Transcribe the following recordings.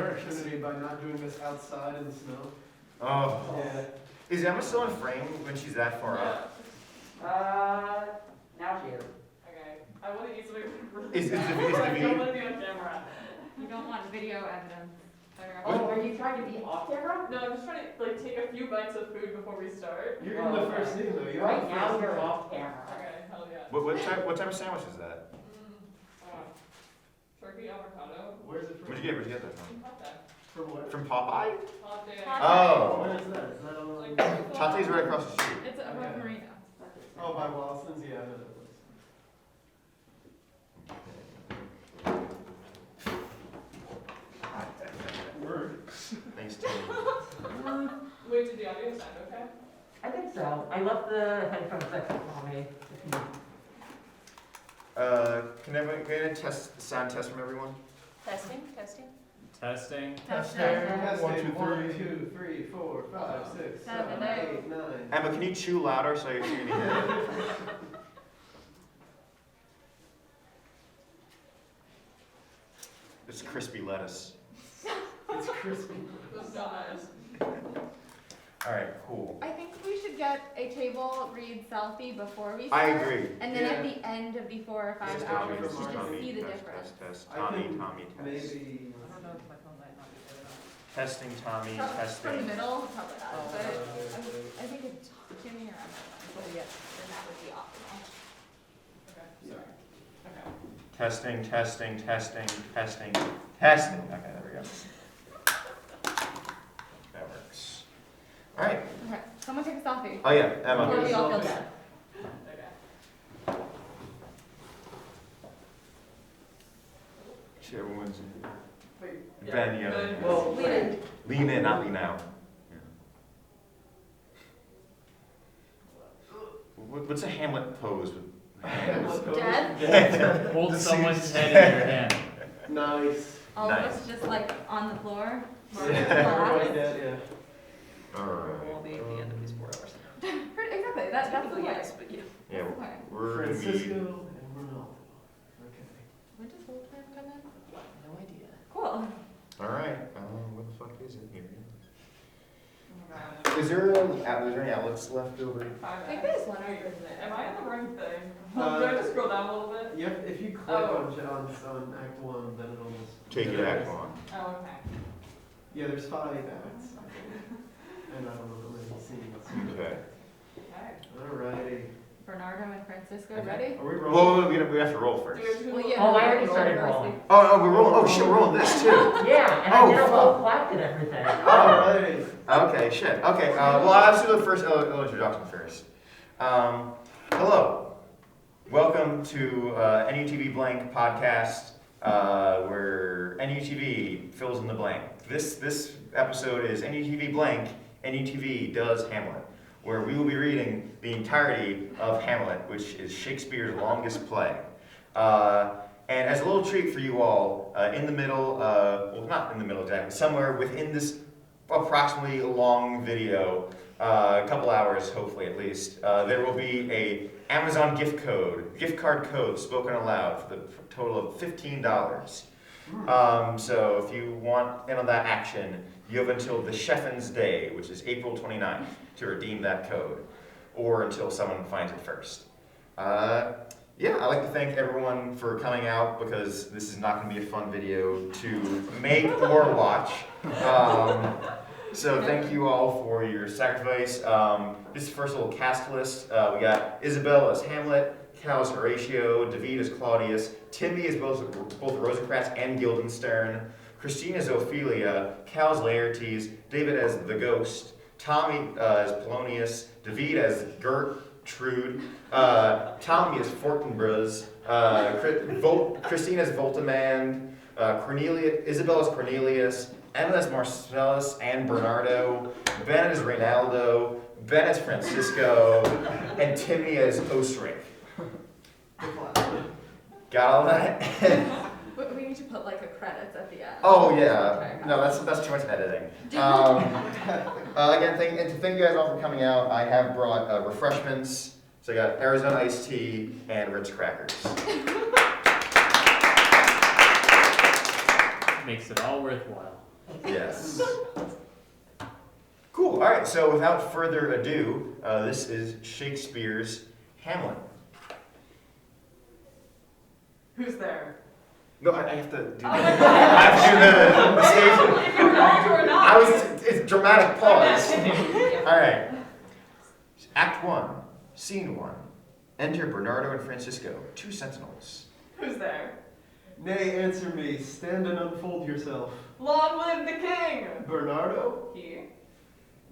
opportunity by not doing this outside in the snow. Oh. Yeah. Is Emma still in frame when she's that far up? Now she is. Okay. I want to easily. Is the I don't video? want to be on camera. You don't want video evidence. Oh, are you trying to be off camera? No, I'm just trying to like take a few bites of food before we start. You're in the first scene though. You're Right on the now first you're scene. off camera. Okay, hell yeah. What type of sandwich is that? Turkey avocado. Where's it from? Where'd you get that from? Hot dog. From what? From Popeye? Hot dog. Oh. Where is that? Is that on Like, Tate's right across the street. It's above Marina. Oh, by Wallace's? Yeah, I know that place. Works. Thanks, Timmy. Wait, did the audio sound okay? I think so. I left the headphones at home. Can everyone get a sound test from everyone? Testing. Testing. Testing. Testing. 1, 2, 3, 4, 5, 6, 7, 8, 9. Emma, can you chew louder so you're hearing it? It's crispy lettuce. It's crispy. That's so nice. Alright, cool. I think we should get a table read selfie before we I start. agree. And then at Yeah. the end of the 4 or 5 Just hours, Tommy, to just Tommy, see the test, difference. test. I Tommy, think Tommy, test. Maybe. I don't know if my phone might not be good enough. Testing, Tommy, From the testing. middle, probably not. Oh, But okay. I think it's Timmy or Emma. Then that would be optimal. Okay, sorry. Okay. Testing. Okay, there we go. That works. Alright. Okay, someone take a selfie. Oh yeah, Emma. Before we all feel dead. Okay. Shit, everyone's Wait. Ben, yeah. Well, Lean in. Lean in, not lean out. What's a Hamlet pose with hands? Dead? Hold someone's head in your hand. Nice. All Nice. of us just like on the floor. Everybody dead, yeah. Alright. We'll be at the end of these 4 hours. Exactly, that's the way. But yeah. Yeah, That's the way. we're gonna Francisco be. and Ronaldo. Okay. When does full time come in? No idea. Cool. Alright, what the fuck is it here? Oh my Is there any outlets left over? God. I think there's one over Am there. I on the wrong thing? Uh, Do I just scroll down a little bit? Yep, if you click Oh. on Act 1, then it'll just... Take it back on. Oh, okay. Yeah, there's 5 acts. And I don't know how many scenes. Okay. Okay. Alrighty. Bernardo and Francisco, ready? Are we Whoa, rolling? we have to roll first. Well, yeah, Oh, I already we're started rolling. rolling. Oh, we're rolling. Oh shit, we're rolling this too. Yeah, and Oh, I did a fuck. little clap and everything. Alrighty. Okay, shit. Okay, well, I'll do the first little introduction first. Hello. Welcome to NUTV Blank podcast, where NUTV fills in the blank. This episode is NUTV Blank, NUTV does Hamlet, where we will be reading the entirety of Hamlet, which is Shakespeare's longest play. And as a little treat for you all, in the middle, well, not in the middle exactly, somewhere within this approximately long video, a couple hours hopefully at least, there will be a Amazon gift card code spoken aloud for the total of $15. So if you want in on that action, you have until the Cheffin's Day, which is April 29th, to redeem that code, or until someone finds it first. Yeah, I'd like to thank everyone for coming out, because this is not going to be a fun video to make or watch. So thank you all for your sacrifice. This is the first little cast list. We got Isabelle as Hamlet, Cal as Horatio, David as Claudius, Timmy as both Rosencrantz and Guildenstern, Christine as Ophelia, Cal as Laertes, David as the Ghost, Tommy as Polonius, David as Gertrude, Tommy as Fortinbras, Christine as Voltimand, Isabelle as Cornelius, Emma as Marcellus and Bernardo, Ben as Reynaldo, Ben as Francisco, and Timmy as Osric. Got all that? We need to put like a credits at the end. Oh yeah, no, that's too much editing. Again, thank you guys all for coming out. I have brought refreshments. So I got Arizona iced tea and Ritz crackers. makes it all worthwhile. Yes. Cool. All right. So without further ado, this is Shakespeare's Hamlet. Who's there? No, I have to do. Oh I my God. have to do the stage. If you were not, you were not. It's dramatic pause. Okay. All right. Act 1, Scene 1. Enter Bernardo and Francisco, 2 sentinels. Who's there? Nay, answer me. Stand and unfold yourself. Long live the king! Bernardo, He?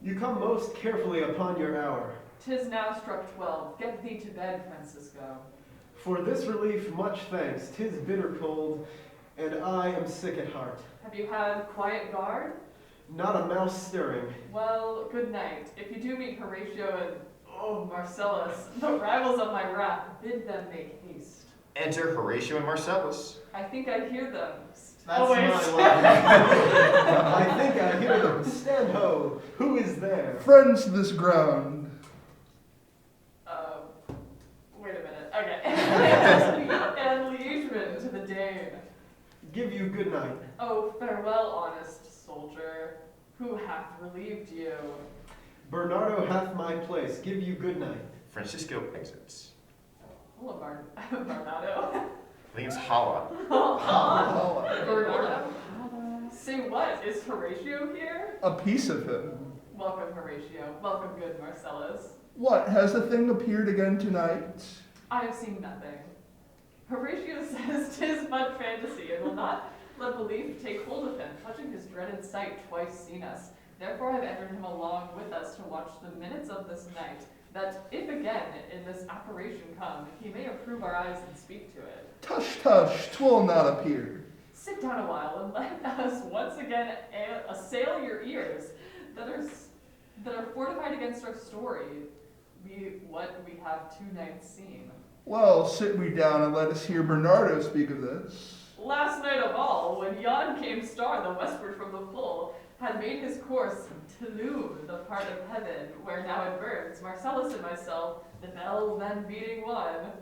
you come most carefully upon your hour. 'Tis now struck 12. Get thee to bed, Francisco. For this relief, much thanks. 'Tis bitter cold, and I am sick at heart. Have you had quiet guard? Not a mouse stirring. Well, good night. If you do meet Horatio and, Marcellus, the rivals of my wrath, bid them make haste. Enter Horatio and Marcellus. I think I hear them. That's wait. my line. I think I hear them. Stand ho. Who is there? Friends to this ground. Wait a minute. Okay. And liegeman to the Dane. Give you good night. Oh, farewell, honest soldier. Who hath relieved you? Bernardo hath my place. Give you good night. Francisco exits. Hello, Bernardo. I think it's Hala. Bernardo. Say what? Is Horatio here? A piece of him. Welcome, Horatio. Welcome, good Marcellus. What, has the thing appeared again tonight? I have seen nothing. Horatio says 'tis but fantasy, and will not let belief take hold of him, touching his dreaded sight twice seen us. Therefore I have entered him along with us to watch the minutes of this night, that if again in this apparition come, he may approve our eyes and speak to it. Tush, tush, 'twill not appear. Sit down a while and let us once again assail your ears that are fortified against our story, what we have 2 nights seen. Well, sit we down and let us hear Bernardo speak of this. Last night of all, when yon came star, the westward from the full, had made his course to Toole, the part of heaven where now it burns, Marcellus and myself, the bell then beating one.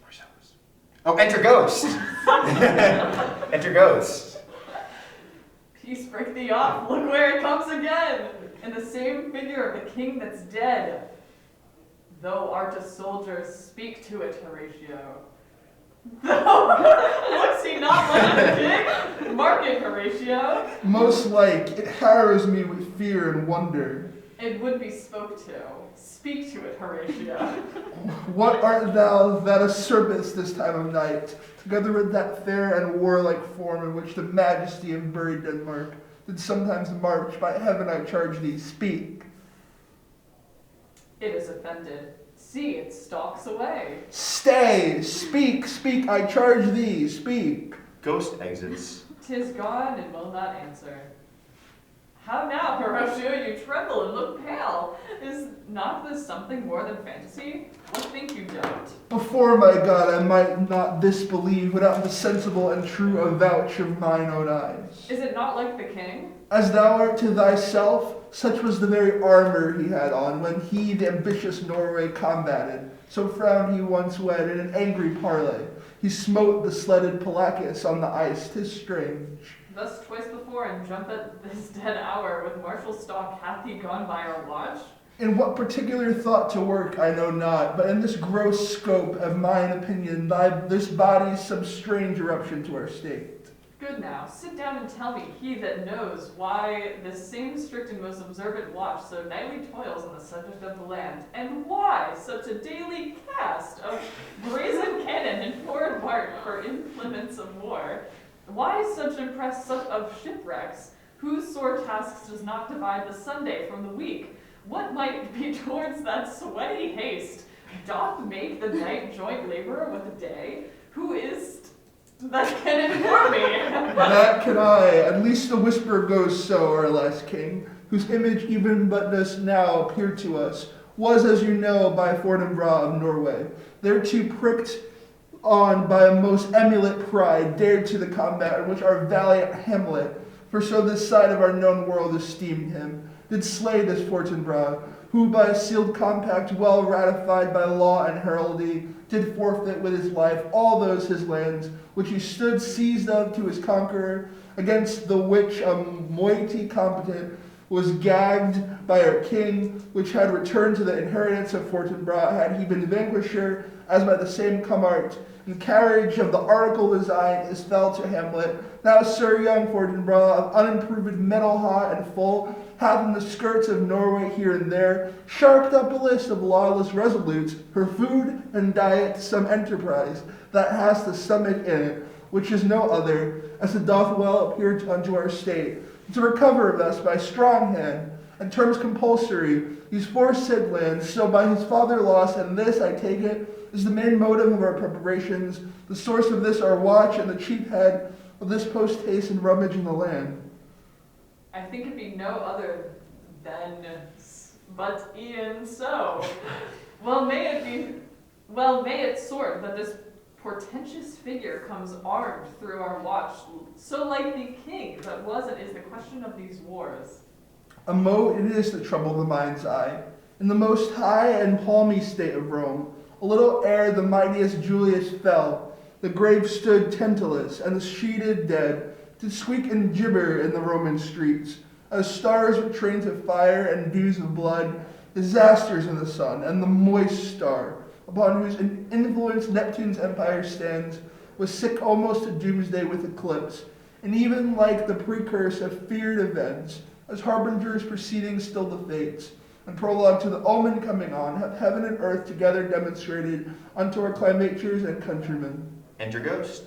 Marcellus. Oh, enter Ghost. Enter Ghost. Peace break thee off, look where it comes again, in the same figure of the king that's dead. Thou art a soldier, speak to it, Horatio. Looks he not like a king? Mark it, Horatio. Most like, it harrows me with fear and wonder. It would be spoke to. Speak to it, Horatio. What art thou that usurpest this time of night, together with that fair and warlike form in which the majesty of buried Denmark did sometimes march? By heaven I charge thee, speak. It is offended. See, it stalks away. Stay, speak, speak, I charge thee, speak. Ghost exits. 'Tis gone and will not answer. How now, Horatio, you tremble and look pale. Is not this something more than fantasy? What think you don't? Before my God, I might not this believe without the sensible and true avouch of mine own eyes. Is it not like the king? As thou art to thyself, such was the very armor he had on when he the ambitious Norway combated. So frowned he once when in an angry parley he smote the sledded Polackis on the ice. 'Tis strange. Thus twice before and jump at this dead hour with martial stalk hath he gone by our watch? In what particular thought to work I know not, but in this gross scope of mine opinion, this body's some strange eruption to our state. Good now, sit down and tell me, he that knows, why this same strict and most observant watch so nightly toils on the subject of the land, and why such a daily cast of brazen cannon and forward march for implements of war? Why such impress of shipwrecks, whose sore tasks does not divide the Sunday from the week? What might be towards that sweaty haste doth make the night joint laborer with the day? Who is that can inform me? That can I, at least the whisper goes so, our last king, whose image even but does now appear to us, was, as you know, by Fortinbras of Norway, thereto pricked on by a most emulate pride, dared to the combat in which our valiant Hamlet, for so this side of our known world esteemed him, did slay this Fortinbras, who by a sealed compact well ratified by law and heraldry, did forfeit with his life all those his lands, which he stood seized of to his conqueror, against the which a moiety competent was gagged by our king, which had returned to the inheritance of Fortinbras, had he been vanquisher, as by the same comart, and carriage of the article design is fell to Hamlet. Now Sir young Fortinbras, of unimproved metal hot and full, hath in the skirts of Norway here and there, sharked up a list of lawless resolutes, her food and diet some enterprise, that has the stomach in it, which is no other, as it doth well appear unto our state, to recover of us by strong hand, and terms compulsory, these foresaid lands, so by his father lost, and this, I take it, is the main motive of our preparations, the source of this our watch, and the chief head of this post-haste and rummage in the land. I think it be no other than but e'en so. Well may it sort that this portentous figure comes armed through our watch, so like the king that was and is the question of these wars. A mote it is that trouble the mind's eye. In the most high and palmy state of Rome, a little ere the mightiest Julius fell, the grave stood tentless, and the sheeted dead did squeak and gibber in the Roman streets, as stars with trains of fire and dews of blood, disasters in the sun, and the moist star, upon whose influence Neptune's empire stands, was sick almost to doomsday with eclipse, and even like the precurse of feared events, as harbingers preceding still the fates, and prologue to the omen coming on, have heaven and earth together demonstrated unto our climatures and countrymen. Enter Ghost.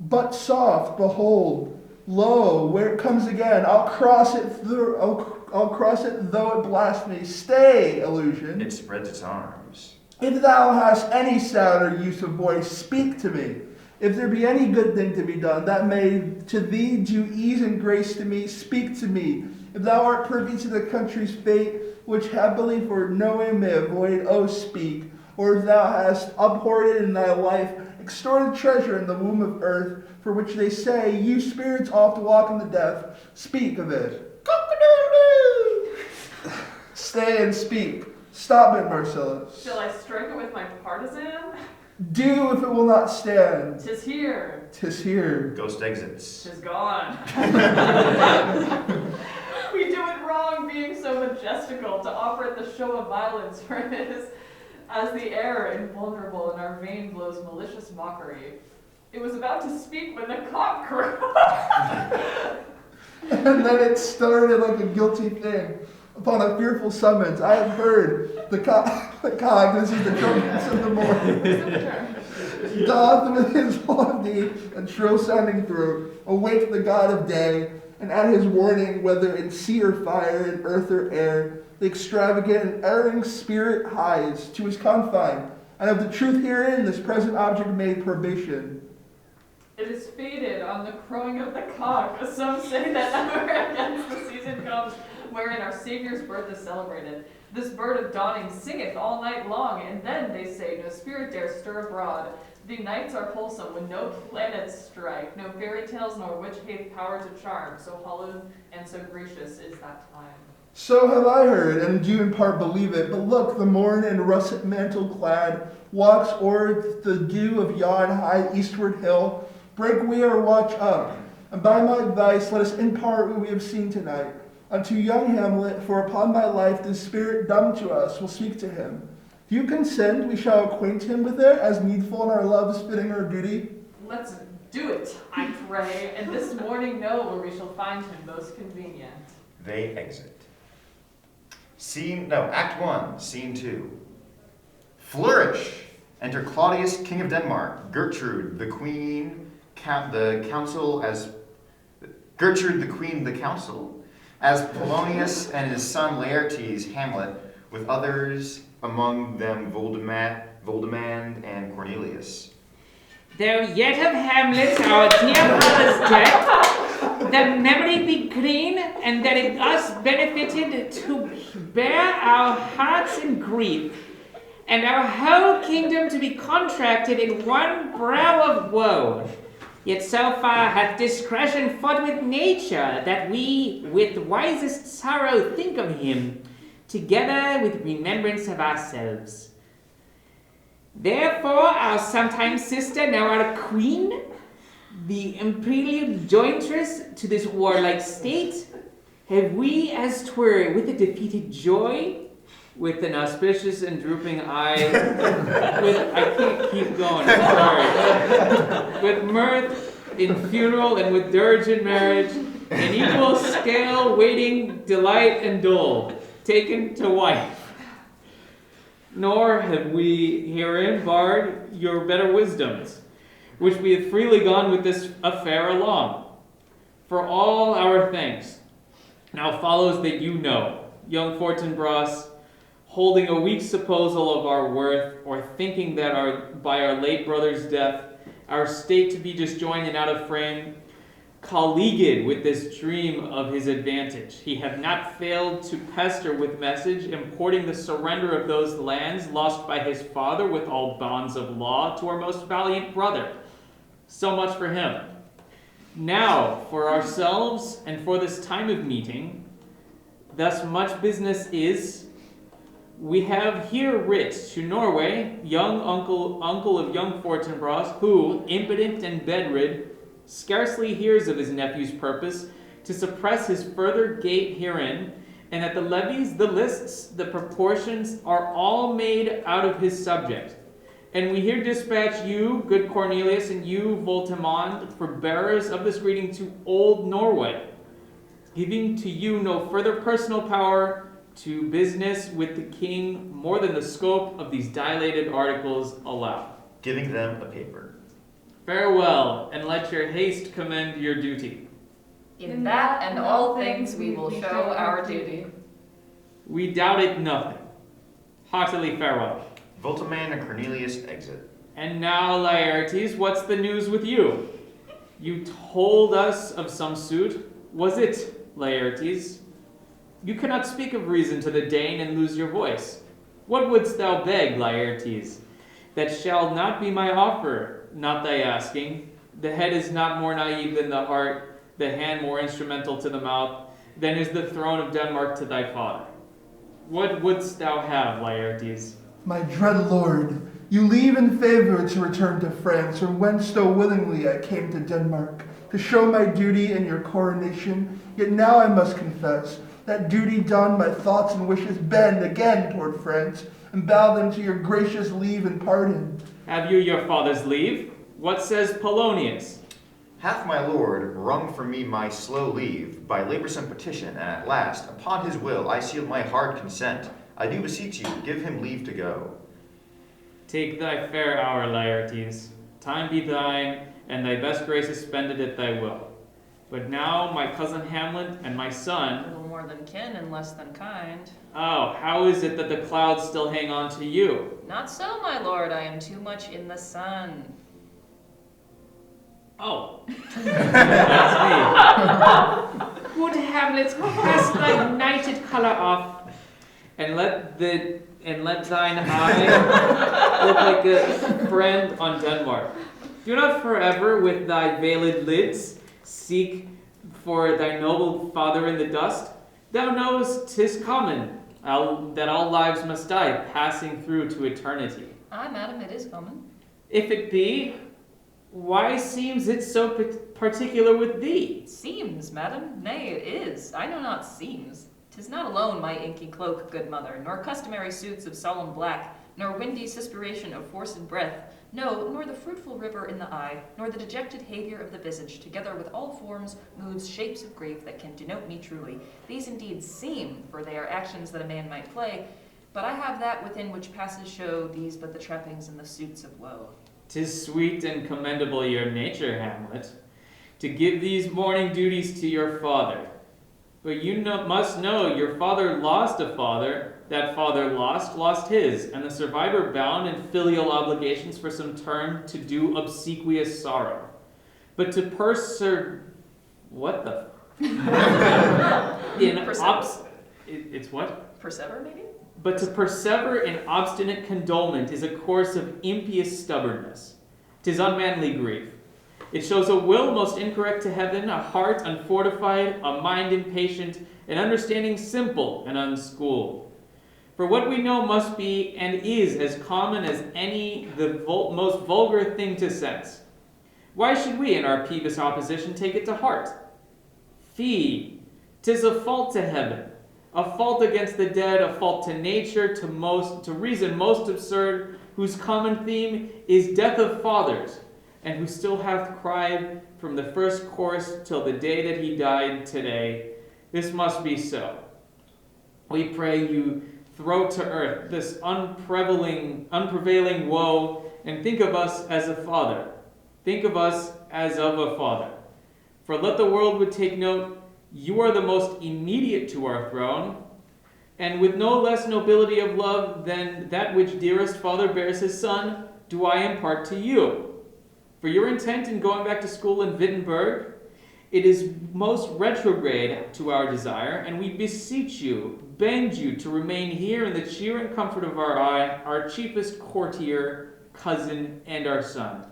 But soft, behold, lo, where it comes again, I'll cross it though it blast me. Stay, illusion. It spreads its arms. If thou hast any sound or use of voice, speak to me. If there be any good thing to be done, that may to thee do ease and grace to me, speak to me. If thou art privy to the country's fate, which happily for no one may avoid, oh speak. Or if thou hast abhorred in thy life, extorted treasure in the womb of earth, for which they say, you spirits oft walk in the death, speak of it. Cock-a-doodle-doo! Stay and speak. Stop it, Marcellus. Shall I strike it with my partisan? Do if it will not stand. 'Tis here. 'Tis here. Ghost exits. 'Tis gone. We do it wrong being so majestical to offer it the show of violence, for it is as the air invulnerable in our vein blows malicious mockery. It was about to speak when the cock crew. And then it started like a guilty thing. Upon a fearful summons, I have heard the cock, this is the trumpets of the morning, doth with his lofty and shrill-sounding throat awake the god of day, and at his warning, whether in sea or fire, in earth or air, the extravagant and erring spirit hies to his confine, and of the truth herein this present object made probation. It is fated on the crowing of the cock. Some say that ever against the season comes wherein our Savior's birth is celebrated. This bird of dawning singeth all night long, and then, they say, no spirit dare stir abroad. The nights are wholesome when no planets strike, no fairy tales nor witch hath power to charm, so hallowed and so gracious is that time. So have I heard, and do in part believe it. But look, the morn in russet mantle clad walks o'er the dew of yon high eastward hill. Break we our watch up, and by my advice let us impart what we have seen tonight unto young Hamlet, for upon my life this spirit dumb to us will speak to him. Do you consent we shall acquaint him with it, as needful in our loves fitting our duty? Let's do it, I pray, and this morning know where we shall find him most convenient. They exit. Act 1, Scene 2. Flourish. Enter Claudius, King of Denmark, Gertrude, the Queen, the Council as Polonius and his son Laertes, Hamlet, with others, among them Voldemand and Cornelius. Though yet of Hamlet, our dear brother's death, that memory be green, and that it us benefited to bear our hearts in grief, and our whole kingdom to be contracted in one brow of woe. Yet so far hath discretion fought with nature, that we with wisest sorrow think of him, together with remembrance of ourselves. Therefore, our sometime sister, now our queen, the imperial jointress to this warlike state, have we, as 'twere, with a defeated joy, with an auspicious and drooping eye, I can't keep going, I'm sorry, with mirth in funeral and with dirge in marriage, an equal scale, waiting, delight, and dole, taken to wife. Nor have we herein barred your better wisdoms, which we have freely gone with this affair along. For all our thanks. Now follows that you know, young Fortinbras, holding a weak supposal of our worth, or thinking that by our late brother's death, our state to be disjoined and out of frame, colleagued with this dream of his advantage, he have not failed to pester with message, importing the surrender of those lands lost by his father with all bonds of law to our most valiant brother. So much for him. Now, for ourselves and for this time of meeting, thus much business is, we have here writ to Norway, young uncle of young Fortinbras, who, impotent and bedrid, scarcely hears of his nephew's purpose to suppress his further gait herein, and that the levies, the lists, the proportions are all made out of his subject. And we here dispatch you, good Cornelius, and you, Voltimand, for bearers of this greeting to old Norway, giving to you no further personal power to business with the king more than the scope of these dilated articles allow. Giving them a paper. Farewell, and let your haste commend your duty. In that and all things we will show our duty. We doubt it nothing. Heartily farewell. Voltimand and Cornelius exit. And now, Laertes, what's the news with you? You told us of some suit. Was it, Laertes? You cannot speak of reason to the Dane and lose your voice. What wouldst thou beg, Laertes? That shall not be my offer, not thy asking. The head is not more naive than the heart, the hand more instrumental to the mouth, than is the throne of Denmark to thy father. What wouldst thou have, Laertes? My dread lord, you leave in favor to return to France, from whence so willingly I came to Denmark, to show my duty in your coronation. Yet now I must confess, that duty done, my thoughts and wishes bend again toward France, and bow them to your gracious leave and pardon. Have you your father's leave? What says Polonius? Hath my lord wrung from me my slow leave by laborsome petition, and at last, upon his will, I seal my hard consent. I do beseech you, give him leave to go. Take thy fair hour, Laertes. Time be thine, and thy best graces spended at thy will. But now my cousin Hamlet and my son... Little more than kin and less than kind. Oh, how is it that the clouds still hang on to you? Not so, my lord, I am too much in the sun. Oh. That's me. Good Hamlet, cast thy nighted colour off, and let thine eye look like a friend on Denmark. Do not forever with thy veiled lids seek for thy noble father in the dust. Thou knowest 'tis common that all lives must die, passing through to eternity. Aye, madam, it is common. If it be, why seems it so particular with thee? Seems, madam, nay, it is. I know not seems. 'Tis not alone my inky cloak, good mother, nor customary suits of solemn black, nor windy suspiration of forced breath, no, nor the fruitful river in the eye, nor the dejected havior of the visage, together with all forms, moods, shapes of grief that can denote me truly. These indeed seem, for they are actions that a man might play, but I have that within which passes show these but the trappings and the suits of woe. 'Tis sweet and commendable your nature, Hamlet, to give these morning duties to your father. But you must know your father lost a father, that father lost his, and the survivor bound in filial obligations for some term to do obsequious sorrow. But to what the? It's what? Persever, maybe? But to persever in obstinate condolement is a course of impious stubbornness. 'Tis unmanly grief. It shows a will most incorrect to heaven, a heart unfortified, a mind impatient, an understanding simple and unschooled. For what we know must be and is as common as any most vulgar thing to sense. Why should we, in our peevish opposition, take it to heart? Fie! 'Tis a fault to heaven, a fault against the dead, a fault to nature, to reason most absurd, whose common theme is death of fathers, and who still hath cried from the first course till the day that he died today. This must be so. We pray you throw to earth this unprevailing woe, and think of us as a father. Think of us as of a father. For let the world would take note, you are the most immediate to our throne, and with no less nobility of love than that which dearest father bears his son, do I impart to you. For your intent in going back to school in Wittenberg, it is most retrograde to our desire, and we beseech you, bend you to remain here in the cheer and comfort of our eye, our chiefest courtier, cousin, and our son.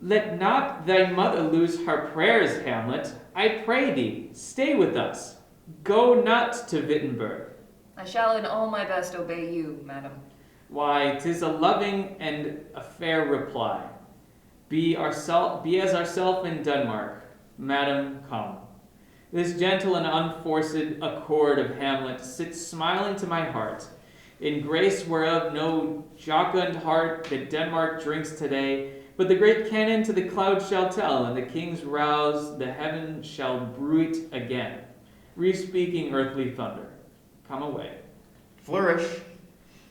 Let not thy mother lose her prayers, Hamlet. I pray thee, stay with us. Go not to Wittenberg. I shall in all my best obey you, madam. Why, 'tis a loving and a fair reply. Be as ourself in Denmark. Madam, come. This gentle and unforced accord of Hamlet sits smiling to my heart, in grace whereof no jocund heart that Denmark drinks today, but the great cannon to the clouds shall tell, and the king's rouse, the heaven shall bruit again. Re-speaking earthly thunder. Come away. Flourish.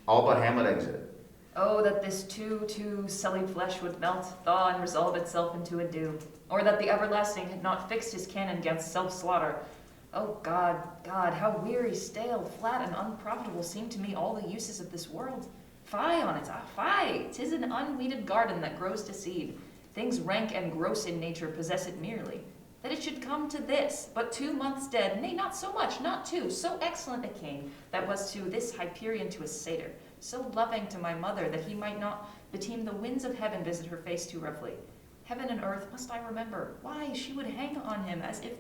All but Hamlet exit. Oh, that this too sullied flesh would melt, thaw, and resolve itself into a dew. Or that the everlasting had not fixed his cannon against self-slaughter. Oh God, how weary, stale, flat, and unprofitable seem to me all the uses of this world. Fie on it, fie! 'Tis an unweeded garden that grows to seed. Things rank and gross in nature possess it merely. That it should come to this, but 2 months dead, nay, not so much, not 2, so excellent a king, that was to this Hyperion to a satyr, so loving to my mother, that he might not beteem the winds of heaven visit her face too roughly. Heaven and earth must I remember, why she would hang on him, as if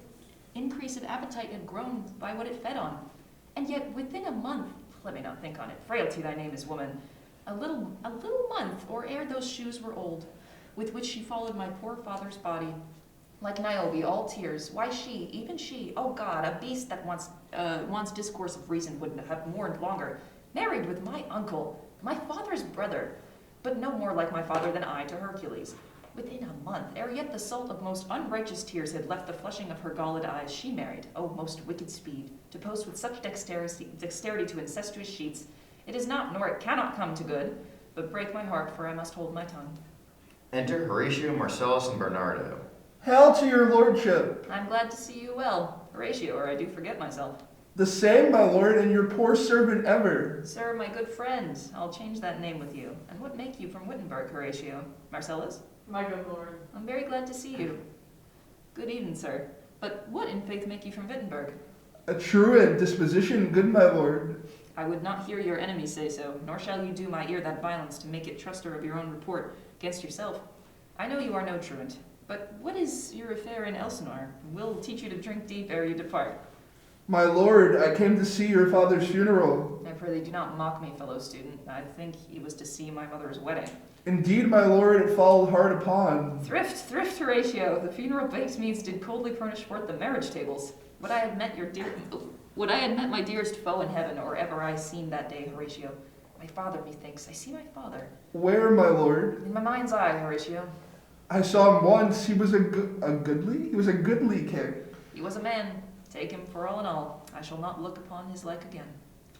increase of appetite had grown by what it fed on. And yet within a month, let me not think on it, frailty thy name is woman, a little month, or ere those shoes were old, with which she followed my poor father's body, like Niobe, all tears. Why she, even she, oh God, a beast that once discourse of reason would have mourned longer, married with my uncle, my father's brother, but no more like my father than I to Hercules. Within a month, ere yet the salt of most unrighteous tears had left the flushing of her galled eyes, she married, oh most wicked speed, to post with such dexterity to incestuous sheets. It is not, nor it cannot come to good, but break my heart, for I must hold my tongue. Enter Horatio, Marcellus, and Bernardo. Hail to your lordship. I'm glad to see you well, Horatio, or I do forget myself. The same, my lord, and your poor servant ever. Sir, my good friend, I'll change that name with you. And what make you from Wittenberg, Horatio? Marcellus? My good lord. I'm very glad to see you. Good evening, sir. But what in faith make you from Wittenberg? A truant disposition, good my lord. I would not hear your enemy say so, nor shall you do my ear that violence to make it truster of your own report against yourself. I know you are no truant, but what is your affair in Elsinore? We'll teach you to drink deep ere you depart. My lord, I came to see your father's funeral. I pray thee do not mock me, fellow student. I think it was to see my mother's wedding. Indeed, my lord, it followed hard upon. Thrift, Horatio. The funeral baked meats did coldly furnish forth the marriage tables. Would I had met my dearest foe in heaven, or ever I seen that day, Horatio. My father, methinks. I see my father. Where, my lord? In my mind's eye, Horatio. I saw him once. He was a goodly king. He was a man. Take him for all in all. I shall not look upon his like again.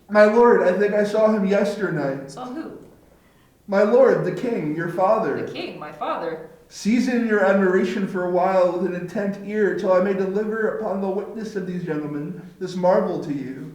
My lord, I think I saw him yesternight. Saw who? My lord, the king, your father. The king, my father. Season your admiration for a while with an intent ear, till I may deliver upon the witness of these gentlemen this marvel to you.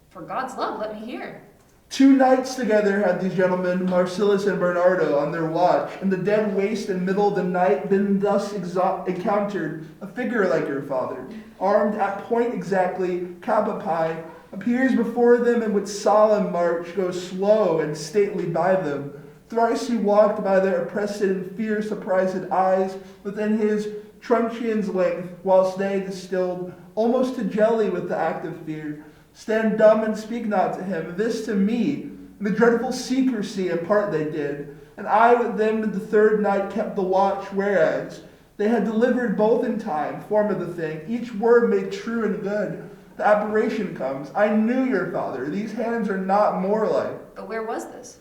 For God's love, let me hear. 2 nights together had these gentlemen, Marcellus and Bernardo, on their watch. In the dead waste and middle of the night, been thus encountered a figure like your father, armed at point exactly, cap a pie, appears before them, and with solemn march goes slow and stately by them. Thrice he walked by their oppressed and fear-surprised eyes within his truncheon's length, whilst they distilled almost to jelly with the act of fear. Stand dumb and speak not to him. This to me, in the dreadful secrecy in part they did. And I with them the third night kept the watch, whereas they had delivered both in time, form of the thing, each word made true and good. The apparition comes. I knew your father. These hands are not more like. But where was this?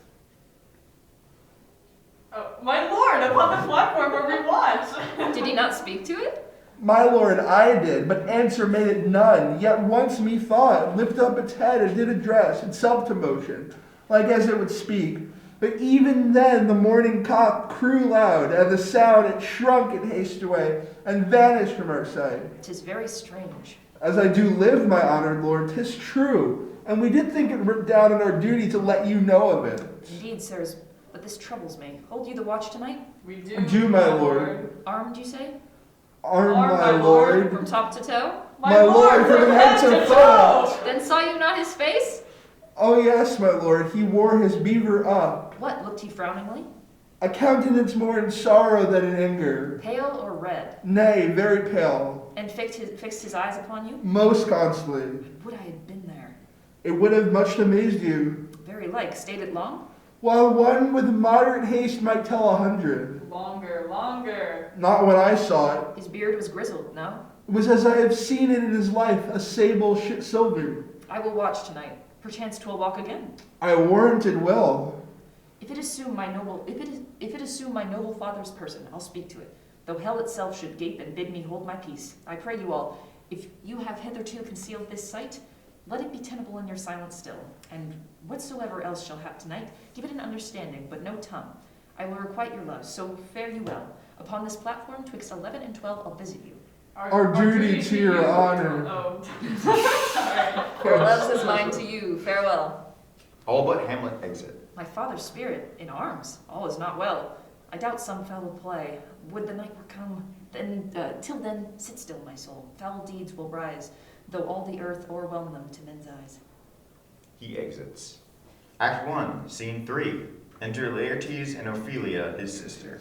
Oh, my lord, upon the platform where we watch. Did he not speak to it? My lord, I did, but answer made it none. Yet once methought, lift up its head and did address itself to motion, like as it would speak. But even then the morning cock crew loud, and the sound it shrunk in haste away, and vanished from our sight. 'Tis very strange. As I do live, my honored lord, 'tis true, and we did think it written down in our duty to let you know of it. Indeed, sirs, but this troubles me. Hold you the watch tonight? We Do, my lord. Armed, you say? Arm, Arm, my my lord. lord. From top to toe? My lord, from head to foot. Then saw you not his face? Oh yes, my lord, he wore his beaver up, What, looked he frowningly? a countenance more in sorrow than in anger. Pale or red? Nay, very pale, And fixed his eyes upon you? most constantly. Would I had been there. It would have much amazed you, Very like. Stayed it long? while one with moderate haste might tell 100. Longer, longer. Not when I saw it. His beard was grizzled, no? It was as I have seen it in his life, a sable silver. I will watch tonight. Perchance 'twill walk again. I warrant it will. If it assume my noble father's person, I'll speak to it. Though hell itself should gape and bid me hold my peace, I pray you all, if you have hitherto concealed this sight, let it be tenable in your silence still. And whatsoever else shall hap tonight, give it an understanding, but no tongue. I will requite your love, so fare you well. Upon this platform, twixt 11 and 12, I'll visit you. Our duty to your honor. Oh, sorry. Your loves is mine to you. Farewell. All but Hamlet exit. My father's spirit, in arms, all is not well. I doubt some foul play. Would the night were come, then till then, sit still, my soul. Foul deeds will rise, though all the earth o'erwhelm them to men's eyes. He exits. Act 1, Scene 3. Enter Laertes and Ophelia, his sister.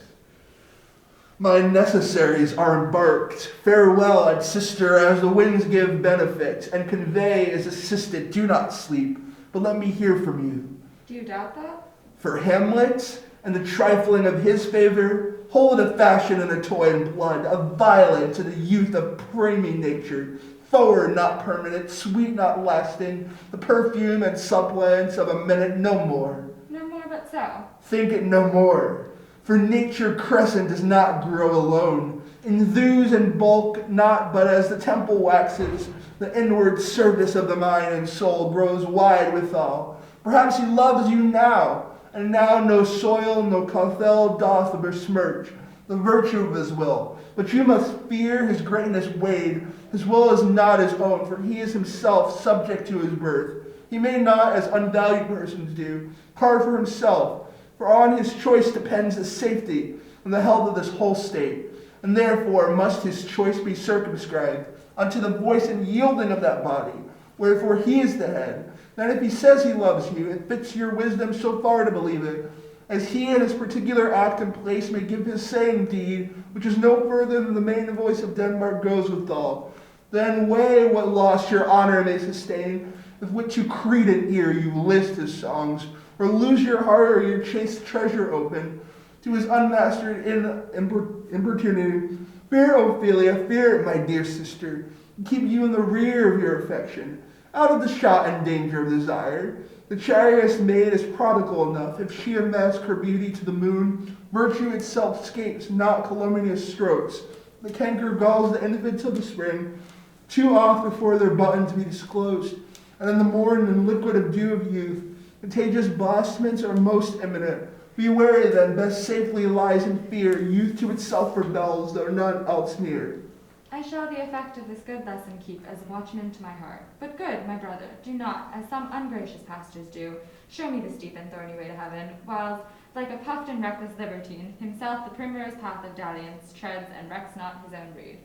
My necessaries are embarked. Farewell, and sister, as the winds give benefit, and convey as assisted. Do not sleep, but let me hear from you. Do you doubt that? For Hamlet, and the trifling of his favor, hold a fashion and a toy in blood, a violent to the youth of preeming nature, forward not permanent, sweet not lasting, the perfume and suppliance of a minute, no more. No more but so. Think it no more. For nature crescent does not grow alone, enthuse and bulk not, but as the temple waxes, the inward service of the mind and soul grows wide withal. Perhaps he loves you now, and now no soil, no cathel doth besmirch the virtue of his will. But you must fear his greatness weighed. His will is not his own, for he is himself subject to his birth. He may not, as unvalued persons do, carve for himself, for on his choice depends the safety and the health of this whole state, and therefore must his choice be circumscribed unto the voice and yielding of that body, wherefore he is the head. Then if he says he loves you, it fits your wisdom so far to believe it, as he in his particular act and place may give his saying deed, which is no further than the main voice of Denmark goes withal. Then weigh what loss your honor may sustain, with which you credent ear you list his songs, or lose your heart or your chaste treasure open to his unmastered importunity. Fear, Ophelia, fear it, my dear sister, and keep you in the rear of your affection, out of the shot and danger of desire. The chariot's maid is prodigal enough, if she unmask her beauty to the moon, virtue itself scapes not calumnious strokes. The canker galls the infants of the spring, too oft before their buttons be disclosed, and in the morn and liquid of dew of youth, contagious blasphements are most imminent. Be wary then, best safely lies in fear, youth to itself rebels, though none else near. I shall the effect of this good lesson keep as a watchman to my heart. But good, my brother, do not, as some ungracious pastors do, show me the steep and thorny way to heaven, whiles, like a puffed and reckless libertine, himself the primrose path of dalliance treads and recks not his own breed.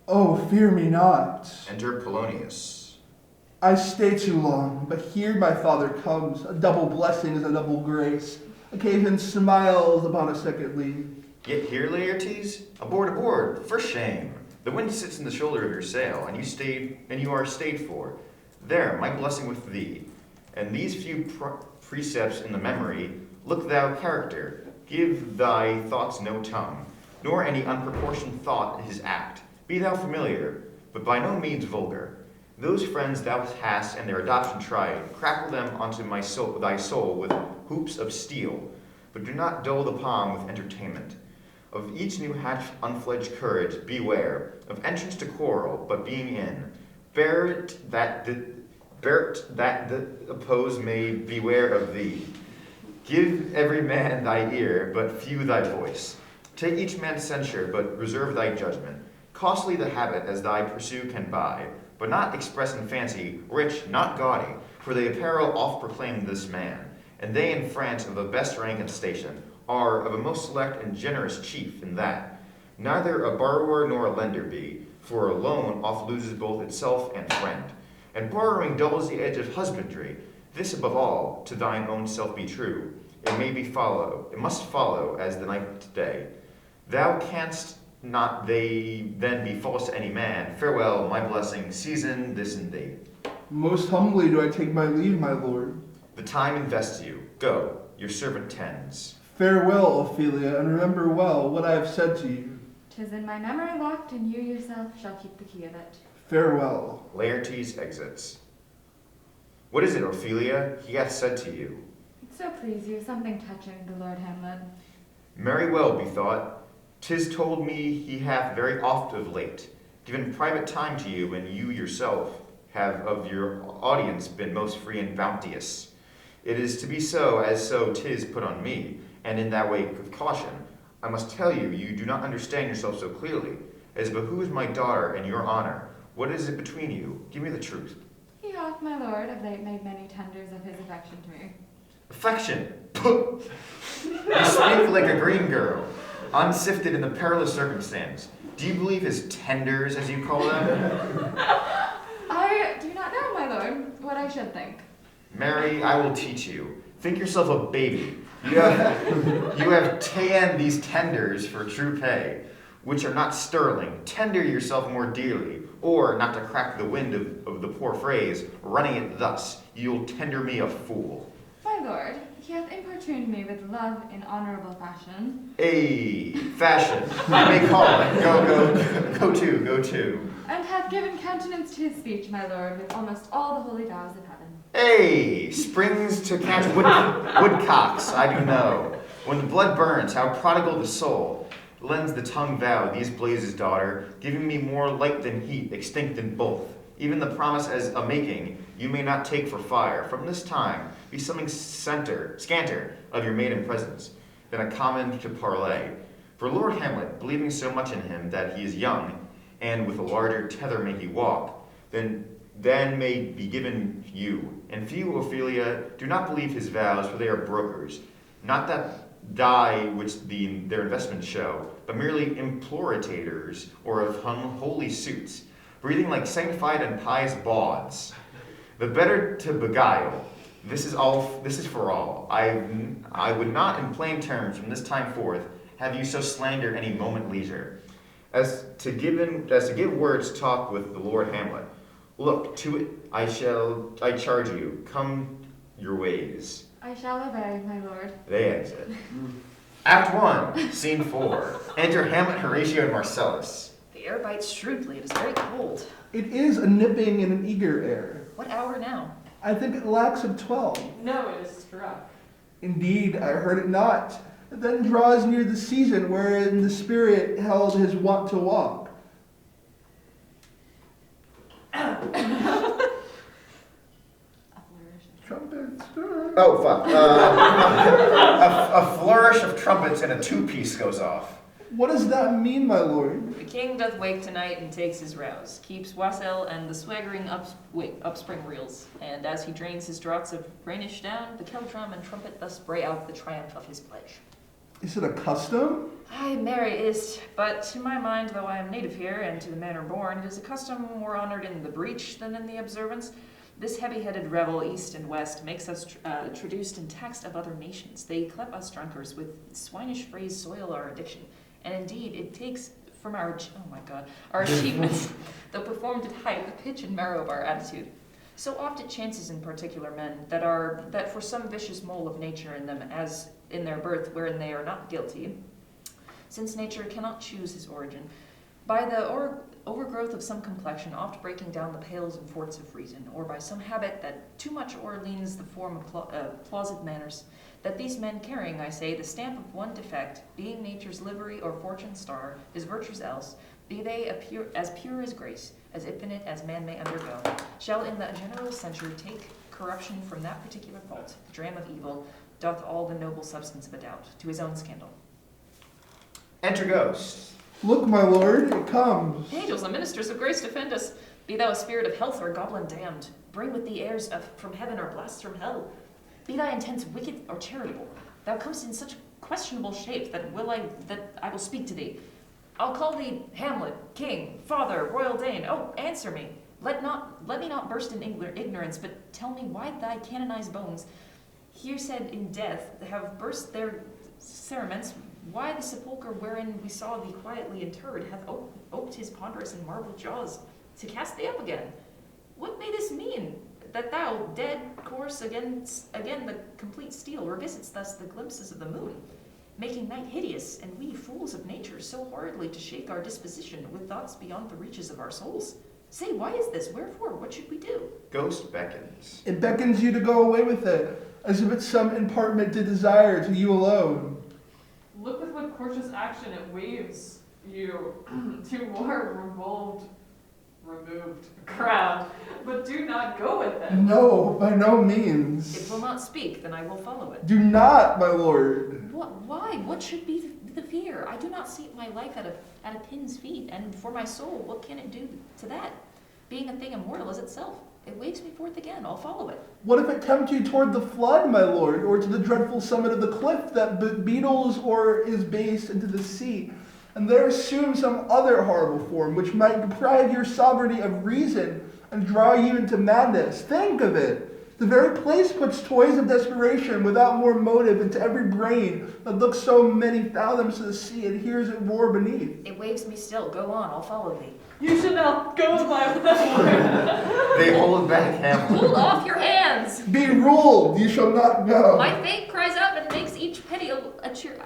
Oh, fear me not. Enter Polonius. I stay too long, but here my father comes. A double blessing is a double grace. Occasion smiles upon a second leave. Yet here, Laertes? Aboard, for shame. The wind sits in the shoulder of your sail, and you are stayed for. There, my blessing with thee. And these few precepts in the memory, look thou character, give thy thoughts no tongue, nor any unproportioned thought his act. Be thou familiar, but by no means vulgar. Those friends thou hast and their adoption tried, crackle them onto thy soul with hoops of steel, but do not dull the palm with entertainment. Of each new hatched unfledged courage, beware, of entrance to quarrel, but being in. Bear it that the opposed may beware of thee. Give every man thy ear, but few thy voice. Take each man's censure, but reserve thy judgment. Costly the habit as thy pursue can buy, but not express in fancy, rich, not gaudy, for the apparel oft proclaim this man. And they in France of the best rank and station are of a most select and generous chief in that neither a borrower nor a lender be, for a loan oft loses both itself and friend. And borrowing dulls the edge of husbandry. This above all, to thine own self be true. It must follow as the night day. Thou canst not they then be false to any man. Farewell, my blessing, season this in thee. Most humbly do I take my leave, my lord. The time invests you. Go, your servant tends. Farewell, Ophelia, and remember well what I have said to you. 'Tis in my memory locked, and you yourself shall keep the key of it. Farewell. Laertes exits. What is it, Ophelia? He hath said to you. So please you, something touching the Lord Hamlet. Marry well, bethought. 'Tis told me he hath very oft of late given private time to you, and you yourself have of your audience been most free and bounteous. It is to be so, as so 'tis put on me, and in that way with caution. I must tell you, you do not understand yourself so clearly, as behooves my daughter and your honor. What is it between you? Give me the truth. He hath, my lord, of late made many tenders of his affection to me. Affection! You speak like a green girl, unsifted in the perilous circumstance. Do you believe his tenders, as you call them? I do not know, my lord, what I should think. Mary, I will teach you. Think yourself a baby. You have ta'en these tenders for true pay, which are not sterling. Tender yourself more dearly, or, not to crack the wind of the poor phrase, running it thus, you'll tender me a fool. My lord, he hath importuned me with love in honorable fashion. Fashion, I may call it. Go to. And hath given countenance to his speech, my lord, with almost all the holy vows of heaven. Springs to catch woodcocks, I do know. When the blood burns, how prodigal the soul. Lends the tongue vow, these blazes, daughter, giving me more light than heat, extinct in both. Even the promise as a making, you may not take for fire. From this time, be something scanter of your maiden presence, than a common to parley. For Lord Hamlet, believing so much in him that he is young, and with a larger tether may he walk, than may be given you. And few, Ophelia, do not believe his vows, for they are brokers. Not that die which their investments show, but merely implorators or of unholy suits, breathing like sanctified and pious bawds. The better to beguile. This is for all. I would not in plain terms from this time forth have you so slander any moment leisure, as to give words talk with the Lord Hamlet. Look, to it I charge you, come your ways. I shall obey, my lord. They exit. Act 1, Scene 4. Enter Hamlet, Horatio, and Marcellus. The air bites shrewdly. It is very cold. It is a nipping and an eager air. What hour now? I think it lacks of 12. No, it is struck. Indeed, I heard it not. It then draws near the season wherein the spirit held his wont to walk. Trumpets. Oh, fuck. A flourish of trumpets and a two-piece goes off. What does that mean, my lord? The king doth wake tonight and takes his rouse, keeps wassail and the swaggering upspring reels, and as he drains his draughts of Rhenish down, the kettledrum and trumpet thus bray out the triumph of his pledge. Is it a custom? Aye, marry is't, but to my mind, though I am native here, and to the manner born, it is a custom more honoured in the breach than in the observance. This heavy-headed revel, east and west, makes us traduced in text of other nations. They clep us drunkards with swinish phrase soil our addiction. And indeed, it takes from our achievements, though performed at height, the pitch and marrow of our attitude. So oft it chances in particular men that for some vicious mole of nature in them, as in their birth wherein they are not guilty, since nature cannot choose his origin, by the overgrowth of some complexion, oft breaking down the pales and forts of reason, or by some habit that too much o'erleans the form of plausive manners, that these men carrying, I say, the stamp of one defect, being nature's livery or fortune's star, his virtues else, be they as pure as grace, as infinite as man may undergo, shall in the general censure take corruption from that particular fault, the dram of evil, doth all the noble substance of a doubt, to his own scandal. Enter Ghost. Look, my lord, it comes. Angels and ministers of grace defend us. Be thou a spirit of health or goblin damned. Bring with thee airs from heaven or blasts from hell. Be thy intents wicked or charitable. Thou comest in such questionable shape that I will speak to thee. I'll call thee Hamlet, king, father, royal Dane. Oh, answer me. Let me not burst in ignorance, but tell me why thy canonized bones, here said in death, have burst their cerements, why the sepulchre wherein we saw thee quietly interred hath oped his ponderous and marble jaws to cast thee up again. What may this mean? That thou, dead, course again the complete steel, revisitest thus the glimpses of the moon, making night hideous, and we, fools of nature, so horridly to shake our disposition with thoughts beyond the reaches of our souls. Say, why is this? Wherefore? What should we do? Ghost beckons. It beckons you to go away with it, as if it's some impartment to desire to you alone. Look with what cautious action it waves you to more removed ground, but do not go with it. No, by no means. It will not speak, then I will follow it. Do not, my lord. Why? What should be the fear? I do not seek my life at a pin's feet, and for my soul, what can it do to that? Being a thing immortal as itself, it waves me forth again. I'll follow it. What if it tempt you toward the flood, my lord, or to the dreadful summit of the cliff that beetles or is based into the sea, and there assume some other horrible form which might deprive your sovereignty of reason and draw you into madness? Think of it. The very place puts toys of desperation without more motive into every brain that looks so many fathoms to the sea and hears it roar beneath. It waves me still. Go on, I'll follow thee. You should not go with my lord. They hold back Hamlet. Pull off your hands! Be ruled, you shall not go. My fate cries out and makes each petty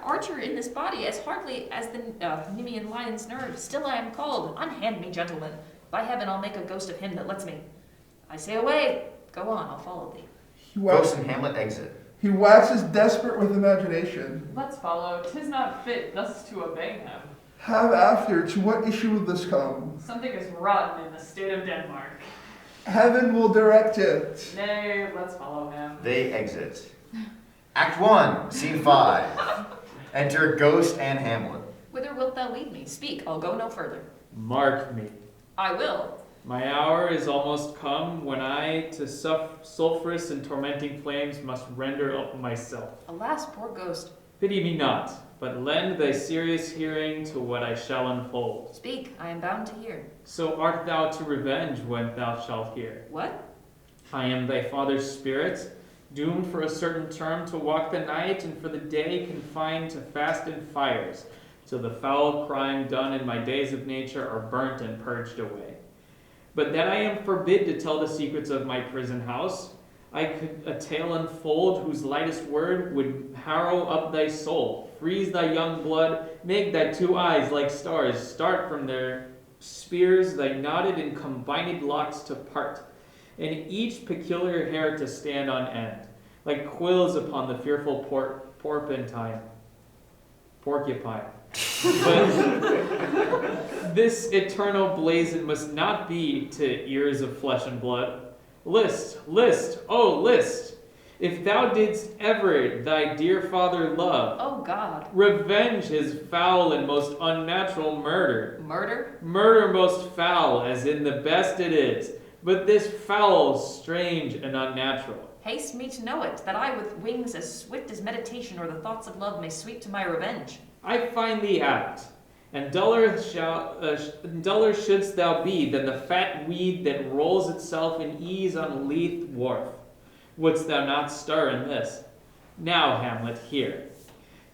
archer in this body as hardly as the Nemean lion's nerve. Still I am called. Unhand me, gentlemen. By heaven, I'll make a ghost of him that lets me. I say away. Go on, I'll follow thee. Ghost and Hamlet exit. He waxes desperate with imagination. Let's follow. 'Tis not fit thus to obey him. Have after, to what issue will this come? Something is rotten in the state of Denmark. Heaven will direct it. Nay, let's follow him. They exit. Act 1, Scene 5. Enter Ghost and Hamlet. Whither wilt thou lead me? Speak, I'll go no further. Mark me. I will. My hour is almost come when I to sulphurous and tormenting flames must render up myself. Alas, poor ghost. Pity me not, but lend thy serious hearing to what I shall unfold. Speak, I am bound to hear. So art thou to revenge when thou shalt hear. What? I am thy father's spirit, doomed for a certain term to walk the night, and for the day confined to fast and fires, till the foul crime done in my days of nature are burnt and purged away. But that I am forbid to tell the secrets of my prison house, I could a tale unfold whose lightest word would harrow up thy soul, freeze thy young blood, make thy two eyes like stars start from their spears, thy knotted and combined locks to part, and each peculiar hair to stand on end, like quills upon the fearful porcupine. But this eternal blazon must not be to ears of flesh and blood. List, list, oh list, if thou didst ever thy dear father love, Oh God. revenge his foul and most unnatural murder. Murder? Murder most foul, as in the best it is, but this foul, strange, and unnatural. Haste me to know it, that I with wings as swift as meditation or the thoughts of love may sweep to my revenge. I find thee apt, and duller shouldst thou be than the fat weed that rolls itself in ease on Leith wharf. Wouldst thou not stir in this? Now, Hamlet, hear.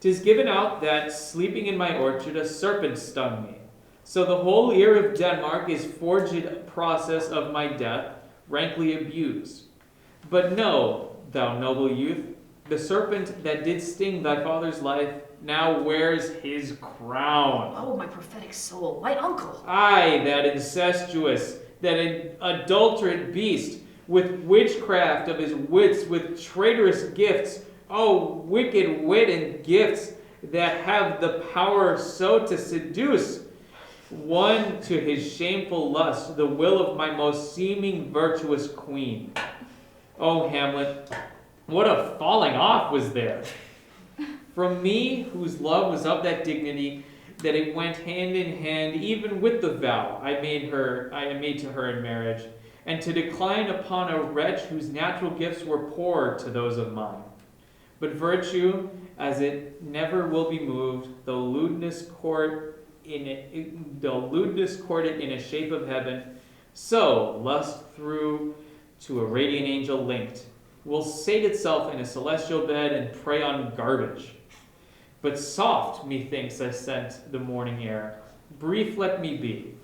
'Tis given out that, sleeping in my orchard, a serpent stung me. So the whole ear of Denmark is forged process of my death, rankly abused. But know, thou noble youth, the serpent that did sting thy father's life now wears his crown. Oh, my prophetic soul, my uncle! Aye, that incestuous, that adulterate beast, with witchcraft of his wits, with traitorous gifts, oh, wicked wit and gifts, that have the power so to seduce one to his shameful lust, the will of my most seeming virtuous queen. Oh, Hamlet, what a falling off was there! From me, whose love was of that dignity, that it went hand in hand even with the vow I made to her in marriage, and to decline upon a wretch whose natural gifts were poor to those of mine. But virtue, as it never will be moved, though lewdness court it in a shape of heaven, so lust through to a radiant angel linked, will sate itself in a celestial bed and prey on garbage. But soft, methinks, I scent the morning air. Brief let me be,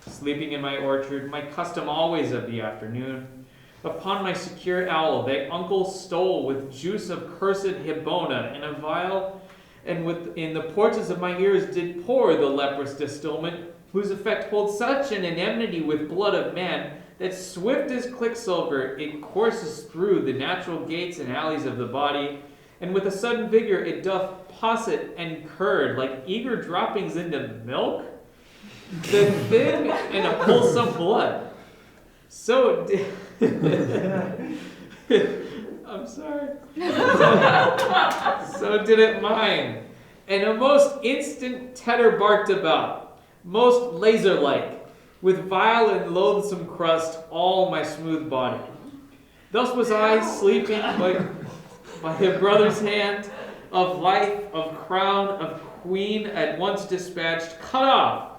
sleeping in my orchard, my custom always of the afternoon. Upon my secure owl, thy uncle stole with juice of cursed Hibona in a vial, and within the porches of my ears did pour the leprous distilment, whose effect holds such an enmity with blood of man, that swift as quicksilver it courses through the natural gates and alleys of the body, and with a sudden vigor it doth posset and curd like eager droppings into milk, the thin and a wholesome blood. So I'm sorry. So did it mine, and a most instant tetter barked about, most laser-like, with vile and loathsome crust all my smooth body. Thus was I sleeping by a brother's hand, of life, of crown, of queen, at once dispatched, cut off,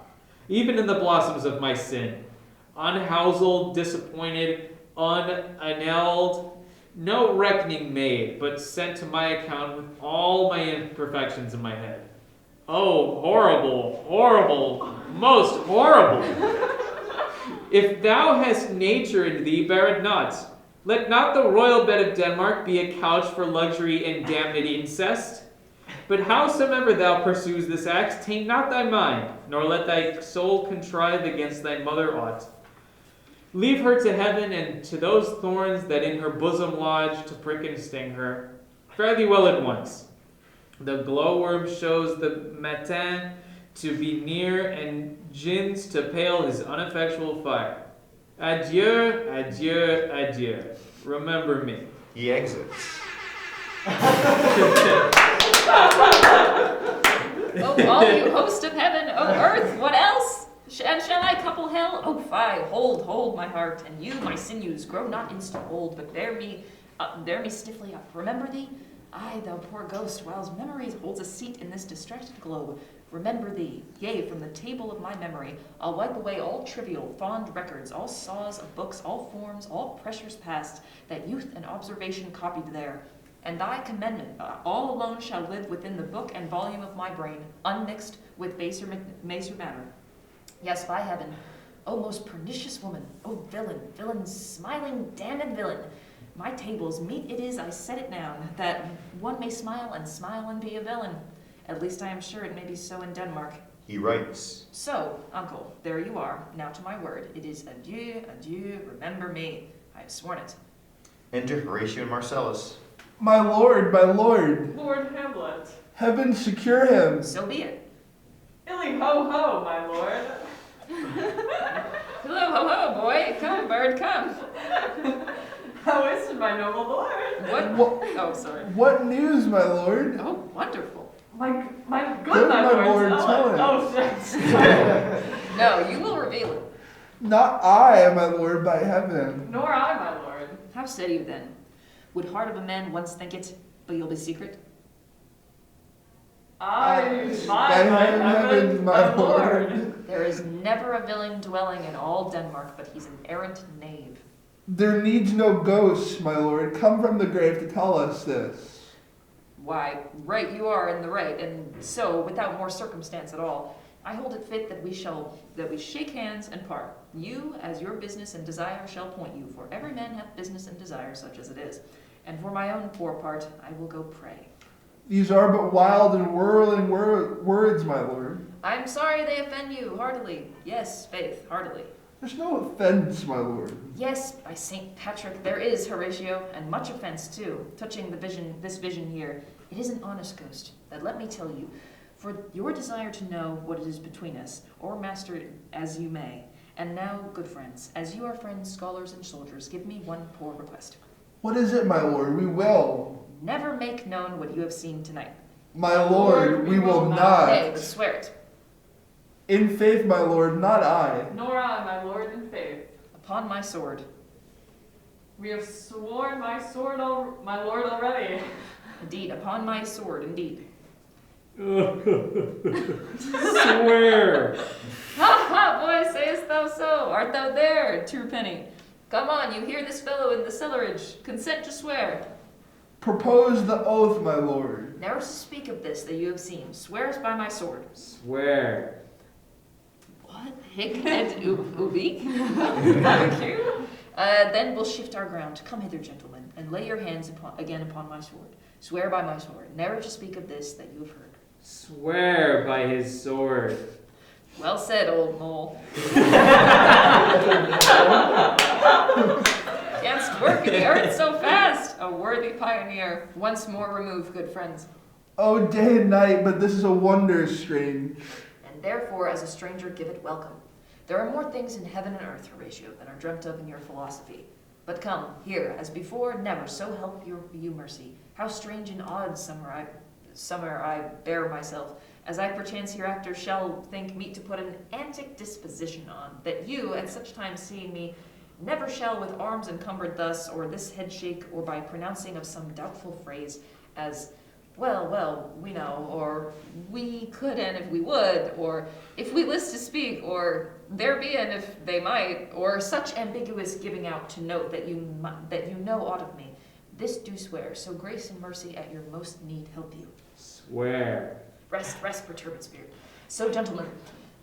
even in the blossoms of my sin, unhouselled, disappointed, unanelled, no reckoning made, but sent to my account with all my imperfections in my head. Oh, horrible, horrible, most horrible! If thou hast nature in thee, bear it not. Let not the royal bed of Denmark be a couch for luxury and damned incest. But howsoever thou pursues this act, taint not thy mind, nor let thy soul contrive against thy mother aught. Leave her to heaven and to those thorns that in her bosom lodge to prick and sting her. Fare thee well at once. The glowworm shows the matin to be near, and gins to pale his ineffectual fire. Adieu, adieu, adieu. Remember me. He exits. Oh, all you host of heaven, oh earth, what else? And shall I couple hell? Oh, fie, hold, my heart, and you, my sinews, grow not instant old, but bear me stiffly up. Remember thee? Aye, thou poor ghost, whiles memory holds a seat in this distracted globe. Remember thee, yea, from the table of my memory, I'll wipe away all trivial, fond records, all saws of books, all forms, all pressures past, that youth and observation copied there. And thy commendment, all alone shall live within the book and volume of my brain, unmixed with baser matter. Yes, by heaven, O most pernicious woman, O villain, smiling, damned villain, my tables, meet it is I set it down, that one may smile and be a villain. At least I am sure it may be so in Denmark. He writes. So, uncle, there you are. Now to my word. It is adieu, adieu, remember me. I have sworn it. Enter Horatio and Marcellus. My lord, my lord. Lord Hamlet. Heaven secure him. So be it. Illy ho ho, my lord. Hello, ho ho, boy. Come, bird, come. How is it, my noble lord? What? Oh, sorry. What news, my lord? Oh, wonderful. My good Good, my my lord, lord, tell it. tell it. Oh, shit. No, you will reveal it. Not I, my lord, by heaven. Nor I, my lord. How say you then? Would heart of a man once think it, but you'll be secret? I, By heaven, my lord. There is never a villain dwelling in all Denmark, but he's an errant knave. There needs no ghosts, my lord, come from the grave to tell us this. Why, right you are in the right, and so, without more circumstance at all, I hold it fit that we shake hands and part. You, as your business and desire, shall point you, for every man hath business and desire, such as it is. And for my own poor part, I will go pray. These are but wild and whirling words, my lord. I'm sorry they offend you, heartily. Yes, faith, heartily. There's no offense, my lord. Yes, by St. Patrick, there is, Horatio, and much offense too, touching this vision here. It is an honest ghost, but let me tell you, for your desire to know what it is between us, or master as you may. And now, good friends, as you are friends, scholars, and soldiers, give me one poor request. What is it, my lord? We will. Never make known what you have seen tonight. My lord, we will not. Nay, but swear it. In faith, my lord, not I. Nor I, my lord, in faith. Upon my sword. We have sworn my my lord already. Indeed, upon my sword, indeed. Swear. Ha ha, boy, sayest thou so? Art thou there, Truepenny? Come on, you hear this fellow in the cellarage. Consent to swear. Propose the oath, my lord. Never to speak of this that you have seen. Swears by my sword. Swear. What? Hic et ubique? Barbecue? Then we'll shift our ground. Come hither, gentlemen, and lay your hands again upon my sword. Swear by my sword, never to speak of this that you have heard. Swear by his sword. Well said, old mole. Canst work in the earth so fast, a worthy pioneer. Once more remove, good friends. Oh, day and night, but this is a wonder strange. And therefore, as a stranger, give it welcome. There are more things in heaven and earth, Horatio, than are dreamt of in your philosophy. But come, here, as before, never, so help you mercy. How strange and odd summer I bear myself, as I perchance hereafter shall think meet to put an antic disposition on, that you, at such time seeing me, never shall with arms encumbered thus, or this head shake, or by pronouncing of some doubtful phrase, as, well, we know, or we could and if we would, or if we list to speak, or there be and if they might, or such ambiguous giving out to note that you know aught of me. This do swear, so grace and mercy at your most need help you. Swear. Rest, perturbed spirit. So, gentlemen,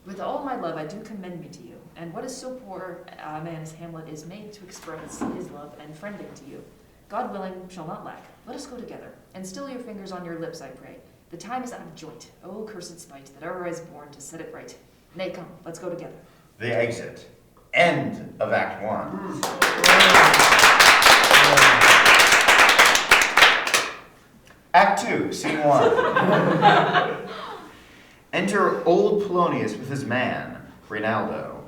with all my love, I do commend me to you, and what is so poor a man as Hamlet is made to express his love and friending to you. God willing, shall not lack. Let us go together, and still your fingers on your lips, I pray. The time is out of joint. Oh, cursed spite, that ever I was born to set it right. Nay, come, let's go together. They exit. End of Act 1. Act 2, Scene 1. Enter old Polonius with his man, Rinaldo.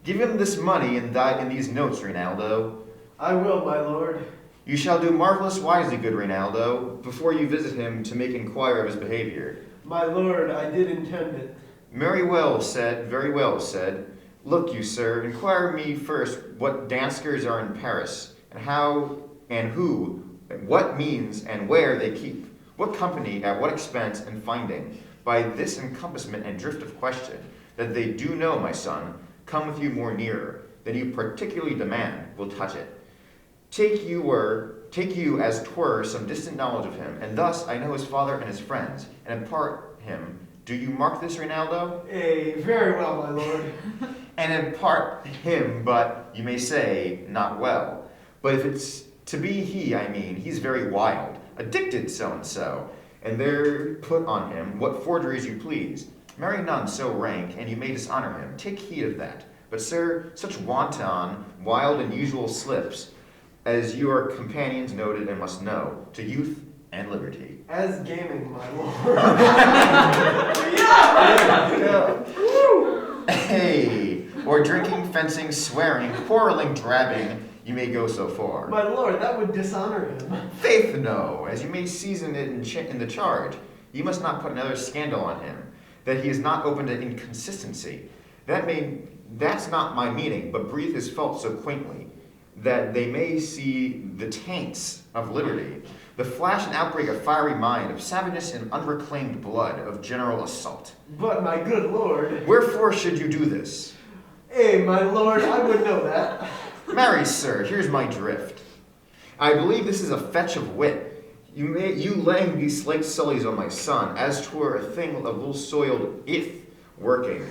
Give him this money and these notes, Rinaldo. I will, my lord. You shall do marvelous wisely, good Rinaldo, before you visit him to make inquire of his behavior. My lord, I did intend it. Very well said. Look you, sir, inquire me first what danskers are in Paris, and how and who, and what means and where they keep, what company, at what expense, and finding, by this encompassment and drift of question, that they do know, my son, come with you more nearer, than you particularly demand, will touch it. Take you as 'twere some distant knowledge of him, and thus I know his father and his friends, and impart him. Do you mark this, Rinaldo? Very well, my lord. And impart him, but you may say, not well. But if it's to be he, I mean, he's very wild, addicted so-and-so, and there put on him what forgeries you please. Marry none so rank, and you may dishonor him. Take heed of that. But, sir, such wanton, wild, and usual slips, as your companions noted and must know, to youth and liberty. As gaming, my lord. Hey, or drinking, fencing, swearing, quarreling, drabbing, you may go so far. My lord, that would dishonor him. Faith, no, as you may season it in the charge. You must not put another scandal on him, that he is not open to inconsistency. That's not my meaning, but breathe his fault so quaintly, that they may see the taints of liberty, the flash and outbreak of fiery mind, of savageness and unreclaimed blood, of general assault. But, my good lord. Wherefore should you do this? My lord, I would know that. Marry, sir, here's my drift. I believe this is a fetch of wit. You laying these slight sullies on my son, as 'twere a thing of little soiled if, working.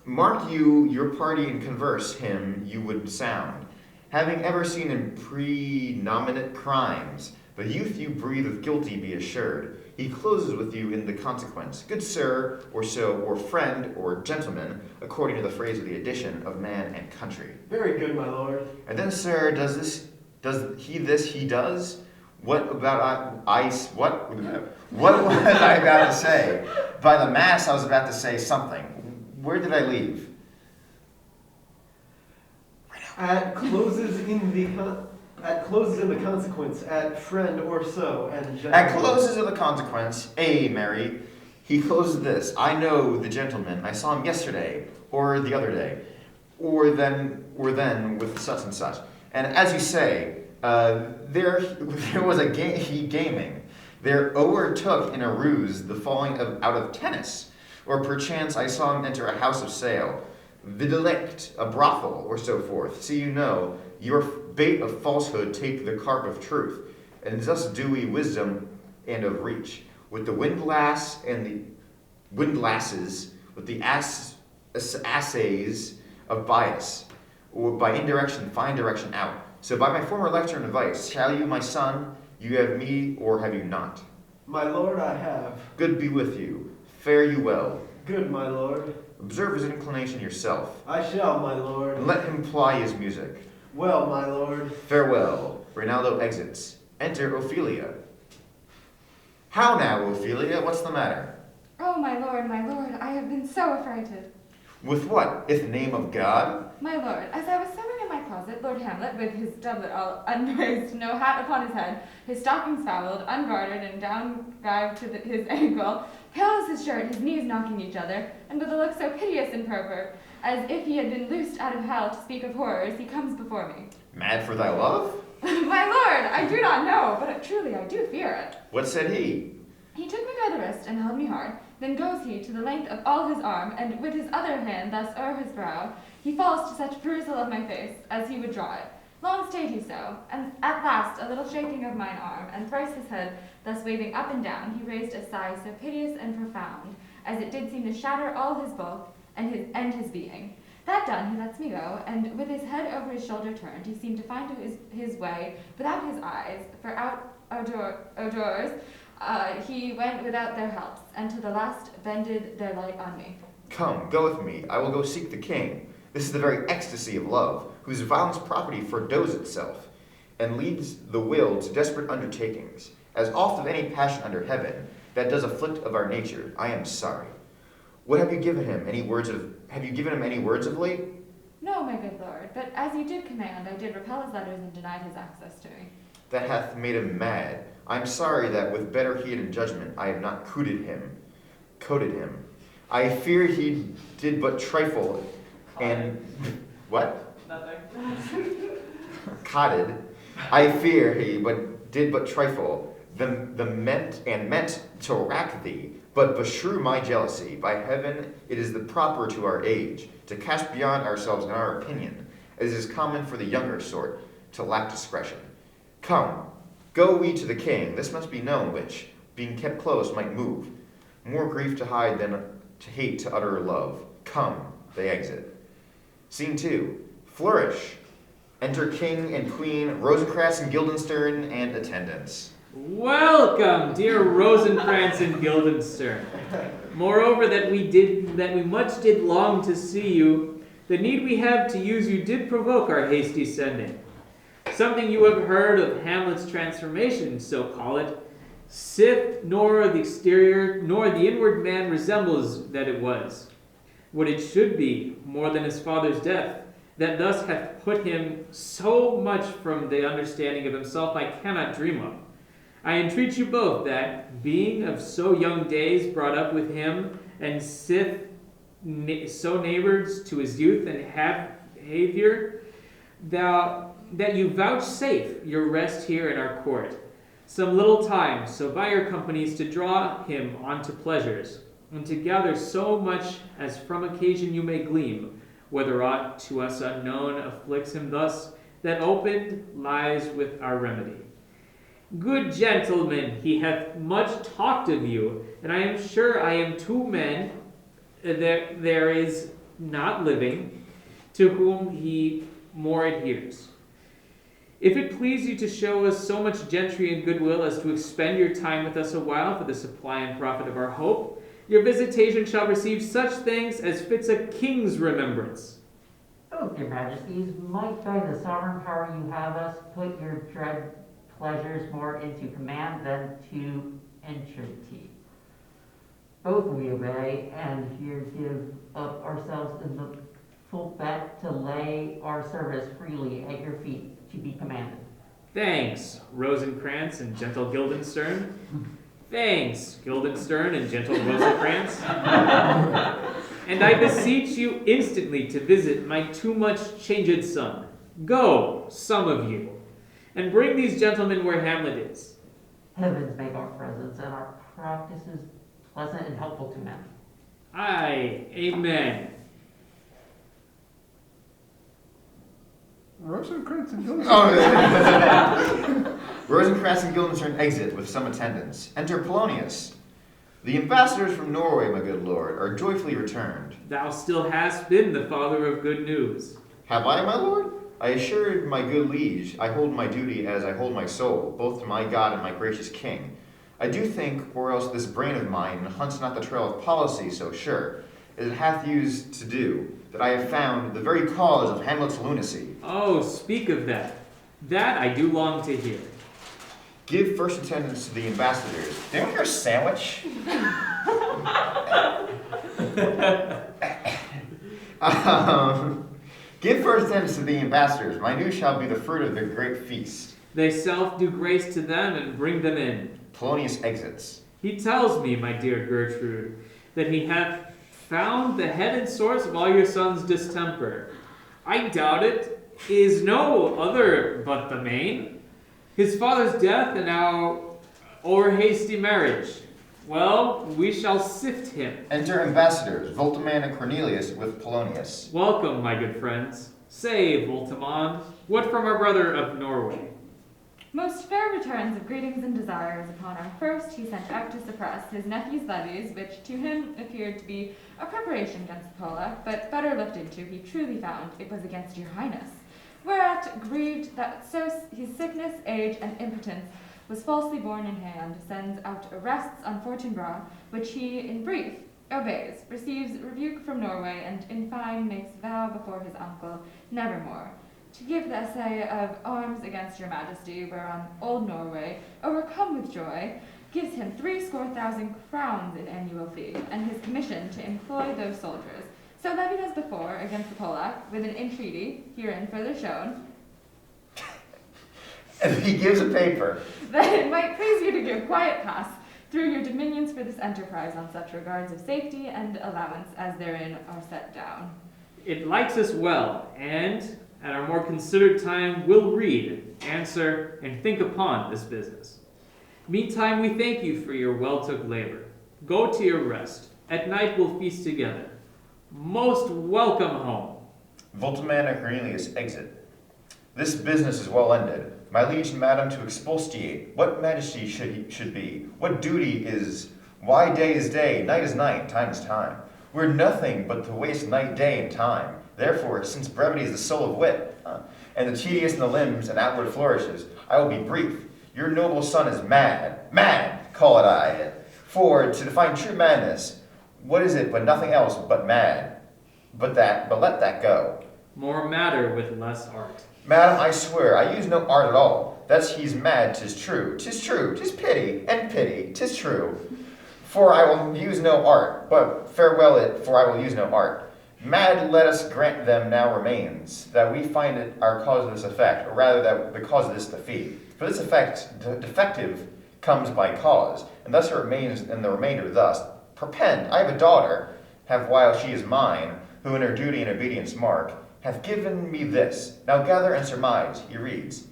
Mark you your party and converse him you would sound, having ever seen in prenominate crimes, the youth you breathe with guilty be assured. He closes with you in the consequence, good sir, or so, or friend, or gentleman, according to the phrase of the edition of man and country. Very good, my lord. And then, sir, does he does? What about what was I about to say? By the mass, I was about to say something. Where did I leave? At closes in the consequence, at friend or so, and gentleman. At closes of the consequence, Mary, he closes this. I know the gentleman. I saw him yesterday, or the other day, or then with such and such. And as you say, there was a gaming. There overtook in a ruse the falling out of tennis, or perchance I saw him enter a house of sale, videlict, a brothel, or so forth. See, you know, your bait of falsehood take the carp of truth, and thus dewy wisdom and of reach, with the windlass and the windlasses, with the assays of bias, or by indirection find direction out. So by my former lecture and advice, shall you, my son, you have me, or have you not? My lord, I have. Good be with you. Fare you well. Good, my lord. Observe his inclination yourself, I shall, my lord. and let him ply his music. Well, my lord. Farewell. Rinaldo exits. Enter Ophelia. How now, Ophelia? What's the matter? Oh, my lord, I have been so affrighted. With what? I' the name of God? My lord, as I was sewing in my closet, Lord Hamlet, with his doublet all unbraced, no hat upon his head, his stockings fouled, ungartered, and down gived to his ankle, pale as his shirt, his knees knocking each other, and with a look so piteous and proper, as if he had been loosed out of hell to speak of horrors, he comes before me. Mad for thy love? My lord, I do not know, but truly I do fear it. What said he? He took me by the wrist and held me hard. Then goes he to the length of all his arm, and with his other hand thus o'er his brow, he falls to such perusal of my face as he would draw it. Long stayed he so, and at last a little shaking of mine arm, and thrice his head thus waving up and down, he raised a sigh so piteous and profound, as it did seem to shatter all his bulk and his being. That done, he lets me go, and with his head over his shoulder turned, he seemed to find his way without his eyes, for outdoors. He went without their helps, and to the last bended their light on me. Come, go with me. I will go seek the king. This is the very ecstasy of love, whose violence property fordoes itself, and leads the will to desperate undertakings. As oft of any passion under heaven that does afflict of our nature, I am sorry. What have you given him? Have you given him any words of late? No, my good lord, but as you did command, I did repel his letters and denied his access to me. That hath made him mad. I am sorry that with better heed and judgment I have not coated him. I fear he did but trifle, and what? Nothing. Codded. I fear he did but trifle, meant to rack thee, but beshrew my jealousy. By heaven, it is the proper to our age to cast beyond ourselves in our opinion, as is common for the younger sort, to lack discretion. Come, go we to the king. This must be known, which, being kept close, might move. More grief to hide than to hate to utter love. Come, they exit. Scene 2. Flourish. Enter king and queen, Rosencrantz and Guildenstern, and attendants. Welcome, dear Rosencrantz and Guildenstern. Moreover, that we much did long to see you, the need we have to use you did provoke our hasty sending. Something you have heard of Hamlet's transformation, so call it. Sith nor the exterior nor the inward man resembles that it was. What it should be, more than his father's death, that thus hath put him so much from the understanding of himself I cannot dream of. I entreat you both that, being of so young days brought up with him, and Sith so neighbors to his youth and behavior, that you vouchsafe your rest here in our court, some little time, so by your companies to draw him unto pleasures, and to gather so much as from occasion you may glean, whether aught to us unknown afflicts him thus, that opened lies with our remedy. Good gentlemen, he hath much talked of you, and I am sure I am two men there is not living to whom he more adheres. If it please you to show us so much gentry and goodwill as to expend your time with us a while for the supply and profit of our hope, your visitation shall receive such thanks as fits a king's remembrance. Oh, your majesties, might by the sovereign power you have us put your dread pleasures more into command than to entreaty. Both we obey, and here give up ourselves in the full bet to lay our service freely at your feet to be commanded. Thanks, Rosencrantz and gentle Guildenstern. Thanks, Guildenstern and gentle Rosencrantz. And I beseech you instantly to visit my too much changed son. Go, some of you, and bring these gentlemen where Hamlet is. Heavens make our presence and our practices pleasant and helpful to men. Aye, amen. Rosencrantz and Guildenstern. Oh, Rosencrantz and Guildenstern exit with some attendants. Enter Polonius. The ambassadors from Norway, my good lord, are joyfully returned. Thou still hast been the father of good news. Have I, my lord? I assured my good liege, I hold my duty as I hold my soul, both to my God and my gracious king. I do think, or else this brain of mine hunts not the trail of policy so sure, as it hath used to do, that I have found the very cause of Hamlet's lunacy. Oh, speak of that. That I do long to hear. Give first attendance to the ambassadors. Did you hear a sandwich? Give first attendance to the ambassadors. My news shall be the fruit of their great feast. They self do grace to them and bring them in. Polonius exits. He tells me, my dear Gertrude, that he hath found the head and source of all your son's distemper. I doubt it is no other but the main. His father's death and our o'er-hasty marriage. Well, we shall sift him. Enter ambassadors, Voltaman and Cornelius with Polonius. Welcome, my good friends. Say, Voltamand, what from our brother of Norway? Most fair returns of greetings and desires. Upon our first, he sent out to suppress his nephew's levies, which to him appeared to be a preparation against Pola, but better looked into, he truly found it was against your highness. Whereat, grieved that so his sickness, age, and impotence was falsely borne in hand, sends out arrests on Fortinbras, which he, in brief, obeys, receives rebuke from Norway, and in fine makes vow before his uncle, nevermore, to give the essay of arms against your majesty, whereon old Norway, overcome with joy, gives him 70,000 crowns in annual fee, and his commission to employ those soldiers, so levied as before against the Polack, with an entreaty, herein further shown, And he gives a paper. that it might please you to give quiet pass through your dominions for this enterprise on such regards of safety and allowance as therein are set down. It likes us well, and at our more considered time will read, answer, and think upon this business. Meantime, we thank you for your well-took labor. Go to your rest. At night we'll feast together. Most welcome home. Voltaman and Cornelius exit. This business is well ended. My liege and madam to expostulate. What majesty should be? What duty is? Why day is day, night is night, time is time. We're nothing but to waste night, day, and time. Therefore, since brevity is the soul of wit, and the tedious in the limbs and outward flourishes, I will be brief. Your noble son is mad. Mad, call it I. For, to define true madness, what is it but nothing else but mad? But let that go. More matter with less art. Madam, I swear, I use no art at all. That's he's mad, 'tis true. 'Tis true, 'tis pity, and pity, 'tis true. For I will use no art, but farewell it, for I will use no art. Mad let us grant them now remains, that we find it our cause of this effect, or rather that the cause of this defeat. For this effect, defective, comes by cause, and thus it remains in the remainder thus. Perpend, I have a daughter, have while she is mine, who in her duty and obedience mark, hath given me this. Now gather and surmise, he reads.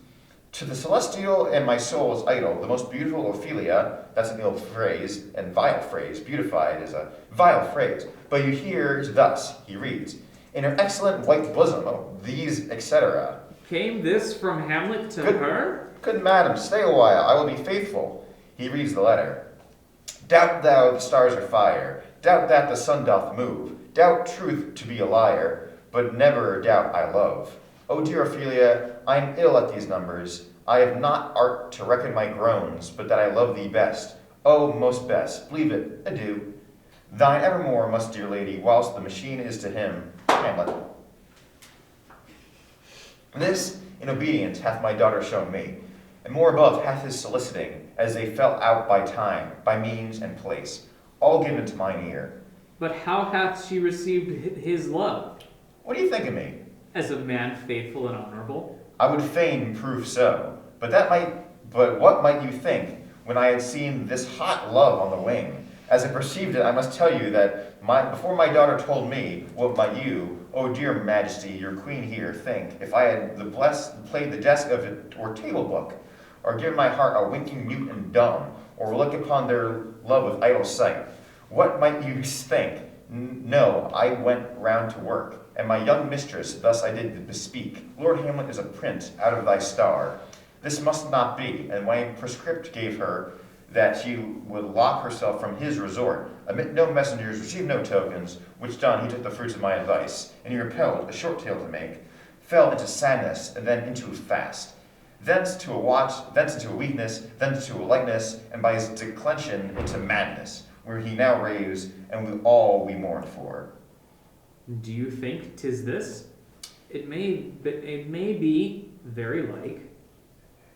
To the celestial and my soul's idol, the most beautiful Ophelia, that's an ill phrase, and vile phrase, beautified is a vile phrase, but you hear it thus, he reads. In her excellent white bosom, these, etc. Came this from Hamlet to her? Good madam, stay a while, I will be faithful. He reads the letter. Doubt thou the stars are fire, doubt that the sun doth move, doubt truth to be a liar, but never doubt I love. O dear Ophelia, I am ill at these numbers. I have not art to reckon my groans, but that I love thee best. O most best, believe it, adieu. Thine evermore, most dear lady, whilst the machine is to him, Hamlet. This, in obedience, hath my daughter shown me, and more above hath his soliciting, as they fell out by time, by means and place, all given to mine ear. But how hath she received his love? What do you think of me? As a man faithful and honorable? I would fain prove so, but what might you think when I had seen this hot love on the wing? As I perceived it, I must tell you that before my daughter told me, what might you, O dear Majesty, your queen here, think, if I had played the desk of it or table book, or given my heart a winking mute and dumb, or look upon their love with idle sight? What might you think? No, I went round to work, and my young mistress thus I did bespeak. Lord Hamlet is a prince out of thy star. This must not be, and my prescript gave her that she would lock herself from his resort, admit no messengers, receive no tokens, which done he took the fruits of my advice, and he repelled, a short tale to make, fell into sadness, and then into a fast. Thence to a watch, thence into a weakness, thence to a lightness, and by his declension into madness, where he now raves, and with all we mourn for. Do you think 'tis this? It may be very like.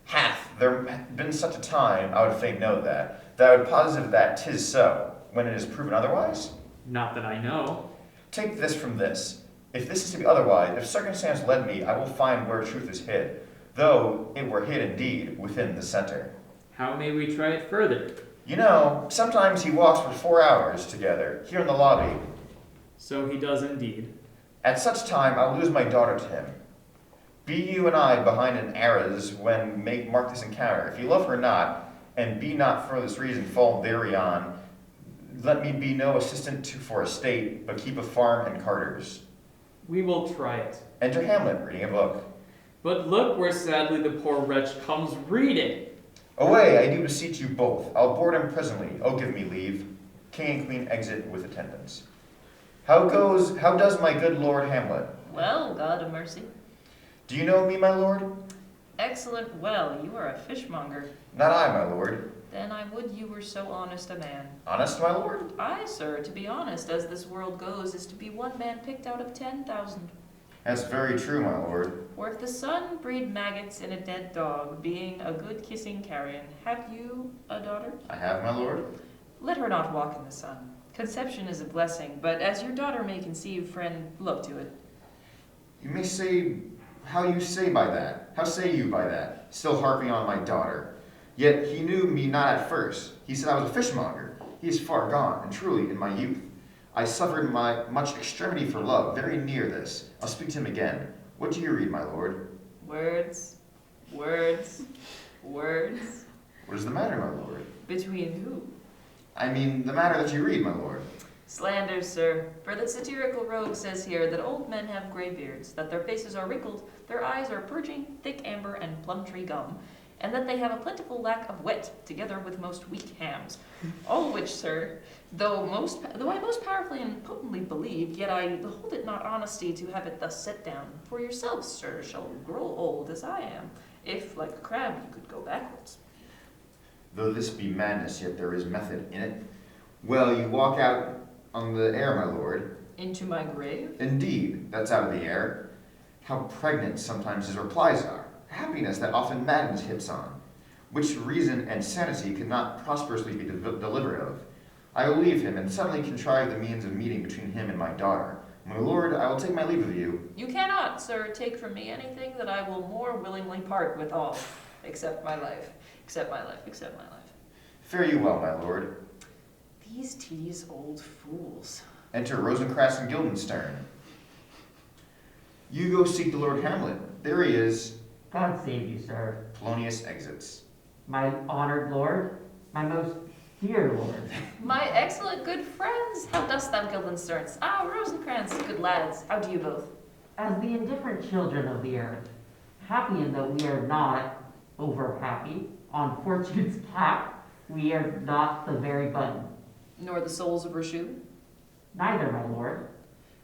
Hath there been such a time, I would fain know that I would posit that 'tis so, when it is proven otherwise? Not that I know. Take this from this. If this is to be otherwise, if circumstance led me, I will find where truth is hid, though it were hid indeed within the center. How may we try it further? You know, sometimes he walks for 4 hours together, here in the lobby. So he does indeed. At such time, I'll lose my daughter to him. Be you and I behind an arras when mark this encounter. If you love her not, and be not for this reason fall thereon, let me be no assistant for a state, but keep a farm and carters. We will try it. Enter Hamlet, reading a book. But look where sadly the poor wretch comes reading. Away, I do beseech you both. I'll board him presently. Oh, give me leave. King and queen exit with attendants. How does my good lord Hamlet? Well, God of mercy. Do you know me, my lord? Excellent. Well, you are a fishmonger. Not I, my lord. Then I would you were so honest a man. Honest, my lord? Aye, sir, to be honest, as this world goes, is to be one man picked out of 10,000. That's very true, my lord. For if the sun breed maggots in a dead dog, being a good kissing carrion, have you a daughter? I have, my lord. Let her not walk in the sun. Conception is a blessing, but as your daughter may conceive, friend, look to it. You may say, how say you by that? Still harping on my daughter. Yet he knew me not at first. He said I was a fishmonger. He is far gone, and truly in my youth. I suffered much extremity for love, very near this. I'll speak to him again. What do you read, my lord? Words, words, words. What is the matter, my lord? Between who? I mean, the matter that you read, my lord. Slanders, sir. For the satirical rogue says here that old men have gray beards, that their faces are wrinkled, their eyes are purging, thick amber and plum tree gum, and that they have a plentiful lack of wit, together with most weak hams. All which, sir, though I most powerfully and potently believe, yet I hold it not honesty to have it thus set down. For yourself, sir, shall grow old as I am, if, like a crab, you could go backwards. Though this be madness, yet there is method in it. Well, you walk out on the air, my lord. Into my grave? Indeed, that's out of the air. How pregnant sometimes his replies are. Happiness that often madness hits on, which reason and sanity could not prosperously be delivered of. I will leave him, and suddenly contrive the means of meeting between him and my daughter. My lord, I will take my leave of you. You cannot, sir, take from me anything that I will more willingly part with all, except my life, except my life, except my life. Fare you well, my lord. These tedious old fools. Enter Rosencrantz and Guildenstern. You go seek the Lord Hamlet. There he is. God save you, sir. Polonius exits. My honored lord, my most dear lord. My excellent good friends, how dost thou, Guildensterns? Ah, Rosencrantz, good lads, how do you both? As the indifferent children of the earth, happy in that we are not over happy, on fortune's cap, we are not the very button. Nor the souls of Rashu? Neither, my lord.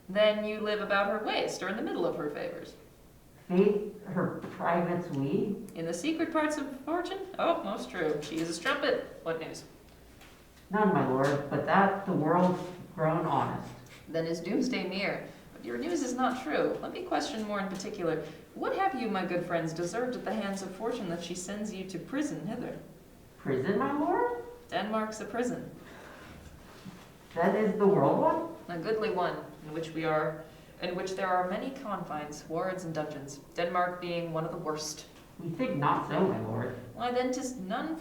Then you live about her waist, or in the middle of her favors. Faith, her privates we. In the secret parts of fortune? Oh, most true. She is a strumpet. What news? None, my lord, but that the world's grown honest. Then is doomsday near. But your news is not true. Let me question more in particular. What have you, my good friends, deserved at the hands of fortune that she sends you to prison hither? Prison, my lord? Denmark's a prison. That is the world one? A goodly one, in which there are many confines, wards, and dungeons, Denmark being one of the worst. We think not so, my lord. Why then, 'tis none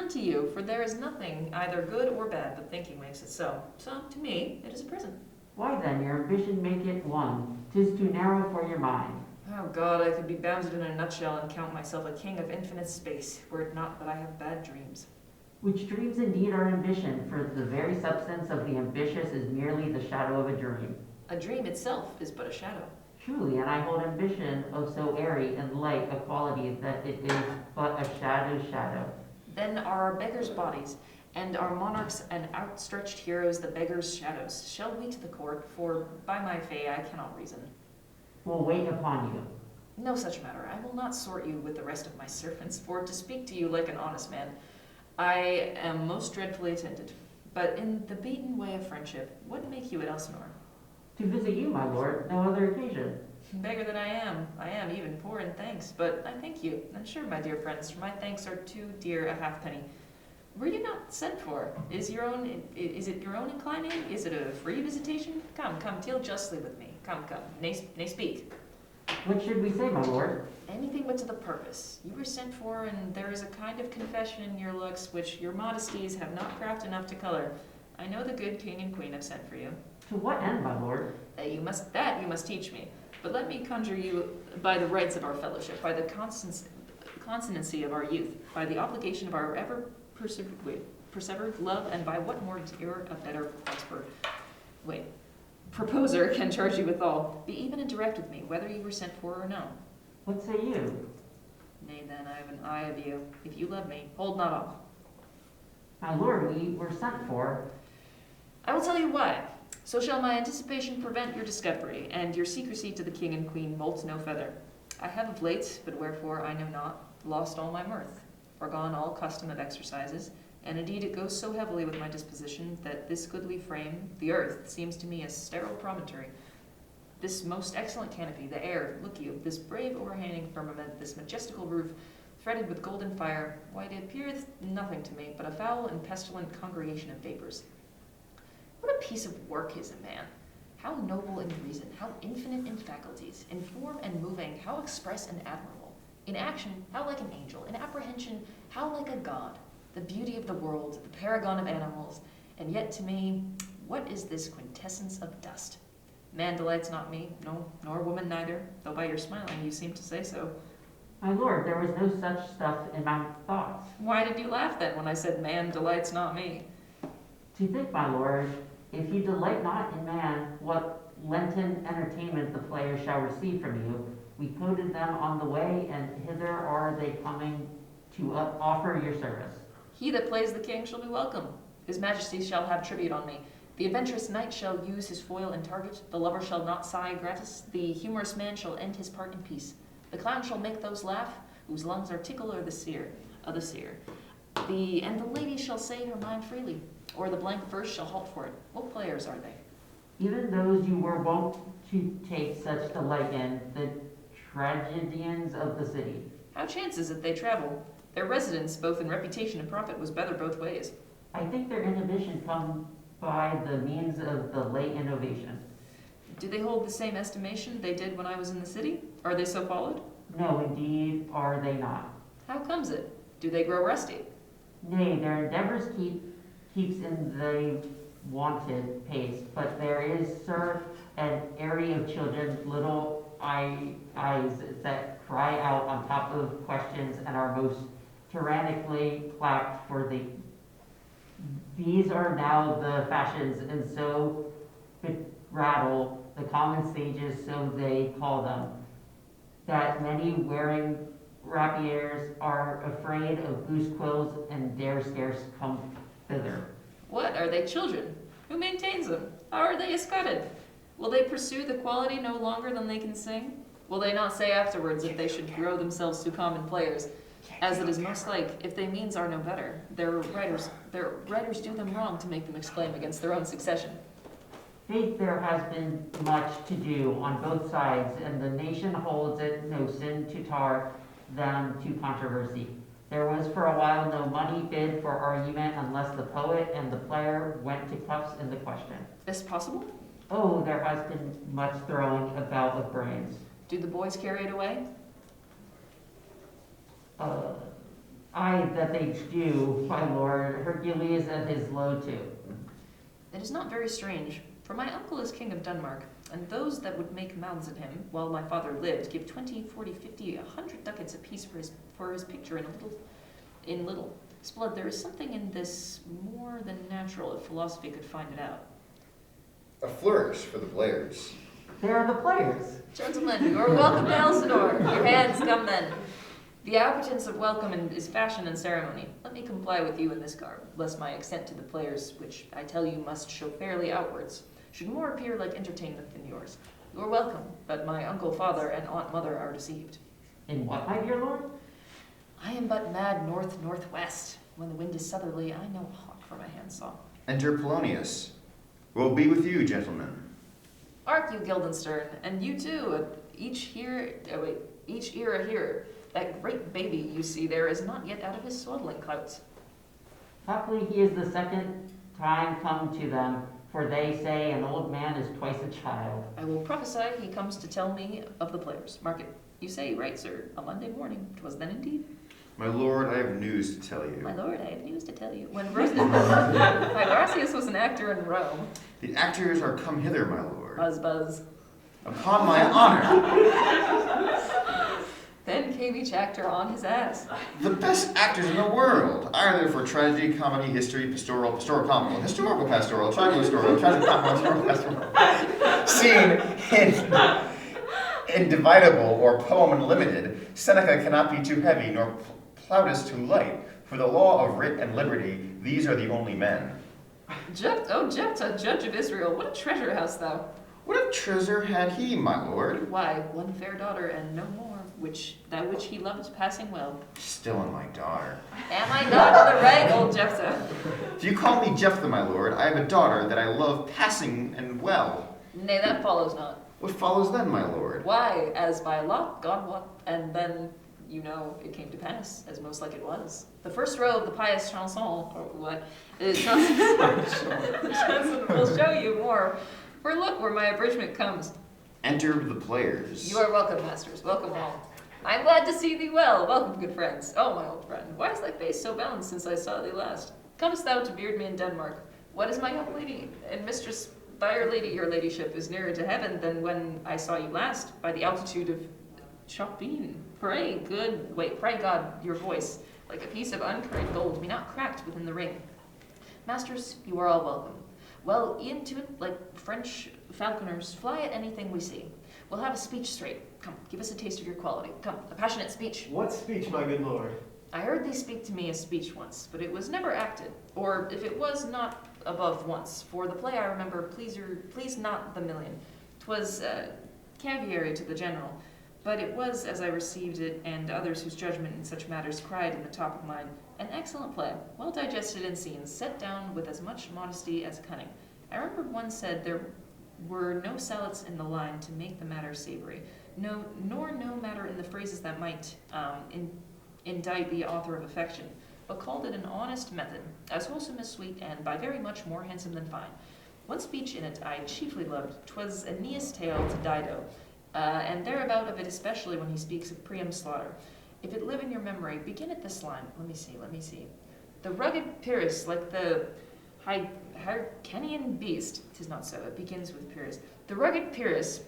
to you, for there is nothing, either good or bad, but thinking makes it so. So, to me, it is a prison. Why then, your ambition make it one. 'Tis too narrow for your mind. Oh God, I could be bounded in a nutshell and count myself a king of infinite space, were it not that I have bad dreams. Which dreams indeed are ambition, for the very substance of the ambitious is merely the shadow of a dream. A dream itself is but a shadow. Truly, and I hold ambition of so airy and light a quality that it is but a shadow's shadow. Then are our beggars' bodies, and our monarchs and outstretched heroes the beggars' shadows. Shall we to the court, for by my fay I cannot reason. Will wait upon you. No such matter. I will not sort you with the rest of my servants, for to speak to you like an honest man, I am most dreadfully attended. But in the beaten way of friendship, what make you at Elsinore? To visit you, my lord, no other occasion. Beggar that I am even poor in thanks, but I thank you. And sure, my dear friends, for my thanks are too dear a halfpenny. Were you not sent for? Is it your own inclining? Is it a free visitation? Come, deal justly with me. Come, nay speak. What should we say, my lord? Anything but to the purpose. You were sent for, and there is a kind of confession in your looks which your modesties have not craft enough to color. I know the good king and queen have sent for you. To what end, my lord? That you must teach me. But let me conjure you by the rights of our fellowship, by the consonancy of our youth, by the obligation of our ever persevered love, and by what more dear a better proposer can charge you withal. Be even and direct with me, whether you were sent for or no. What say you? Nay then, I have an eye of you. If you love me, hold not off. My lord, we were sent for. I will tell you why. So shall my anticipation prevent your discovery, and your secrecy to the king and queen moult no feather. I have of late, but wherefore I know not, lost all my mirth, forgone all custom of exercises, and indeed it goes so heavily with my disposition that this goodly frame, the earth, seems to me a sterile promontory. This most excellent canopy, the air, look you, this brave overhanging firmament, this majestical roof, threaded with golden fire, why it appeareth nothing to me but a foul and pestilent congregation of vapors. What a piece of work is a man! How noble in reason, how infinite in faculties, in form and moving, how express and admirable. In action, how like an angel, in apprehension, how like a god. The beauty of the world, the paragon of animals, and yet to me, what is this quintessence of dust? Man delights not me, no, nor woman neither, though by your smiling you seem to say so. My lord, there was no such stuff in my thoughts. Why did you laugh then when I said man delights not me? To think, my lord, if you delight not in man, what Lenten entertainment the players shall receive from you, we quoted them on the way, and hither are they coming to offer your service. He that plays the king shall be welcome. His majesty shall have tribute on me. The adventurous knight shall use his foil and target. The lover shall not sigh gratis. The humorous man shall end his part in peace. The clown shall make those laugh whose lungs are tickle or the seer. And the lady shall say her mind freely, or the blank verse shall halt for it. What players are they? Even those you were wont to take such delight in, the tragedians of the city. How chances it they travel? Their residence, both in reputation and profit, was better both ways. I think their inhibition come by the means of the late innovation. Do they hold the same estimation they did when I was in the city? Are they so followed? No, indeed, are they not. How comes it? Do they grow rusty? Nay, their endeavors keeps in the wanted pace, but there is, sir, an array of children, little eyes that cry out on top of questions and are most tyrannically clapped for the. These are now the fashions, and so rattle the common sages, so they call them, that many wearing rapiers are afraid of goose quills and dare scarce come thither. What, are they children? Who maintains them? How are they escorted? Will they pursue the quality no longer than they can sing? Will they not say afterwards that they should grow themselves to common players, as it is most like, if they means are no better, their writers do them wrong to make them exclaim against their own succession. Faith, there has been much to do on both sides, and the nation holds it no sin to tar them to controversy. There was for a while no money bid for argument unless the poet and the player went to cuffs in the question. Is possible? Oh, there has been much throwing about of brains. Do the boys carry it away? Aye, that they do, my lord, Hercules and his load too. It is not very strange, for my uncle is king of Denmark, and those that would make mouths at him, while my father lived, give 20, 40, 50, 100 ducats apiece for his picture in little. Splud, there is something in this more than natural if philosophy could find it out. A flourish for the players. They are the players. Gentlemen, you are welcome to Elsinore. Your hands come then. The appetence of welcome is fashion and ceremony. Let me comply with you in this garb, lest my accent to the players, which I tell you must show fairly outwards, should more appear like entertainment than yours. You are welcome, but my uncle father and aunt mother are deceived. In what, my dear lord? I am but mad north-northwest. When the wind is southerly, I know hawk for my handsaw. Enter Polonius. Will be with you, gentlemen. Ark you, Guildenstern, and you too, each ear a hearer. That great baby you see there is not yet out of his swaddling clouts. Happily he is the second time come to them, for they say an old man is twice a child. I will prophesy he comes to tell me of the players. Mark it. You say right, sir. A Monday morning. 'Twas then indeed. My lord, I have news to tell you. My lord, I have news to tell you. When Marcellus was an actor in Rome. The actors are come hither, my lord. Buzz, buzz. Upon my honor. Then came each actor on his ass. The best actors in the world, either for tragedy, comedy, history, pastoral, comical, historical, pastoral, tragic, pastoral, tragic, comical, historical, pastoral. Scene indivisible or poem unlimited, Seneca cannot be too heavy, nor Plautus too light. For the law of writ and liberty, these are the only men. Jephthah, judge of Israel, what a treasure hast thou! What a treasure had he, my lord? Why, one fair daughter and no more, which he loved passing well. Still in my daughter. Am I not on the rag, old Jephthah? If you call me Jephthah, my lord, I have a daughter that I love passing and well. Nay, that follows not. What follows then, my lord? Why, as by lot, God wot, and then, it came to pass, as most like it was. The first row of the pious chanson, or what, chanson will show you more. For look where my abridgment comes. Enter the players. You are welcome, masters, welcome all. I am glad to see thee well. Welcome, good friends. Oh, my old friend, why is thy face so balanced since I saw thee last? Comest thou to beard me in Denmark? What is my young lady and mistress? By your ladyship is nearer to heaven than when I saw you last, by the altitude of Chopin. Pray God, your voice, like a piece of uncurried gold, be not cracked within the ring. Masters, you are all welcome. Well, into it, like French falconers, fly at anything we see. We'll have a speech straight. Come, give us a taste of your quality. Come, a passionate speech. What speech, my good lord? I heard thee speak to me a speech once, but it was never acted, or if it was, not above once. For the play I remember, please not the million. 'Twas caviary to the general, but it was, as I received it, and others whose judgment in such matters cried in the top of mine, an excellent play, well digested in scenes, set down with as much modesty as cunning. I remember one said there were no salads in the line to make the matter savory, nor no matter in the phrases that might indict the author of affection, but called it an honest method, as wholesome as sweet, and by very much more handsome than fine. One speech in it I chiefly loved. 'Twas Aeneas' tale to Dido, and thereabout of it especially when he speaks of Priam's slaughter. If it live in your memory, begin at this line. Let me see. The rugged Pyrrhus, like the Hyrcanian beast, 'tis not so, it begins with Pyrrhus. The rugged Pyrrhus,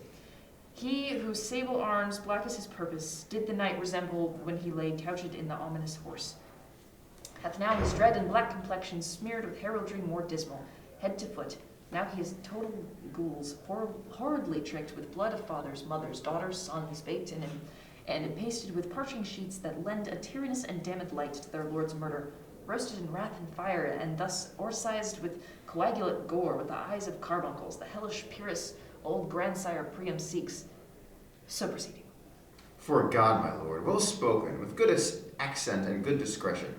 he whose sable arms, black as his purpose, did the night resemble when he lay couched in the ominous horse, hath now his dread and black complexion smeared with heraldry more dismal, head to foot. Now he is total ghouls, horridly tricked with blood of fathers, mothers, daughters, sons, baked in and pasted with parching sheets that lend a tyrannous and damned light to their lord's murder. roasted in wrath and fire, and thus orsized with coagulate gore, with the eyes of carbuncles, the hellish Pyrrhus old grandsire Priam seeks. So proceeding. For God, my lord, well spoken, with good accent and good discretion.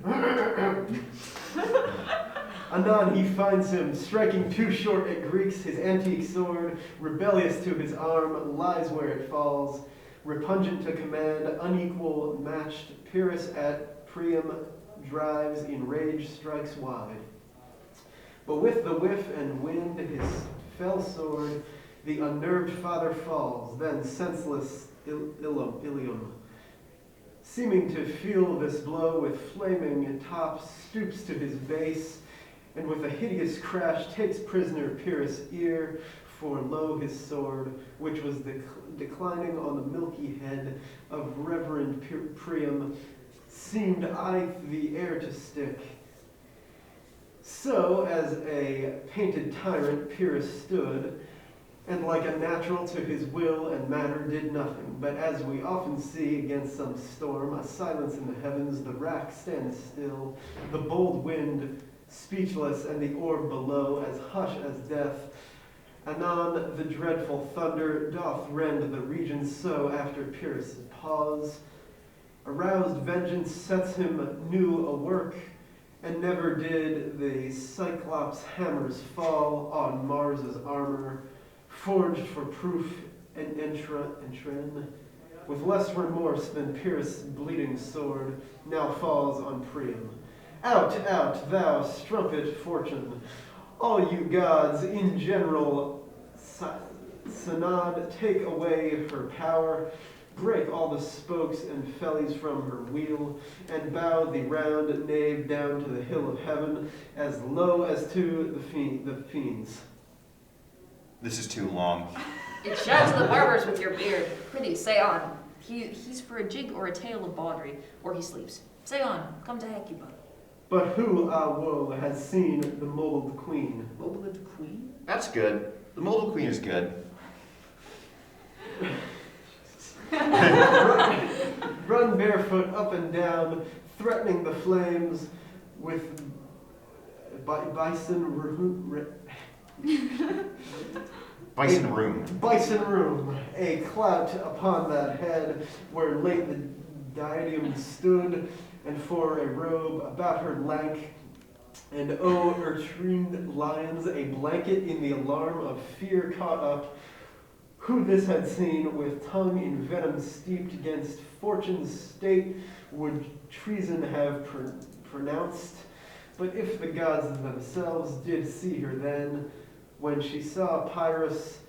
Anon he finds him, striking too short at Greeks, his antique sword, rebellious to his arm, lies where it falls, repugnant to command, unequal matched, Pyrrhus at Priam drives, in rage strikes wide. But with the whiff and wind, his fell sword, the unnerved father falls, then senseless Ilium. Seeming to feel this blow with flaming top, stoops to his base, and with a hideous crash takes prisoner Pyrrhus' ear, for lo his sword, which was declining on the milky head of Reverend Priam, seemed the air to stick. So, as a painted tyrant, Pyrrhus stood, and like a natural to his will and matter did nothing. But as we often see against some storm, a silence in the heavens, the rack stands still, the bold wind speechless, and the orb below as hush as death. Anon the dreadful thunder doth rend the region so after Pyrrhus' pause. Aroused vengeance sets him new a work, and never did the Cyclops' hammers fall on Mars' armor, forged for proof and entren. With less remorse than Pyrrhus' bleeding sword now falls on Priam. Out, out, thou strumpet fortune! All you gods in general synod, take away her power, break all the spokes and fellies from her wheel, and bow the round nave down to the hill of heaven, as low as to the fiends. This is too long. It shouts to the barbers with your beard. Prithee, say on. He's for a jig or a tale of bawdry, or he sleeps. Say on, come to Hecuba. But who, ah woe, has seen the mobile queen? Bolgla queen? That's good. The mobile queen is good. Run barefoot up and down, threatening the flames with bison room. Bison room, a clout upon that head, where late the diadem stood, and for a robe about her lank, and o'erturned lions, a blanket in the alarm of fear caught up. Who this had seen, with tongue in venom steeped against fortune's state, would treason have pronounced. But if the gods themselves did see her then, when she saw Pyrrhus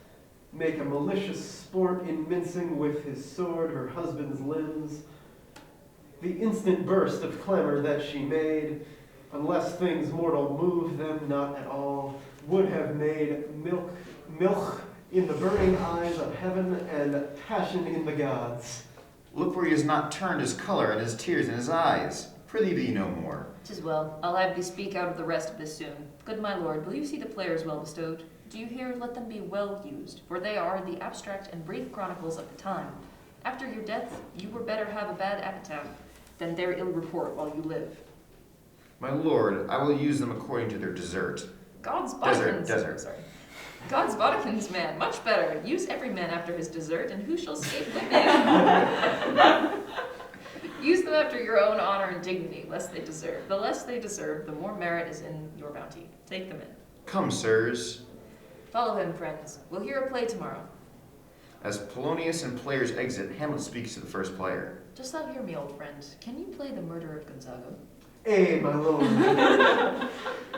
make a malicious sport in mincing with his sword her husband's limbs, the instant burst of clamor that she made, unless things mortal move them not at all, would have made milk in the burning eyes of heaven and passion in the gods. Look where he has not turned his color and his tears in his eyes. Prithee be no more. 'Tis well. I'll have thee speak out of the rest of this soon. Good my lord, will you see the players well bestowed? Do you hear? Let them be well used, for they are the abstract and brief chronicles of the time. After your death, you were better have a bad epitaph than their ill report while you live. My lord, I will use them according to their desert. God's bodikins. Desert. Sorry. God's bodikins, man, much better. Use every man after his desert, and who shall escape the man? Use them after your own honor and dignity, lest they deserve. The less they deserve, the more merit is in your bounty. Take them in. Come, sirs. Follow him, friends. We'll hear a play tomorrow. As Polonius and players exit, Hamlet speaks to the first player. Just thou hear me, old friend. Can you play the murder of Gonzago? Ay, my lord.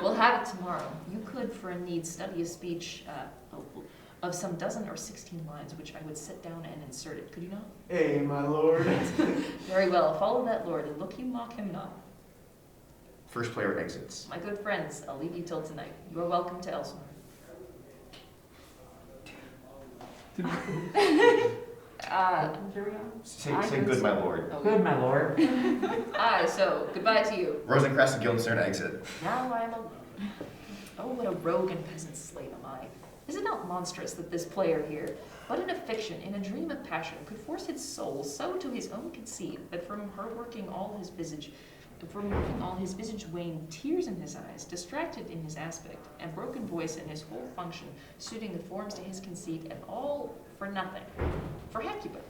We'll have it tomorrow. You could, for a need, study a speech of some 12 or 16 lines, which I would sit down and insert it. Could you not? Ay, my lord. Very well. Follow that lord, and look you mock him not. First player exits. My good friends, I'll leave you till tonight. You are welcome to Elsinore. Say good, my lord. Oh, Good, my lord. Aye, so, goodbye to you. Rosencrantz and Guildenstern exit. Now I am alone. Oh, what a rogue and peasant slave am I. Is it not monstrous that this player here, but in a fiction, in a dream of passion, could force his soul so to his own conceit that from her working all his visage, for moving all his visage wan, tears in his eyes, distracted in his aspect, and broken voice in his whole function, suiting the forms to his conceit, and all for nothing. For Hecuba.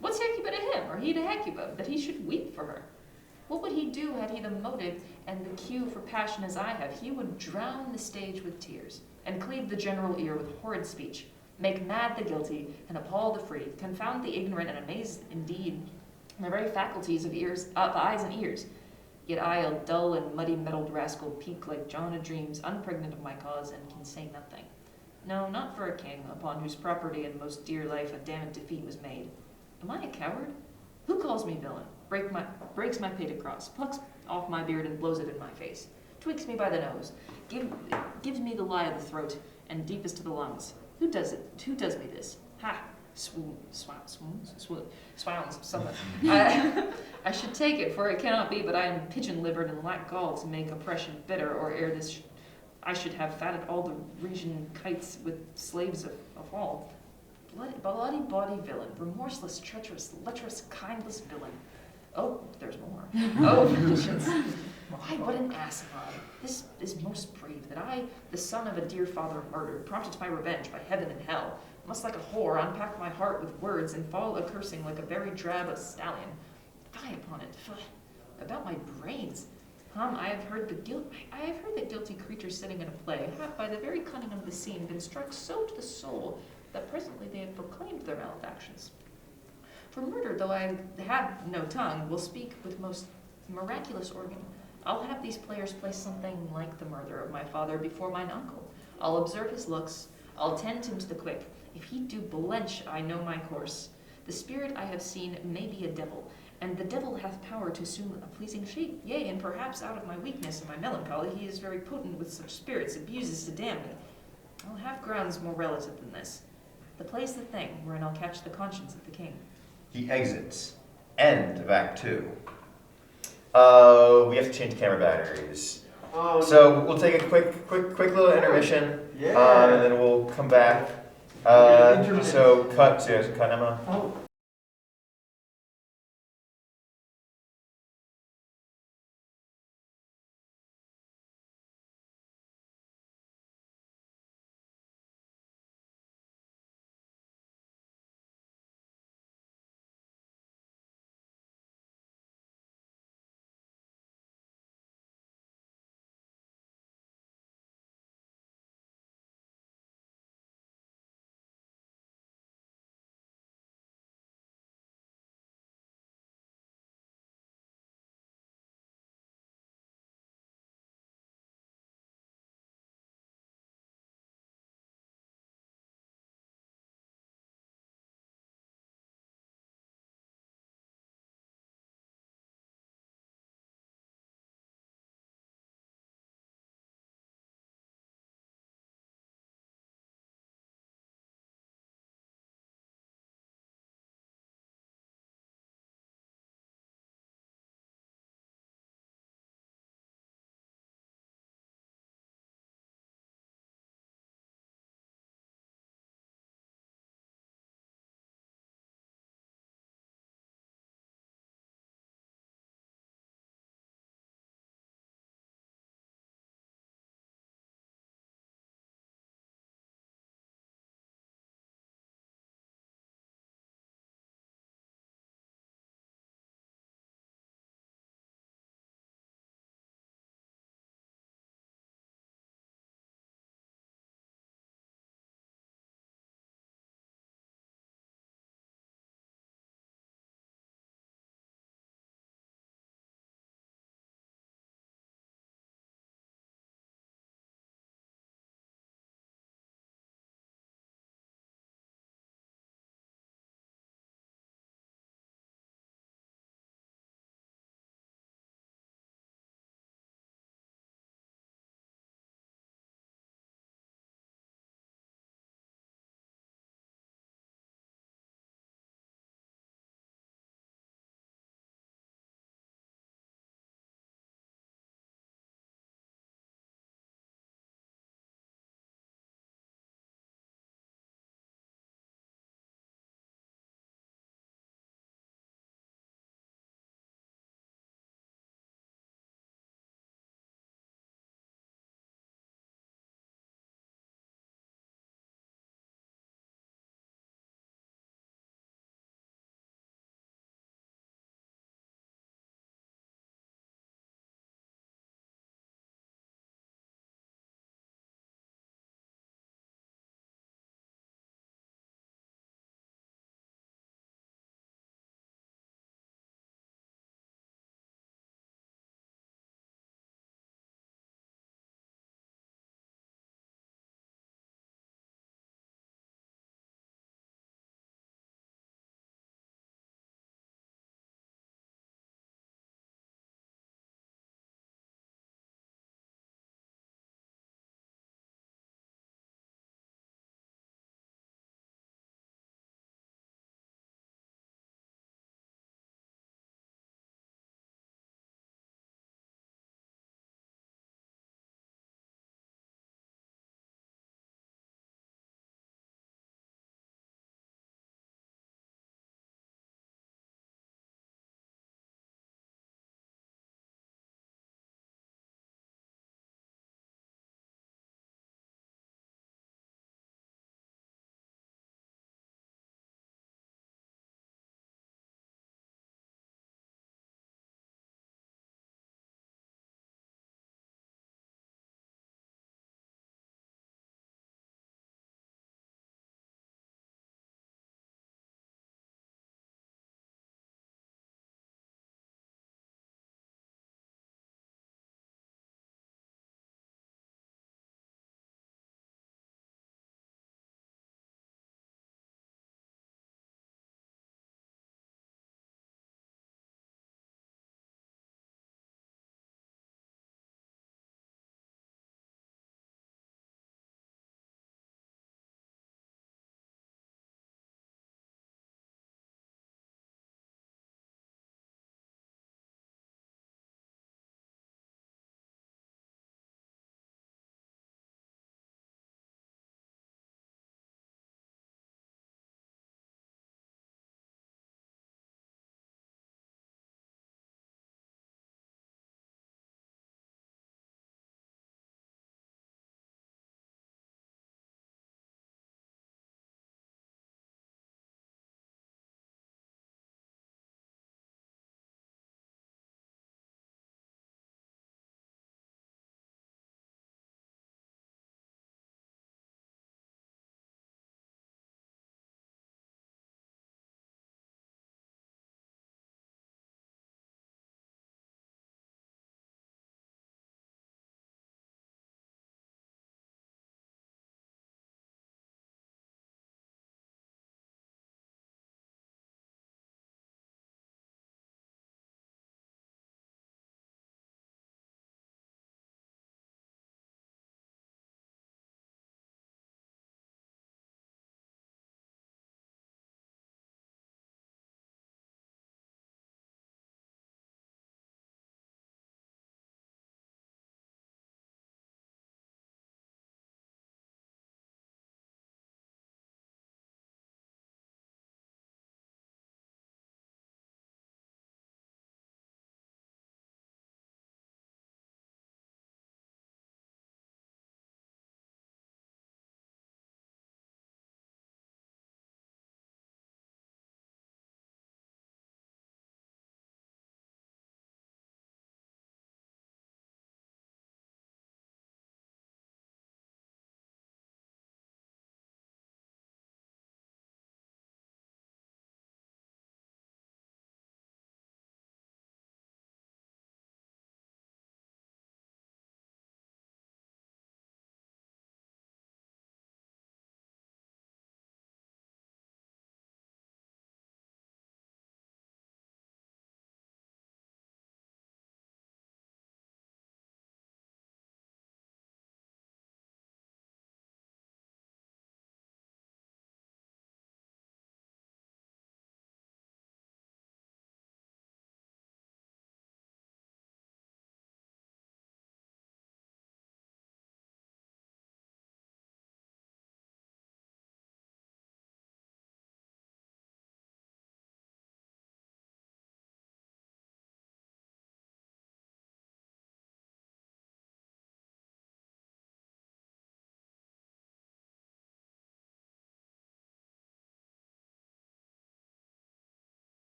What's Hecuba to him, or he to Hecuba, that he should weep for her? What would he do had he the motive and the cue for passion as I have? He would drown the stage with tears, and cleave the general ear with horrid speech, make mad the guilty, and appall the free, confound the ignorant, and amaze indeed the very faculties of eyes and ears. Yet I, a dull and muddy-mettled rascal, peak like John a dreams, unpregnant of my cause, and can say nothing. No, not for a king, upon whose property and most dear life a damned defeat was made. Am I a coward? Who calls me villain? Breaks my pated cross, plucks off my beard and blows it in my face, tweaks me by the nose, gives me the lie of the throat, and deepest to the lungs. Who does it? Who does me this? Ha! Swoons, somewhat. I should take it, for it cannot be, but I am pigeon-livered and lack gall to make oppression bitter, or ere this I should have fatted all the region kites with slaves of all. Bloody body villain, remorseless, treacherous, lecherous, kindless villain. Oh, there's more. Oh, vengeance. Why, what an ass am I? This is most brave, that I, the son of a dear father murdered, prompted to my revenge by heaven and hell, must like a whore unpack my heart with words and fall a-cursing like a very drab stallion. Fie upon it. About my brains. I have heard that guilty creatures sitting in a play have, by the very cunning of the scene, been struck so to the soul that presently they have proclaimed their malefactions. For murder, though I have no tongue, will speak with most miraculous organ. I'll have these players place something like the murder of my father before mine uncle. I'll observe his looks, I'll tend him to the quick. If he do blench, I know my course. The spirit I have seen may be a devil, and the devil hath power to assume a pleasing shape. Yea, and perhaps out of my weakness and my melancholy, he is very potent with such spirits, abuses to damn me. I'll have grounds more relative than this. The play's the thing, wherein I'll catch the conscience of the king. He exits. End of Act 2. We have to change camera batteries. Oh, So we'll take a quick little intermission, yeah. and then we'll come back. Intermission. So cut Emma. Oh.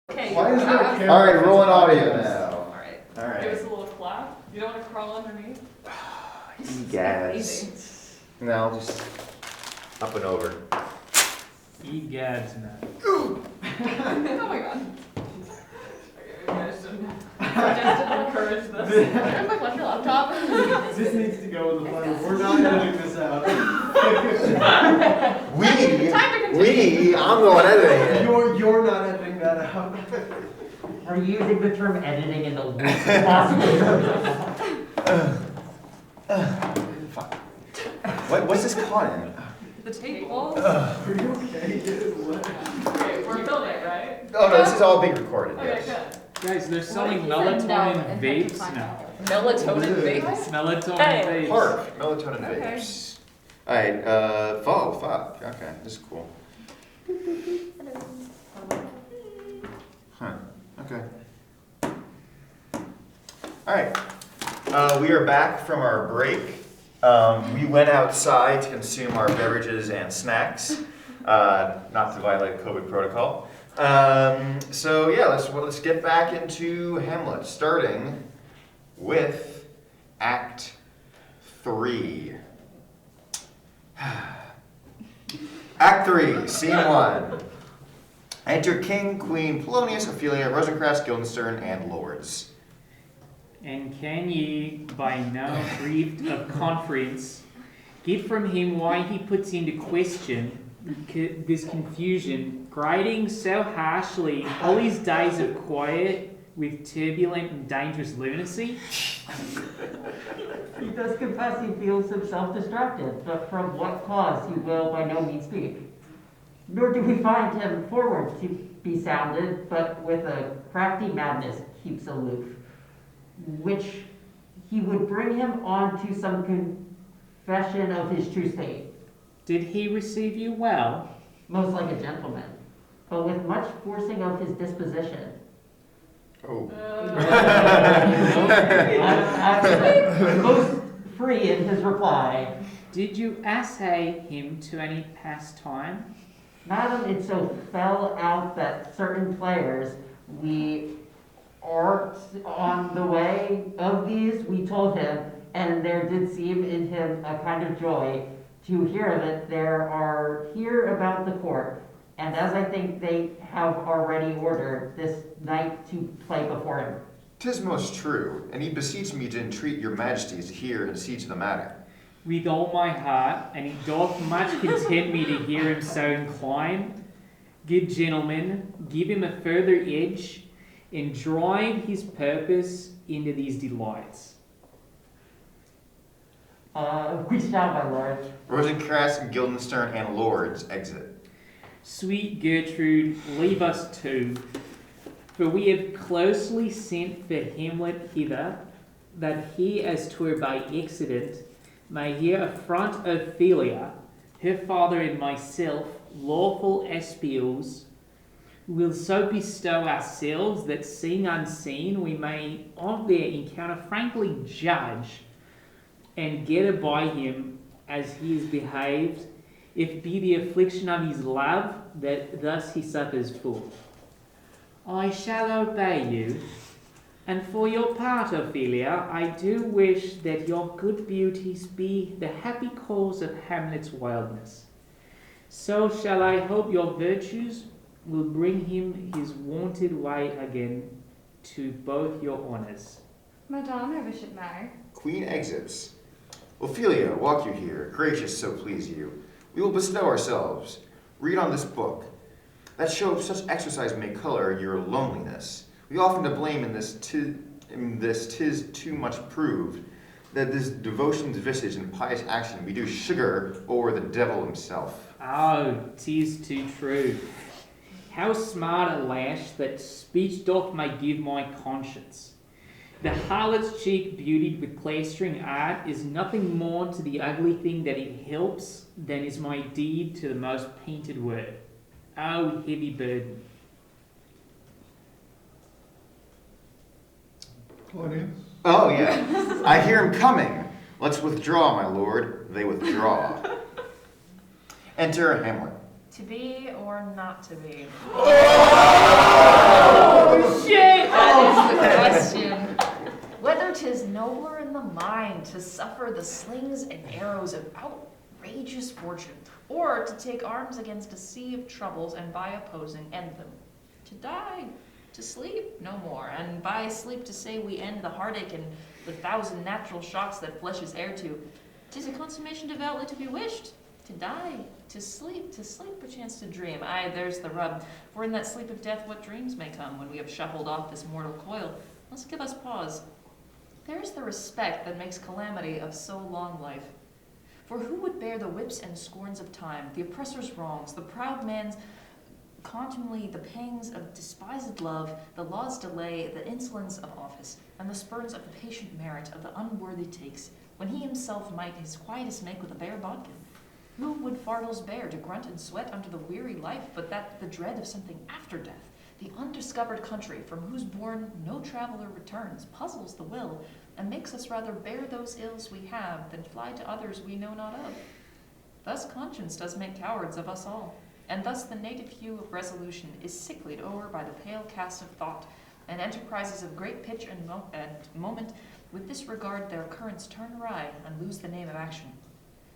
Okay. Why is there a camera? All right, rolling audio All now. right. All Give us right. a little clap. You don't want to crawl underneath? Egads. No, just up and over. Egads, man. Oh my god. Okay, maybe I shouldn't encourage this. I'm like, left your laptop. This needs to go in the final. We're not editing this out. I'm going editing it. You're not editing that out. We're using the term editing in the least possible. What's this caught in? The table. Are you okay? Okay, we're filming, right? Oh no, this is all being recorded. Okay, Yes. good. Guys, they're selling What if he said no melatonin and vapes had to find now. out? Melatonin vapes? Melatonin Hey. vapes. Park, melatonin Okay. vapes. Alright, fuck. Okay, this is cool. Huh, okay. Alright, we are back from our break. We went outside to consume our beverages and snacks, not to violate COVID protocol. So yeah, let's get back into Hamlet, starting with Act 3. Act 3, Scene 1. Enter King, Queen, Polonius, Ophelia, Rosencrantz, Guildenstern, and Lords. And can ye, by now grieved of conference, get from him why he puts into question this confusion, griding so harshly all his days of quiet with turbulent and dangerous lunacy? He does confess he feels himself distracted, but from what cause he will by no means speak. Nor do we find him forward to be sounded, but with a crafty madness keeps aloof, which he would bring him on to some confession of his true state. Did he receive you well? Most like a gentleman, but with much forcing of his disposition. Oh. Most free in his reply. Did you assay him to any pastime? Madam, it so fell out that certain players we are on the way of these, we told him, and there did seem in him a kind of joy to hear of it. There are here about the court, and as I think they have already ordered this night to play before him. 'Tis most true, and he beseeched me to entreat your majesties to hear and see to the matter. With all my heart, and it doth much content me to hear him so inclined. Good gentlemen, give him a further edge, and drive his purpose into these delights. We shall, my lord. Rosencrantz, Guildenstern, and Lords exit. Sweet Gertrude, leave us too, for we have closely sent for Hamlet hither, that he, as 'twere by accident, may here affront Ophelia, her father and myself, lawful espials, will so bestow ourselves that, seeing unseen, we may of their encounter frankly judge, and get by him as he is behaved, if be the affliction of his love, that thus he suffers full. I shall obey you, and for your part, Ophelia, I do wish that your good beauties be the happy cause of Hamlet's wildness. So shall I hope your virtues will bring him his wonted way again, to both your honours. Madame, I wish it may. Queen exits. Ophelia, walk you here, gracious so please you. We will bestow ourselves. Read on this book. That show of such exercise may color your loneliness. We often to blame in this 'tis too much proved, that this devotion's visage and pious action we do sugar o'er the devil himself. Oh, 'tis too true. How smart a lash that speech doth may give my conscience. The harlot's cheek beautied with plastering art is nothing more to the ugly thing that it helps than is my deed to the most painted word. Oh, heavy burden. Claudius? Oh yeah, I hear him coming. Let's withdraw, my lord. They withdraw. Enter Hamlet. To be or not to be? Oh, shit! That is the question. Whether 'tis nobler in the mind to suffer the slings and arrows of outrageous fortune, or to take arms against a sea of troubles and by opposing end them. To die, to sleep no more, and by sleep to say we end the heartache and the thousand natural shocks that flesh is heir to. 'Tis a consummation devoutly to be wished. To die, to sleep perchance to dream. Aye, there's the rub. For in that sleep of death what dreams may come when we have shuffled off this mortal coil. Must give us pause. There's the respect that makes calamity of so long life. For who would bear the whips and scorns of time, the oppressor's wrongs, the proud man's contumely, the pangs of despised love, the law's delay, the insolence of office, and the spurns of the patient merit of the unworthy takes, when he himself might his quietest make with a bare bodkin? Who would fardels bear to grunt and sweat under the weary life, but that the dread of something after death, the undiscovered country from whose bourne no traveller returns, puzzles the will, and makes us rather bear those ills we have than fly to others we know not of? Thus conscience does make cowards of us all, and thus the native hue of resolution is sicklied o'er by the pale cast of thought, and enterprises of great pitch and moment with this regard their currents turn awry and lose the name of action.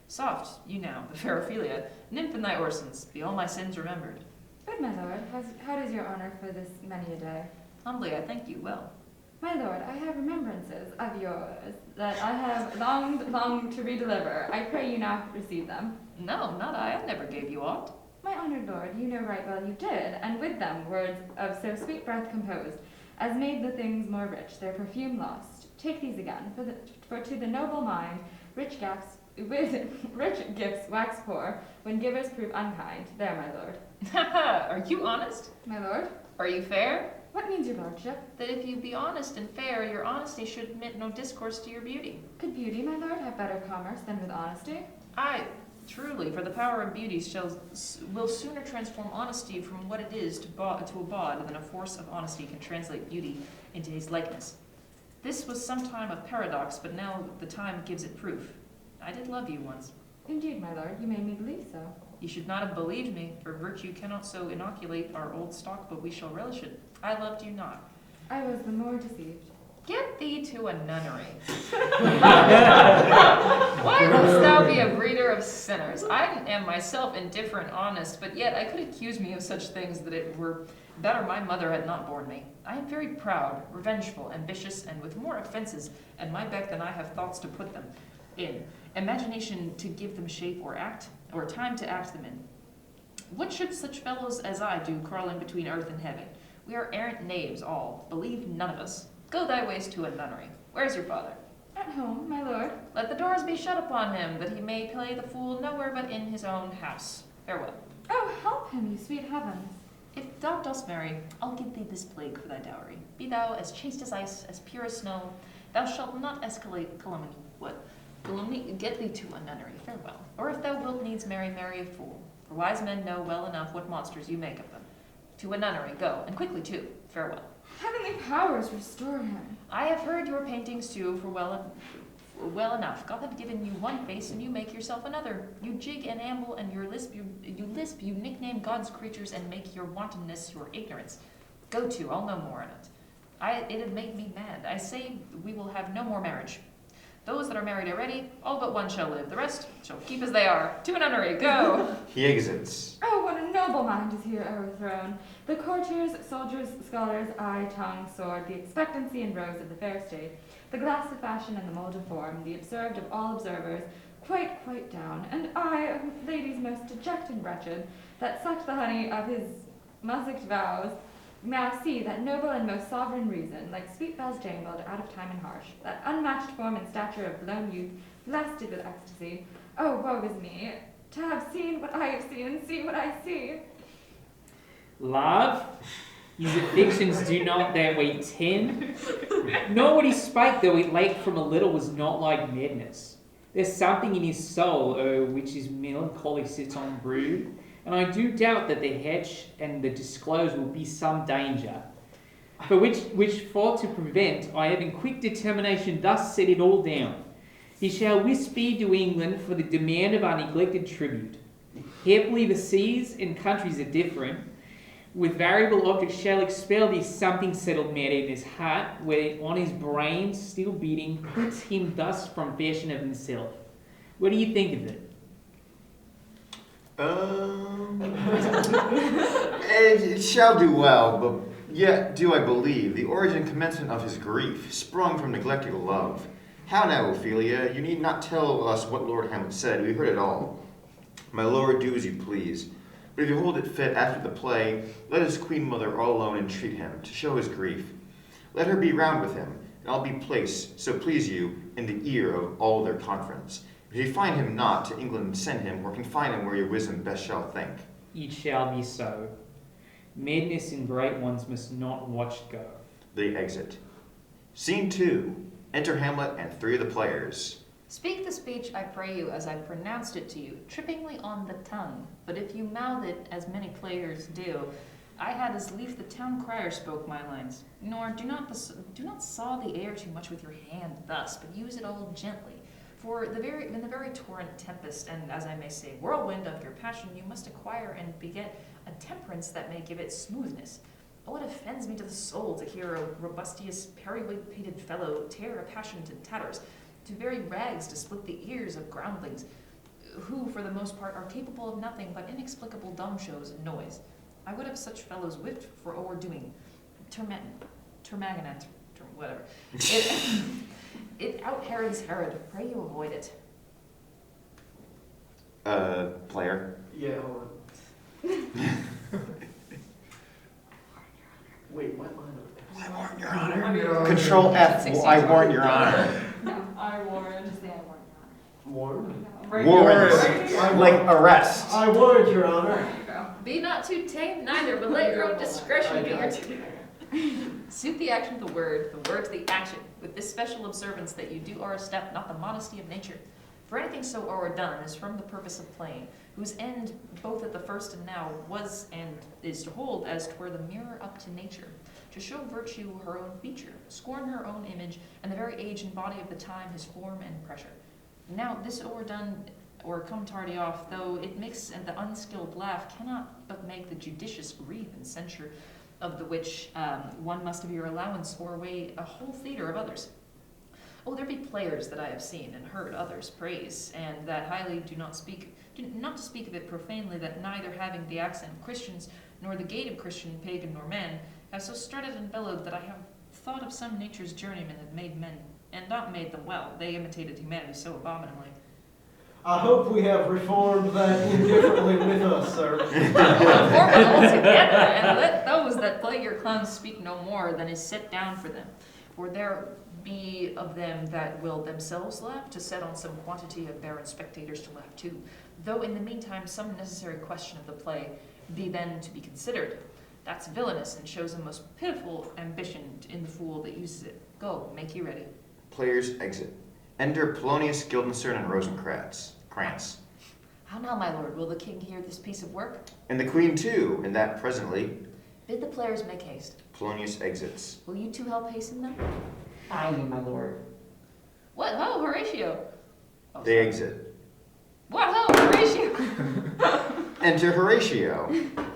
Soft, you now, the fair Ophelia, nymph in thy orisons, be all my sins remembered. Good, my lord. How does your honor for this many a day? Humbly I thank you well. My lord, I have remembrances of yours that I have longed to redeliver. I pray you now receive them. No, not I never gave you aught. My honored lord, you know right well you did, and with them words of so sweet breath composed, as made the things more rich, their perfume lost. Take these again, for to the noble mind, rich gifts wax poor, when givers prove unkind. There, my lord. Are you honest? My lord? Are you fair? What means your lordship? That if you be honest and fair, your honesty should admit no discourse to your beauty. Could beauty, my lord, have better commerce than with honesty? Aye, truly, for the power of beauty will sooner transform honesty from what it is to a bawd than a force of honesty can translate beauty into his likeness. This was some time of paradox, but now the time gives it proof. I did love you once. Indeed, my lord, you made me believe so. You should not have believed me, for virtue cannot so inoculate our old stock, but we shall relish it. I loved you not. I was the more deceived. Get thee to a nunnery. Why wouldst thou be a breeder of sinners? I am myself indifferent, honest, but yet I could accuse me of such things that it were better my mother had not borne me. I am very proud, revengeful, ambitious, and with more offences at my beck than I have thoughts to put them in, imagination to give them shape or time to act them in. What should such fellows as I do crawling between earth and heaven? We are errant knaves all, believe none of us. Go thy ways to a nunnery. Where's your father? At home, my lord. Let the doors be shut upon him, that he may play the fool nowhere but in his own house. Farewell. Oh, help him, you sweet heavens. If thou dost marry, I'll give thee this plague for thy dowry. Be thou as chaste as ice, as pure as snow. Thou shalt not escalate calumny. What? Calumny? Get thee to a nunnery. Farewell. Or if thou wilt needs marry a fool. For wise men know well enough what monsters you make of them. To a nunnery, go, and quickly too. Farewell. Heavenly powers restore him. I have heard your paintings too, for well enough. God hath given you one face, and you make yourself another. You jig and amble, and you lisp, you nickname God's creatures, and make your wantonness your ignorance. Go to, I'll know more in it. It had made me mad. I say we will have no more marriage. Those that are married already, all but one shall live. The rest shall keep as they are. To a nunnery, go! He exits. Oh, what a noble mind is here overthrown. The courtiers, soldiers, scholars, eye, tongue, sword, the expectancy and rose of the fair state, the glass of fashion and the mold of form, the observed of all observers, quite down, and I, ladies most dejected and wretched, that sucked the honey of his musked vows, now see that noble and most sovereign reason, like sweet bells jangled out of time and harsh, that unmatched form and stature of blown youth, blasted with ecstasy. Oh, woe is me, to have seen what I have seen and see what I see. Love, his affections do not their way tend, nor what he spake though it late from a little was not like madness. There's something in his soul, which his melancholy sits on brood, and I do doubt that the hedge and the disclose will be some danger. For which for to prevent, I have in quick determination thus set it all down. He shall wis be to England for the demand of our neglected tribute. Happily the seas and countries are different. With variable objects shall expel thee something settled mad in his heart, where on his brain still beating puts him thus from fashion of himself. What do you think of it? It shall do well, but yet do I believe the origin commencement of his grief sprung from neglected love. How now, Ophelia, you need not tell us what Lord Hamlet said, we heard it all. My lord, do as you please. But if you hold it fit after the play, let his queen mother all alone entreat him, to show his grief. Let her be round with him, and I'll be placed, so please you, in the ear of all their conference. If you find him not, to England send him, or confine him where your wisdom best shall think. It shall be so. Madness in great ones must not watched go. They exit. Scene 2. Enter Hamlet and 3 of the players. Speak the speech, I pray you, as I pronounced it to you, trippingly on the tongue. But if you mouth it, as many players do, I had as lief the town crier spoke my lines. Nor do not saw the air too much with your hand thus, but use it all gently. For in the very torrent tempest, and as I may say, whirlwind of your passion, you must acquire and beget a temperance that may give it smoothness. Oh, it offends me to the soul to hear a robustious, periwig-pated fellow tear a passion to tatters, to very rags to split the ears of groundlings, who, for the most part, are capable of nothing but inexplicable dumb shows and noise. I would have such fellows whipped for overdoing, termaganant, whatever. It out-Herods Herod. Pray you avoid it. Player. Yeah, hold on. Wait, what line of I warn your honor. I mean, Control F, I warn your honor. No, I warned. just say I warned you. Warned? Right Warrant. here. Like arrest. I warned, Your Honor. There you go. Be not too tame neither, but let your own discretion be your tutor. Suit the action to the word to the action, with this special observance that you do o'erstep not the modesty of nature. For anything so o'erdone is from the purpose of playing, whose end, both at the first and now, was and is to hold as 'twere the mirror up to nature, to show virtue her own feature, scorn her own image, and the very age and body of the time his form and pressure. Now this o'erdone or come tardy off, though it makes and the unskilled laugh, cannot but make the judicious grieve and censure, of the which one must of your allowance o'erweigh a whole theatre of others. Oh, there be players that I have seen and heard others praise, and that highly do not to speak of it profanely, that neither having the accent of Christians, nor the gait of Christian, pagan, nor man, have so strutted and bellowed that I have thought of some nature's journeymen that made men, and not made them well, they imitated humanity so abominably. I hope we have reformed that indifferently with us, sir. Reform it altogether, and let those that play your clowns speak no more than is set down for them. For there be of them that will themselves laugh, to set on some quantity of barren spectators to laugh too, though in the meantime some necessary question of the play be then to be considered. That's villainous, and shows a most pitiful ambition in the fool that uses it. Go, make ye ready. Players exit. Enter Polonius, Guildenstern, and Rosencrantz. How now, my lord, will the king hear this piece of work? And the queen too, and that presently. Bid the players make haste. Polonius exits. Will you two help hasten them? Aye, my lord. What ho, Horatio? Oh, They sorry. exit. What ho, Horatio? Enter Horatio.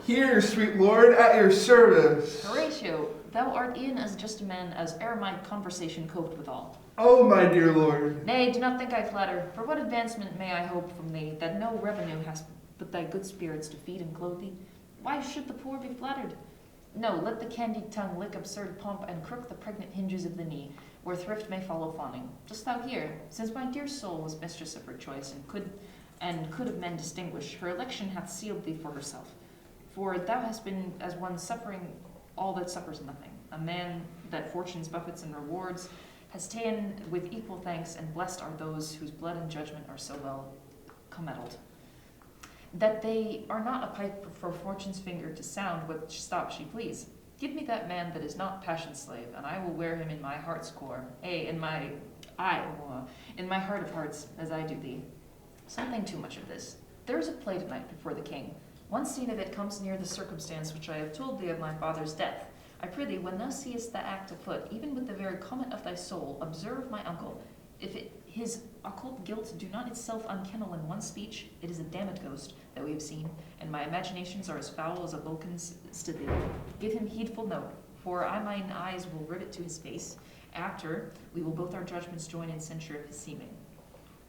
Here, sweet lord, at your service. Horatio, thou art e'en as just a man as e'er my conversation coped withal. Oh, my dear lord. Nay, do not think I flatter. For what advancement may I hope from thee, that no revenue hast but thy good spirits to feed and clothe thee? Why should the poor be flattered? No, let the candied tongue lick absurd pomp, and crook the pregnant hinges of the knee, where thrift may follow fawning. Dost thou hear? Since my dear soul was mistress of her choice, and could of men distinguish, her election hath sealed thee for herself. For thou hast been as one suffering all that suffers nothing, a man that fortune's buffets and rewards has ta'en with equal thanks, and blessed are those whose blood and judgment are so well commeddled, that they are not a pipe for fortune's finger to sound which stop she please. Give me that man that is not passion's slave, and I will wear him in my heart's core, in my heart of hearts, as I do thee. Something too much of this. There is a play tonight before the king. One scene of it comes near the circumstance which I have told thee of my father's death. I prithee, when thou seest the act afoot, even with the very comment of thy soul, observe my uncle. If His occult guilt do not itself unkennel in one speech. It is a damned ghost that we have seen, and my imaginations are as foul as a Vulcan's stability. Give him heedful note, for I mine eyes will rivet to his face. After, we will both our judgments join in censure of his seeming.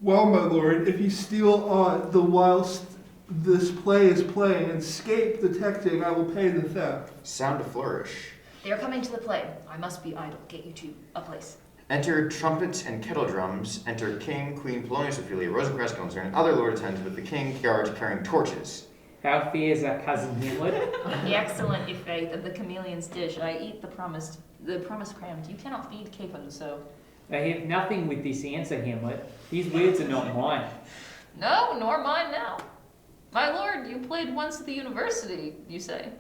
Well, my lord, if you steal on the whilst this play is playing and escape detecting, I will pay the theft. Sound a flourish. They are coming to the play. I must be idle. Get you to a place. Enter trumpets and kettle drums. Enter King, Queen, Polonius, Ophelia, Rosencrantz, Guildenstern, and other lord attendants with the king, guards carrying torches. How fares our cousin Hamlet? The excellent effect of the chameleon's dish. I eat the promise crammed. You cannot feed capon, so. I have nothing with this answer, Hamlet. These words are not mine. No, nor mine now. My lord, you played once at the university, you say.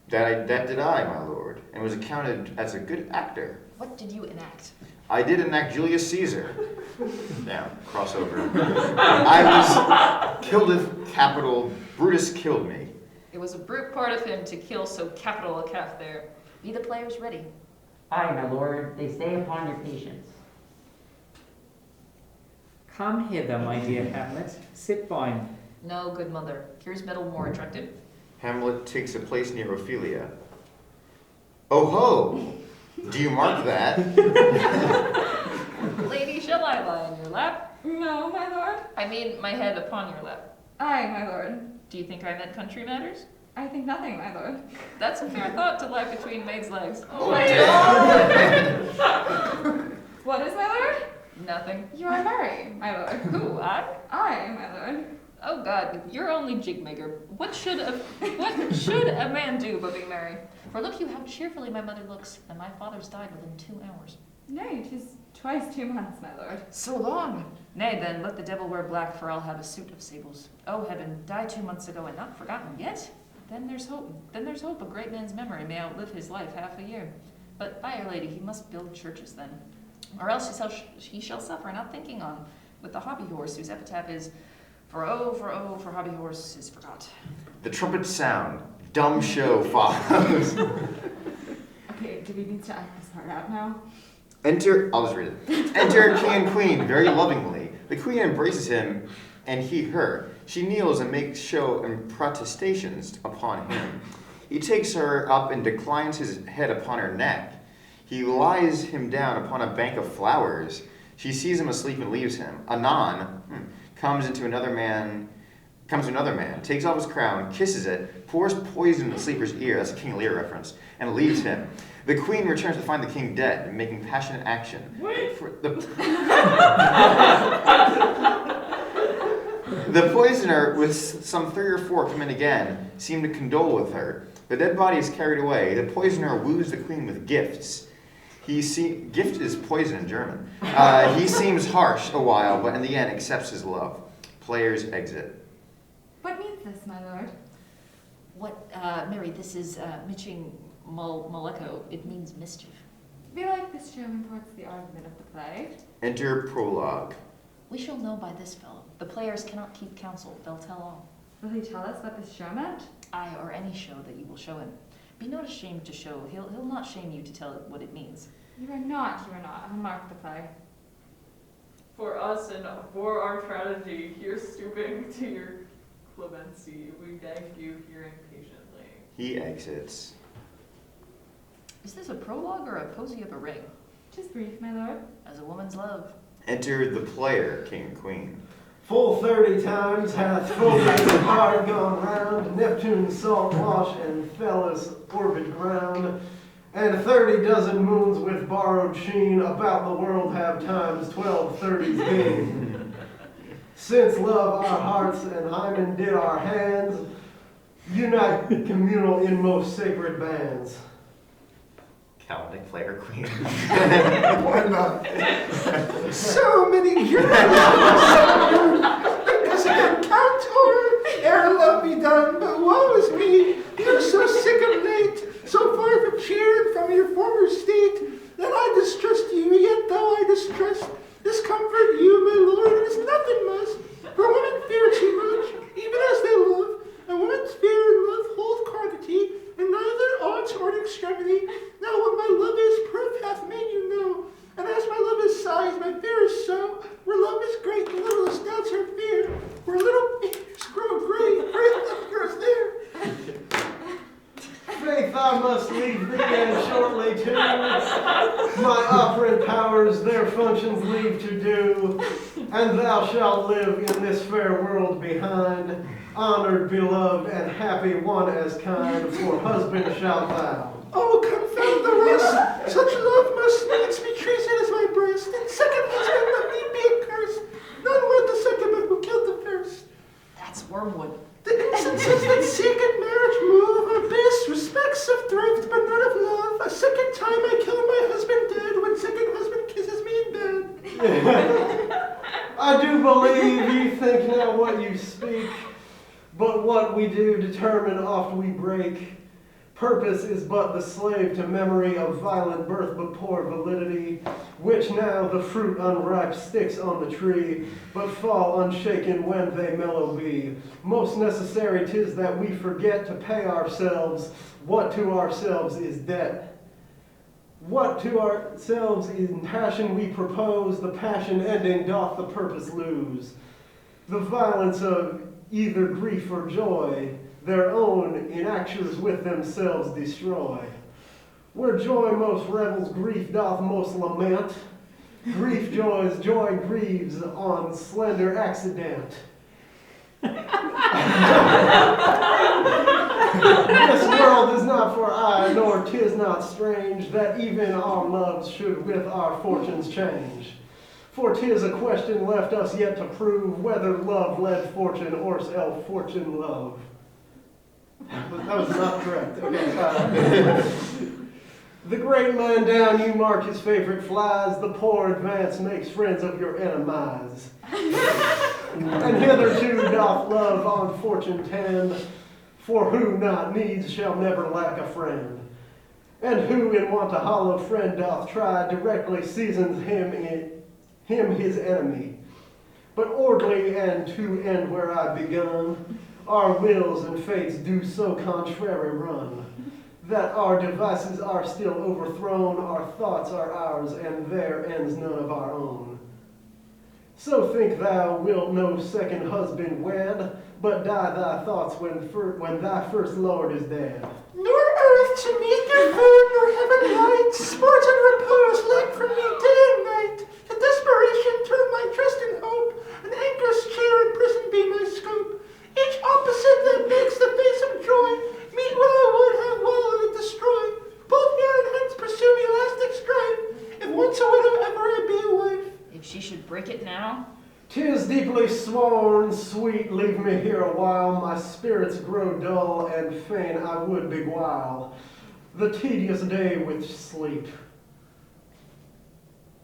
That did I, my lord, and was accounted as a good actor. What did you enact? I did enact Julius Caesar. Down, crossover. I was killed with capital. Brutus killed me. It was a brute part of him to kill so capital a calf there. Be the players ready. Aye, my lord, they stay upon your patience. Come hither, my dear Hamlet. Sit by me. No, good mother. Here's metal more attractive. Hamlet takes a place near Ophelia. Oh ho! Do you mark that? Lady, shall I lie in your lap? No, my lord. I mean, my head upon your lap. Aye, my lord. Do you think I meant country matters? I think nothing, my lord. That's a fair thought to lie between maids' legs. What is, my lord? Nothing. You are merry, my lord. Who, I? Aye, my lord. Oh God, you're only jigmaker. What should a man do but be merry? For look you how cheerfully my mother looks, and my father's died within 2 hours. Nay, 'tis twice 2 months, my lord. So long! Nay then, let the devil wear black, for I'll have a suit of sables. Oh heaven, died 2 months ago and not forgotten yet? Then there's hope. Then there's hope a great man's memory may outlive his life half a year. But by Our Lady, he must build churches then. Or else he shall suffer, not thinking on, with the hobby horse whose epitaph is, for hobby horse is forgot. The trumpets sound. Dumb show follows. Okay, do we need to act this part out now? I'll just read it. Enter King and Queen very lovingly. The Queen embraces him and he her. She kneels and makes show and protestations upon him. He takes her up and declines his head upon her neck. He lies him down upon a bank of flowers. She sees him asleep and leaves him. Anon, comes another man, takes off his crown, kisses it, pours poison in the sleeper's ear, that's a King Lear reference, and leaves him. The queen returns to find the king dead, making passionate action. The poisoner, with some 3 or 4 come in again, seem to condole with her. The dead body is carried away. The poisoner woos the queen with gifts. Gift is poison in German. He seems harsh a while, but in the end accepts his love. Players exit. What means this, my lord? Mary, this is Mitching Maleko. It means mischief. Belike this show imports the argument of the play. Enter prologue. We shall know by this fellow. The players cannot keep counsel. They'll tell all. Will he tell us what this show meant? Aye, or any show that you will show him. Be not ashamed to show. He'll not shame you to tell it what it means. You are not. I'll mark the play. For us and for our tragedy, here stooping to your clemency, we beg you hearing patiently. He exits. Is this a prologue or a posy of a ring? 'Tis brief, my lord. As a woman's love. Enter the player, king and queen. Full 30 times hath Phoebus' heart gone round, Neptune's salt wash and Phallus orbit ground, and 30 dozen moons with borrowed sheen about the world have times 12 30s been. Since love our hearts and hymen did our hands, unite communal in most sacred bands. Calvary player queen. Why not? So many years because I can count or ere love be done, but woe is me, you're so sick and late, so far from cheer and from your former state, that I distrust you, yet though I distrust, discomfort you, my lord, is nothing must, for women fear too much, even as they love, and women's fear and love hold quantity, and neither odds or extremity. Now what my love is, proof hath made you know. And as my love is size, my fear is so, others their functions leave to do, and thou shalt live in this fair world behind, honored, beloved, and happy, one as kind, for husband shalt thou. Oh, confound the rest! Such love must needs be treason as my breast, and second husband let me be accursed. None wed the second, but who killed the first. That's wormwood. The incenses that seek in marriage move are base respects of thrift, but none of love. A second time I kill my husband dead when second husband kisses me in bed. I do believe ye think not what you speak, but what we do determine oft we break. Purpose is but the slave to memory of violent birth but poor validity, which now the fruit unripe sticks on the tree, but fall unshaken when they mellow be. Most necessary 'tis that we forget to pay ourselves what to ourselves is debt. What to ourselves in passion we propose, the passion ending doth the purpose lose. The violence of either grief or joy, their own enactures with themselves destroy. Where joy most revels, grief doth most lament. Grief joys, joy grieves on slender accident. This world is not for I, nor 'tis not strange that even our loves should with our fortunes change. For 'tis a question left us yet to prove whether love led fortune or else fortune love. That was not correct. Okay. The great man down, you mark his favorite flies. The poor advance makes friends of your enemies. And hitherto doth love on fortune tend, for who not needs shall never lack a friend. And who in want a hollow friend doth try, directly seasons him his enemy. But orderly and to end where I begun, our wills and fates do so contrary run, that our devices are still overthrown, our thoughts are ours, and there ends none of our own. So think thou wilt no second husband wed, but die thy thoughts when thy first lord is dead. Nor earth to meet your food, nor heaven light, sport and repose lack from me day and night. To desperation turn my trust and hope, an anchor's chair in prison be my scope. Each opposite that makes the face of joy, meet what I would have wallowed and destroy. Both here and hence pursue me elastic strife, if once a widow ever I be a wife. If she should break it now, 'Tis deeply sworn, sweet, leave me here a while. My spirits grow dull, and fain I would beguile the tedious day with sleep.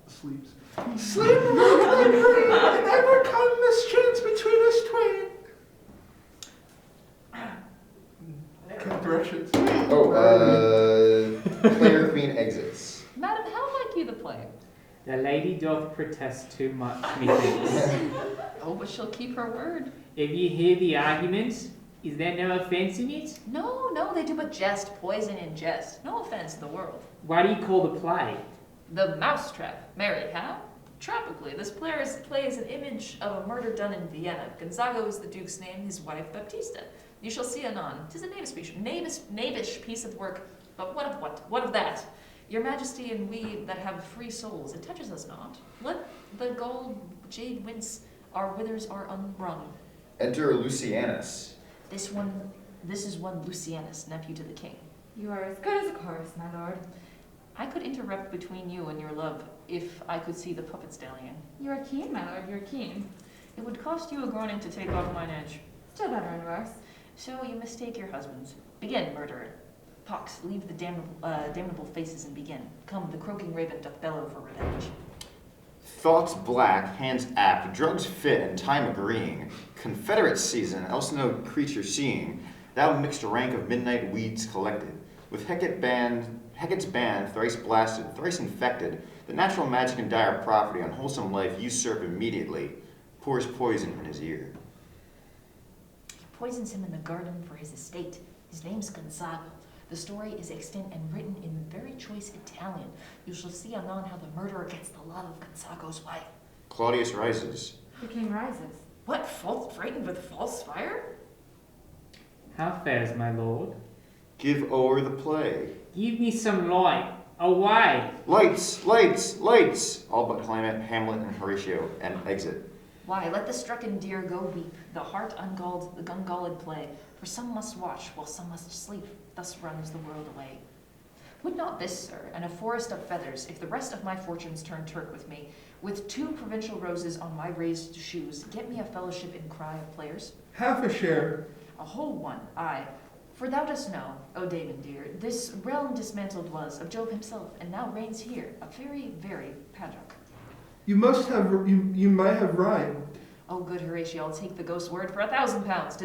Sleeps. Sleep not thy brain, and ever come mischance between us twain. Directions. Player queen exits. Madam, how like you the play? The lady doth protest too much, methinks. Oh, but she'll keep her word. If ye hear the argument, is there no offence in it? No, they do but jest, poison in jest. No offense in the world. Why do you call the play? The Mousetrap. Married, how? Tropically, this play is an image of a murder done in Vienna. Gonzago is the Duke's name, his wife Baptista. You shall see anon. 'Tis a knavish piece of work, but what of what? What of that? Your Majesty and we that have free souls, it touches us not. Let the gold jade wince, our withers are unwrung. Enter Lucianus. This is one Lucianus, nephew to the king. You are as good as a chorus, my lord. I could interrupt between you and your love if I could see the puppet stallion. You are keen, my lord, you're keen. It would cost you a groaning to take off mine edge. Still better and worse. So you mistake your husbands. Begin, murderer. Pox, leave the damnable faces and begin. Come, the croaking raven doth bellow for revenge. Thoughts black, hands apt, drugs fit, and time agreeing. Confederate season, else no creature seeing. Thou mixed rank of midnight weeds collected. With Hecate's band, thrice blasted, thrice infected, the natural magic and dire property, unwholesome life usurp immediately. Pours poison in his ear. He poisons him in the garden for his estate. His name's Gonzago. The story is extant and written in very choice Italian. You shall see anon how the murderer gets the love of Gonzago's wife. Claudius rises. The king rises. What, frightened with false fire? How fares my lord? Give o'er the play. Give me some light. Oh, why? Lights, lights, lights! All but Climate, Hamlet, and Horatio, and exit. Why, let the strucken deer go weep, the heart ungalled, the ungalled play, for some must watch, while some must sleep, thus runs the world away. Would not this, sir, and a forest of feathers, if the rest of my fortunes turn Turk with me, with 2 provincial roses on my raised shoes, get me a fellowship in cry of players? Half a share. A whole one, aye. For thou dost know, O Damon dear, this realm dismantled was of Jove himself, and now reigns here, a very, very paddock. You must have, you might have rhymed. Oh, good Horatio, I'll take the ghost word for 1,000 pounds.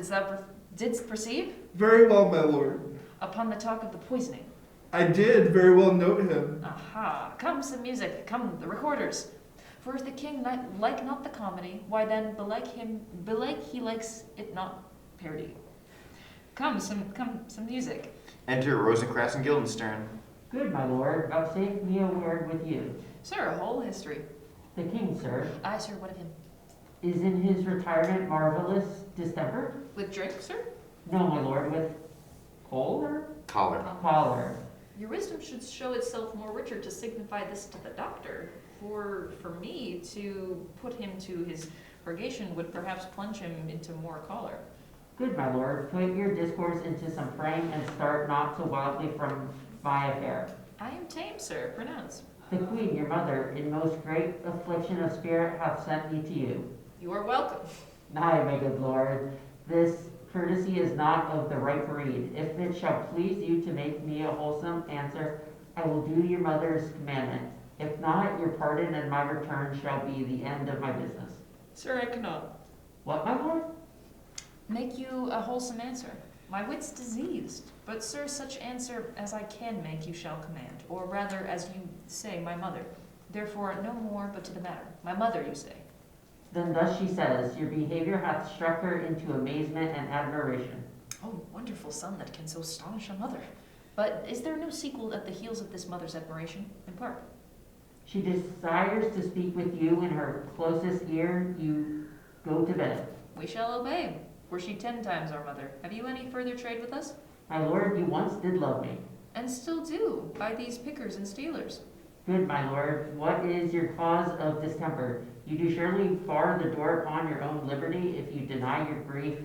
Didst perceive? Very well, my lord. Upon the talk of the poisoning. I did very well note him. Aha, come some music, come the recorders. For if the king like not the comedy, why then belike he likes it not parody. Come some music. Enter Rosencrantz and Guildenstern. Good, my lord, vouchsafe me a word with you. Sir, a whole history. The king, sir, Aye, sir, what of him? is in his retirement marvelous distemper? With drink, sir? No, my lord, with choler? Collar. Choler. Your wisdom should show itself more richer to signify this to the doctor. For me to put him to his purgation would perhaps plunge him into more choler. Good, my lord, put your discourse into some frame and start not so wildly from my affair. I am tame, sir, pronounce. The queen, your mother, in most great affliction of spirit, hath sent me to you. You are welcome. Ay, my good lord, this courtesy is not of the right breed. If it shall please you to make me a wholesome answer, I will do your mother's commandment. If not, your pardon and my return shall be the end of my business. Sir, I cannot What, my lord? make you a wholesome answer. My wit's diseased, but sir, such answer as I can make you shall command, or rather, as you say, my mother. Therefore, no more but to the matter. My mother, you say. Then thus she says, your behavior hath struck her into amazement and admiration. Oh, wonderful son that can so astonish a mother. But is there no sequel at the heels of this mother's admiration? In part. She desires to speak with you in her closest ear. You go to bed. We shall obey. Were she 10 times our mother, have you any further trade with us? My lord, you once did love me. And still do, by these pickers and stealers. Good, my lord, what is your cause of distemper? You do surely bar the door upon your own liberty if you deny your grief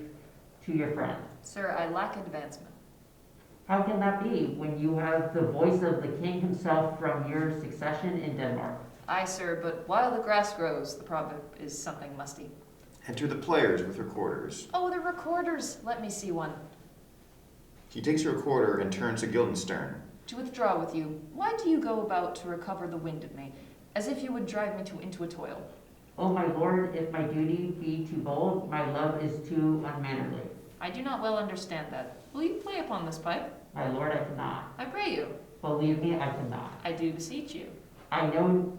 to your friend. Sir, I lack advancement. How can that be when you have the voice of the king himself from your succession in Denmark? Aye, sir, but while the grass grows, the proverb is something musty. Enter the players with recorders. Oh, the recorders! Let me see one. He takes a recorder and turns to Guildenstern. To withdraw with you, why do you go about to recover the wind of me, as if you would drive me into a toil? Oh, my lord, if my duty be too bold, my love is too unmannerly. I do not well understand that. Will you play upon this pipe? My lord, I cannot. I pray you. Believe me, I cannot. I do beseech you. I know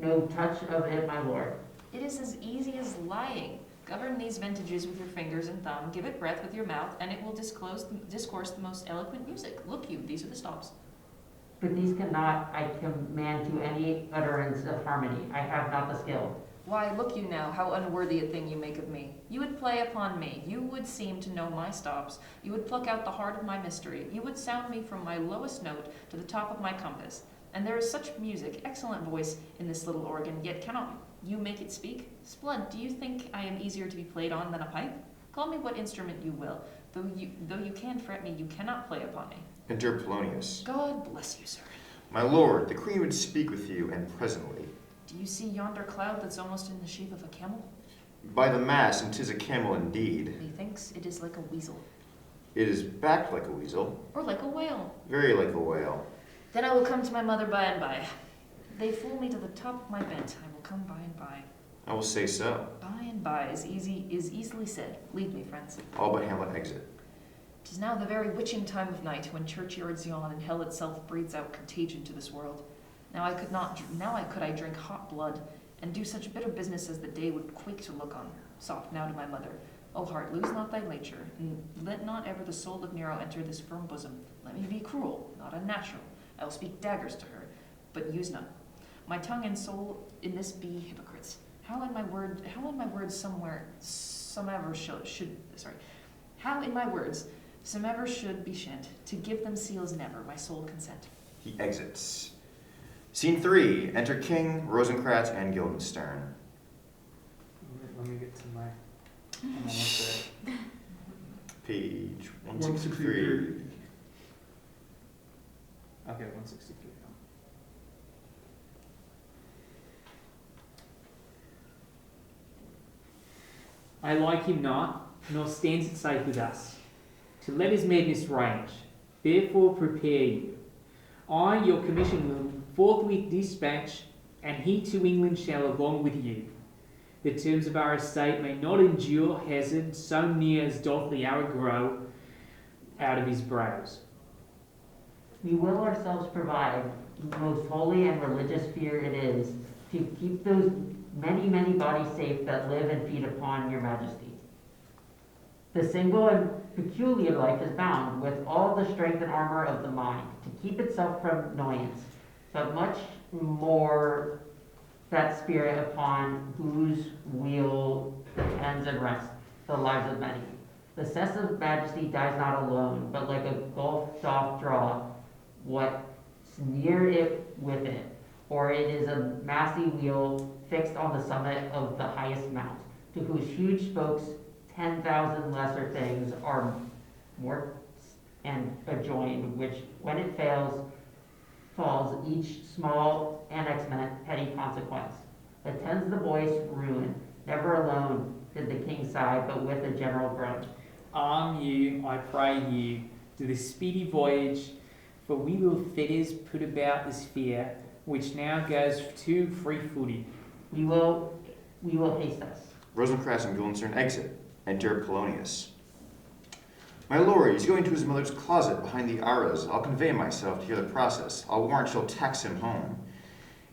no touch of it, my lord. It is as easy as lying. Govern these vintages with your fingers and thumb, give it breath with your mouth, and it will discourse the most eloquent music. Look you, these are the stops. But these cannot I command to any utterance of harmony. I have not the skill. Why, look you now, how unworthy a thing you make of me. You would play upon me, you would seem to know my stops, you would pluck out the heart of my mystery, you would sound me from my lowest note to the top of my compass. And there is such music, excellent voice in this little organ, yet cannot you make it speak? Splud, do you think I am easier to be played on than a pipe? Call me what instrument you will, though you can fret me, you cannot play upon me. Enter Polonius. God bless you, sir. My lord, the queen would speak with you, and presently. Do you see yonder cloud that's almost in the shape of a camel? By the mass, and 'tis a camel indeed. Methinks it is like a weasel. It is backed like a weasel, Or like a whale. very like a whale. Then I will come to my mother by and by. They fool me to the top of my bent. I will come by and by. I will say so. By and by is easily said. Lead me, friends. All but Hamlet exit. 'Tis now the very witching time of night, when churchyards yawn and hell itself breathes out contagion to this world. Now could I drink hot blood, and do such bitter business as the day would quake to look on. Soft now to my mother. O heart, lose not thy nature, and let not ever the soul of Nero enter this firm bosom. Let me be cruel, not unnatural. I will speak daggers to her, but use none. My tongue and soul in this be hypocrites. How in my words somever should be shent, to give them seals never, my soul consent. He exits. Scene 3, enter King, Rosencrantz, and Guildenstern. Let me get to my... I'm almost there. Page 163. Okay, 163. I like him not, nor stands it safe with us, to let his madness range. Therefore prepare you. I, your commission, will forthwith dispatch, and he to England shall along with you. The terms of our estate may not endure hazard so near as doth the arrow grow out of his brows. We will ourselves provide, most holy and religious fear it is, to keep those many, many bodies safe that live and feed upon your majesty. The single and peculiar life is bound with all the strength and armor of the mind to keep itself from annoyance, but much more that spirit upon whose wheel depends and rests the lives of many. The cess of majesty dies not alone, but like a gulf doth draw what's near it with it, or it is a massy wheel fixed on the summit of the highest mount, to whose huge spokes 10,000 lesser things are more and adjoined, which when it falls each small and petty consequence. Attends the voice ruin, never alone did the king sigh, but with a general groan. Arm you, I pray you, to this speedy voyage, for we will fetters put about this fear, which now goes too free-footed. We will haste us. Rosencrantz and Guildenstern exit. Enter Polonius. My lord, he's going to his mother's closet behind the arras. I'll convey myself to hear the process. I'll warrant she'll tax him home.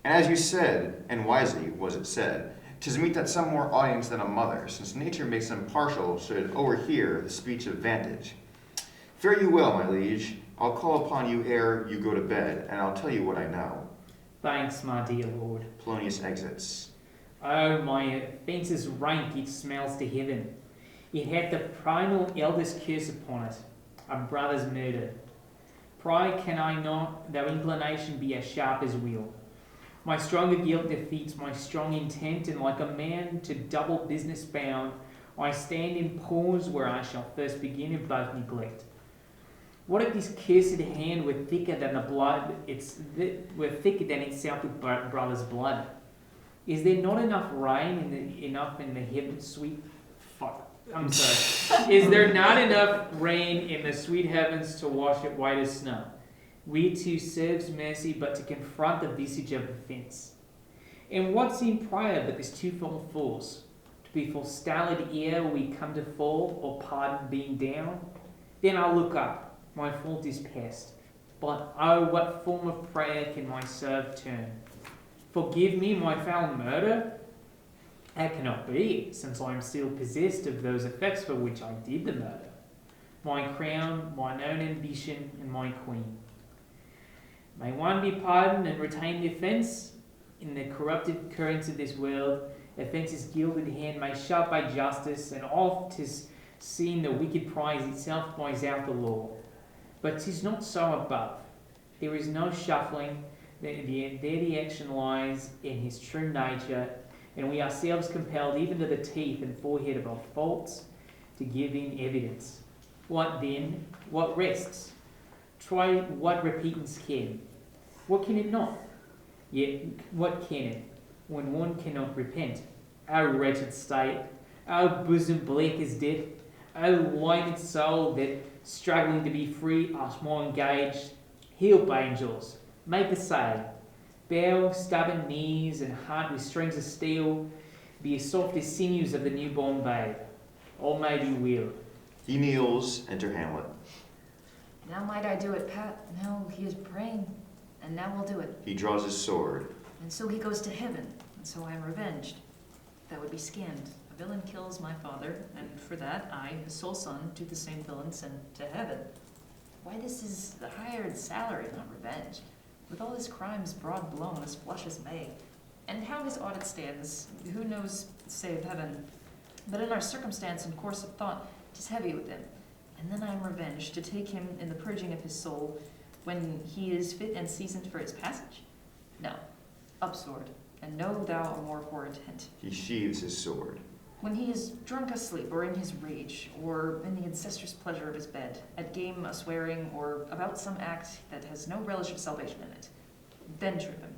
And as you said, and wisely was it said, 'tis meet that some more audience than a mother, since nature makes them partial, should overhear the speech of vantage. Fare you well, my liege. I'll call upon you ere you go to bed, and I'll tell you what I know. Thanks, my dear lord. Polonius exits. Oh, my offence is rank, it smells to heaven. It hath the primal eldest curse upon it, a brother's murder. Pride can I not, though inclination be as sharp as will. My stronger guilt defeats my strong intent, and like a man to double business bound, I stand in pause where I shall first begin in both neglect. What if this cursed hand were thicker than the blood, were thicker than itself with brother's blood? Is there not enough rain enough in the heaven sweet? I'm sorry. Is there not enough rain in the sweet heavens to wash it white as snow? We too serves mercy, but to confront the visage of offence. And what seemed prior but this twofold force? To be forestalled ere we come to fall, or pardon being down? Then I'll look up, my fault is past. But oh, what form of prayer can my serve turn? Forgive me my foul murder? That cannot be, since I am still possessed of those effects for which I did the murder. My crown, mine own ambition, and my queen. May one be pardoned and retain the offence? In the corrupted currents of this world, offence's gilded hand may shut by justice, and oft 'tis seen the wicked prize itself buys out the law. But 'tis not so above. There is no shuffling, there the action lies in his true nature, and we ourselves compelled even to the teeth and forehead of our faults to give in evidence. What then? What rests? Try what repentance can. What can it not? Yet what can it, when one cannot repent? O wretched state! O bosom bleak as death! O lighted soul that, struggling to be free, are more engaged! Help, angels! Make assay! Bow stubborn knees and heart with strings of steel, be as soft as sinews of the newborn babe. All may be well. He kneels. Enter Hamlet. Now might I do it, Pat. Now he is praying, and now we'll do it. He draws his sword. And so he goes to heaven, and so I am revenged. That would be scanned. A villain kills my father, and for that I, his sole son, do the same villain sent to heaven. Why, this is the hired salary, not revenge. With all his crimes broad blown, as flush as May. And how his audit stands, who knows save heaven? But in our circumstance and course of thought, 'tis heavy with him. And then I am revenged to take him in the purging of his soul, when he is fit and seasoned for his passage. No. Up sword, and know thou a more horrid hint. He sheathes his sword. When he is drunk asleep, or in his rage, or in the incestuous pleasure of his bed, at game, a swearing, or about some act that has no relish of salvation in it, then trip him.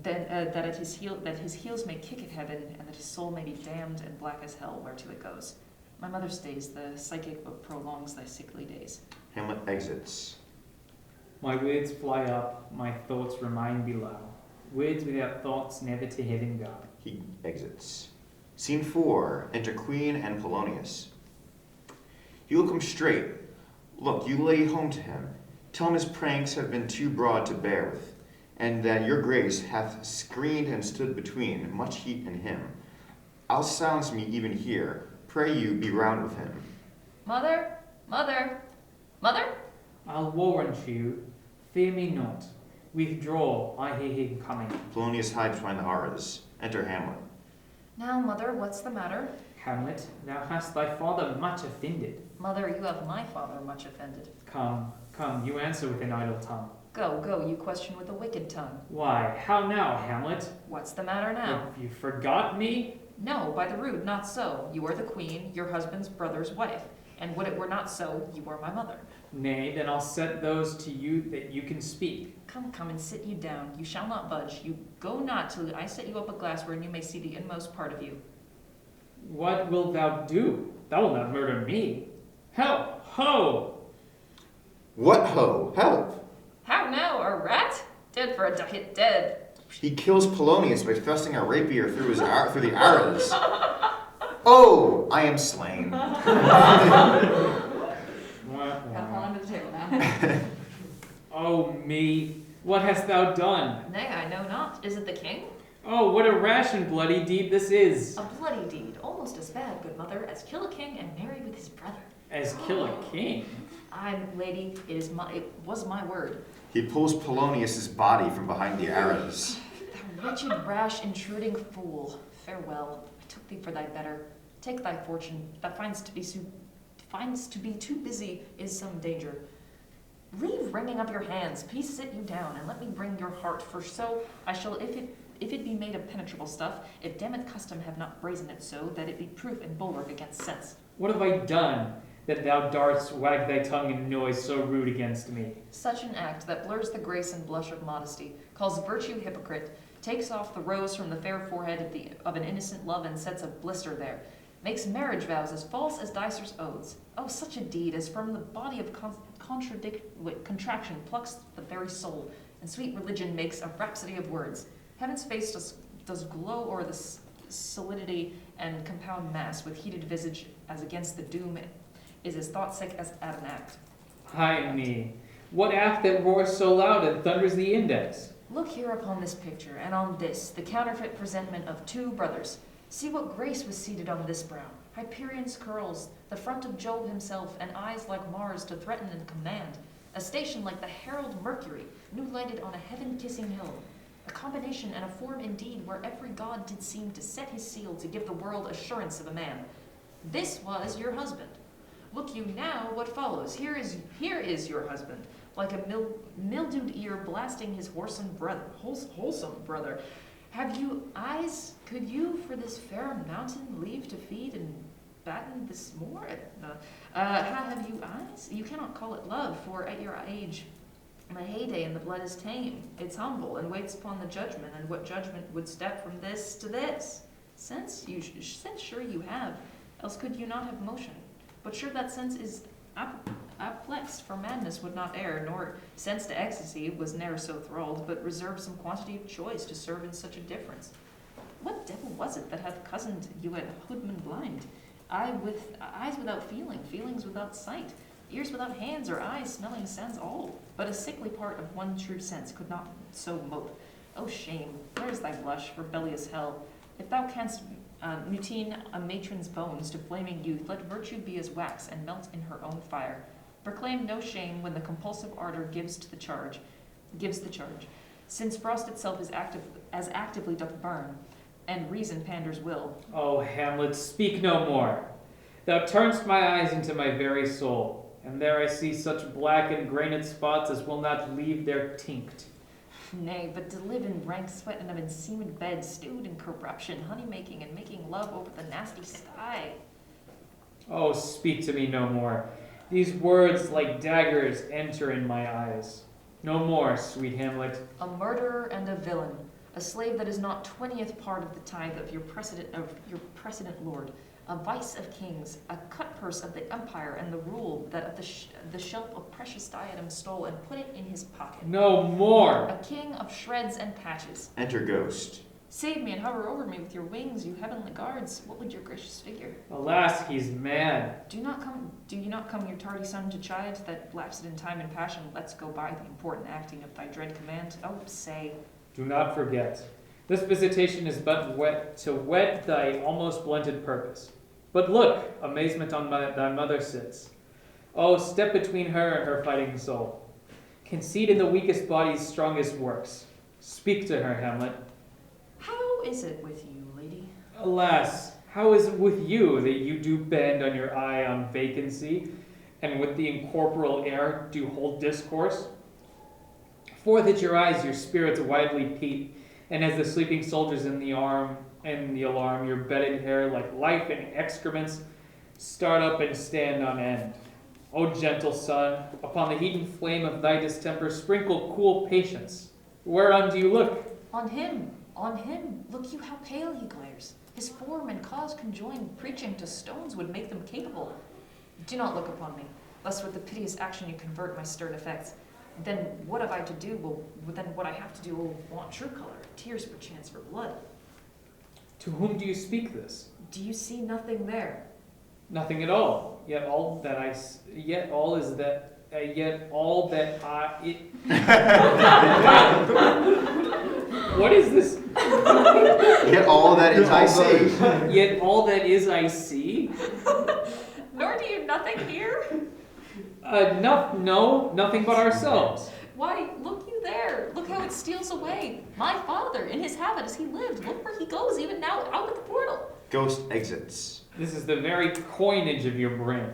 Then that his heels may kick at heaven, and that his soul may be damned and black as hell whereto it goes. My mother stays, the psychic but prolongs thy sickly days. Hamlet exits. My words fly up, my thoughts remain below. Words without thoughts never to heaven go. He exits. Scene 4. Enter Queen and Polonius. You look him straight. Look, you lay home to him. Tell him his pranks have been too broad to bear with, and that your grace hath screened and stood between much heat and him. I'll silence me even here. Pray you be round with him. Mother, mother, mother? I'll warrant you, fear me not. Withdraw, I hear him coming. Polonius hides behind the arras. Enter Hamlet. Now, mother, what's the matter? Hamlet, thou hast thy father much offended. Mother, you have my father much offended. Come, come, you answer with an idle tongue. Go, go, you question with a wicked tongue. Why, how now, Hamlet? What's the matter now? Have you forgot me? No, by the rood, not so. You are the queen, your husband's brother's wife. And would it were not so, you are my mother. Nay, then I'll set those to you that you can speak. Come, come, and sit you down. You shall not budge. You go not till I set you up a glass wherein you may see the inmost part of you. What wilt thou do? Thou wilt not murder me. Help! Ho! What ho? Help! How now, a rat? Dead for a ducat, dead. He kills Polonius by thrusting a rapier through the arras. Oh, I am slain. Gotta fall under the table now. Oh me, what hast thou done? Nay, I know not. Is it the king? Oh, what a rash and bloody deed this is. A bloody deed, almost as bad, good mother, as kill a king and marry with his brother. As kill a king. Aye, lady, it was my word. He pulls Polonius's body from behind the arras. Thou wretched, rash, intruding fool. Farewell. I took thee for thy better. Take thy fortune. That finds to be too busy is some danger. Leave wringing of your hands. Peace sit you down, and let me bring your heart. For so I shall, if it be made of penetrable stuff, if damned custom have not brazen it so, that it be proof and bulwark against sense. What have I done, that thou darst wag thy tongue in noise so rude against me? Such an act that blurs the grace and blush of modesty, calls virtue hypocrite, takes off the rose from the fair forehead of an innocent love and sets a blister there, makes marriage vows as false as Dicer's oaths. Oh, such a deed as from the body of contraction plucks the very soul, and sweet religion makes a rhapsody of words. Heaven's face does glow o'er the solidity and compound mass with heated visage as against the doom is as thought sick as at an act. Ay me, what act that roars so loud and thunders the index? Look here upon this picture, and on this, the counterfeit presentment of two brothers. See what grace was seated on this brow. Hyperion's curls, the front of Jove himself, and eyes like Mars to threaten and command. A station like the herald Mercury, new lighted on a heaven-kissing hill. A combination and a form indeed where every god did seem to set his seal to give the world assurance of a man. This was your husband. Look you now what follows. Here is your husband, like a mildewed ear blasting his wholesome brother. Have you eyes? Could you for this fair mountain leave to feed and batten this moor? Have you eyes? You cannot call it love, for at your age, the heyday and the blood is tame. It's humble and waits upon the judgment, and what judgment would step from this to this? Sense sure you have, else could you not have motion. But sure that sense is aplexed, for madness would not err, nor sense to ecstasy was ne'er so thralled, but reserved some quantity of choice to serve in such a difference. What devil was it that hath cozened you at hoodman blind? Eyes without feeling, feelings without sight, ears without hands, or eyes smelling sense all, but a sickly part of one true sense could not so mope. Oh shame, where is thy blush, rebellious hell? If thou canst mutine a matron's bones to flaming youth, let virtue be as wax and melt in her own fire. Proclaim no shame when the compulsive ardor gives the charge, since frost itself is as actively doth burn, and reason panders will. Oh, Hamlet, speak no more. Thou turn'st my eyes into my very soul, and there I see such black and grained spots as will not leave their tinct. Nay, but to live in rank sweat and of enseamed bed, stewed in corruption, honey-making, and making love over the nasty sty. Oh, speak to me no more. These words like daggers enter in my eyes. No more, sweet Hamlet. A murderer and a villain, a slave that is not 20th part of the tithe of your precedent lord, a vice of kings, a cutpurse of the empire, and the rule that of the shelf of precious diadem stole and put it in his pocket. No more. A king of shreds and patches. Enter Ghost. Save me and hover over me with your wings, you heavenly guards. What would your gracious figure? Alas, he's mad. Do you not come, your tardy son, to chide that lapsed in time and passion lets go by the important acting of thy dread command? Oh, say. Do not forget. This visitation is but to whet thy almost blunted purpose. But look, amazement on thy mother sits. Oh, step between her and her fighting soul. Concede in the weakest body's strongest works. Speak to her, Hamlet. How is it with you, lady? Alas, how is it with you that you do bend on your eye on vacancy, and with the incorporeal air do hold discourse? Forth at your eyes your spirits widely peep, and as the sleeping soldiers in the alarm, your bedded hair like life and excrements start up and stand on end. O gentle sun, upon the heat and flame of thy distemper sprinkle cool patience. Whereon do you look? On him. Look you how pale he glares. His form and cause conjoined, preaching to stones would make them capable. Do not look upon me, lest with the piteous action you convert my stern effects. Then what have I to do? Then what I have to do will want true color, tears perchance for blood. To whom do you speak this? Do you see nothing there? Nothing at all. Yet all that What is this? Yet all that is I see. Yet all that is I see? Nor do you nothing hear? No, nothing but ourselves. Why, look you there. Look how it steals away. My father, in his habit as he lived, look where he goes even now, out at the portal. Ghost exits. This is the very coinage of your brain.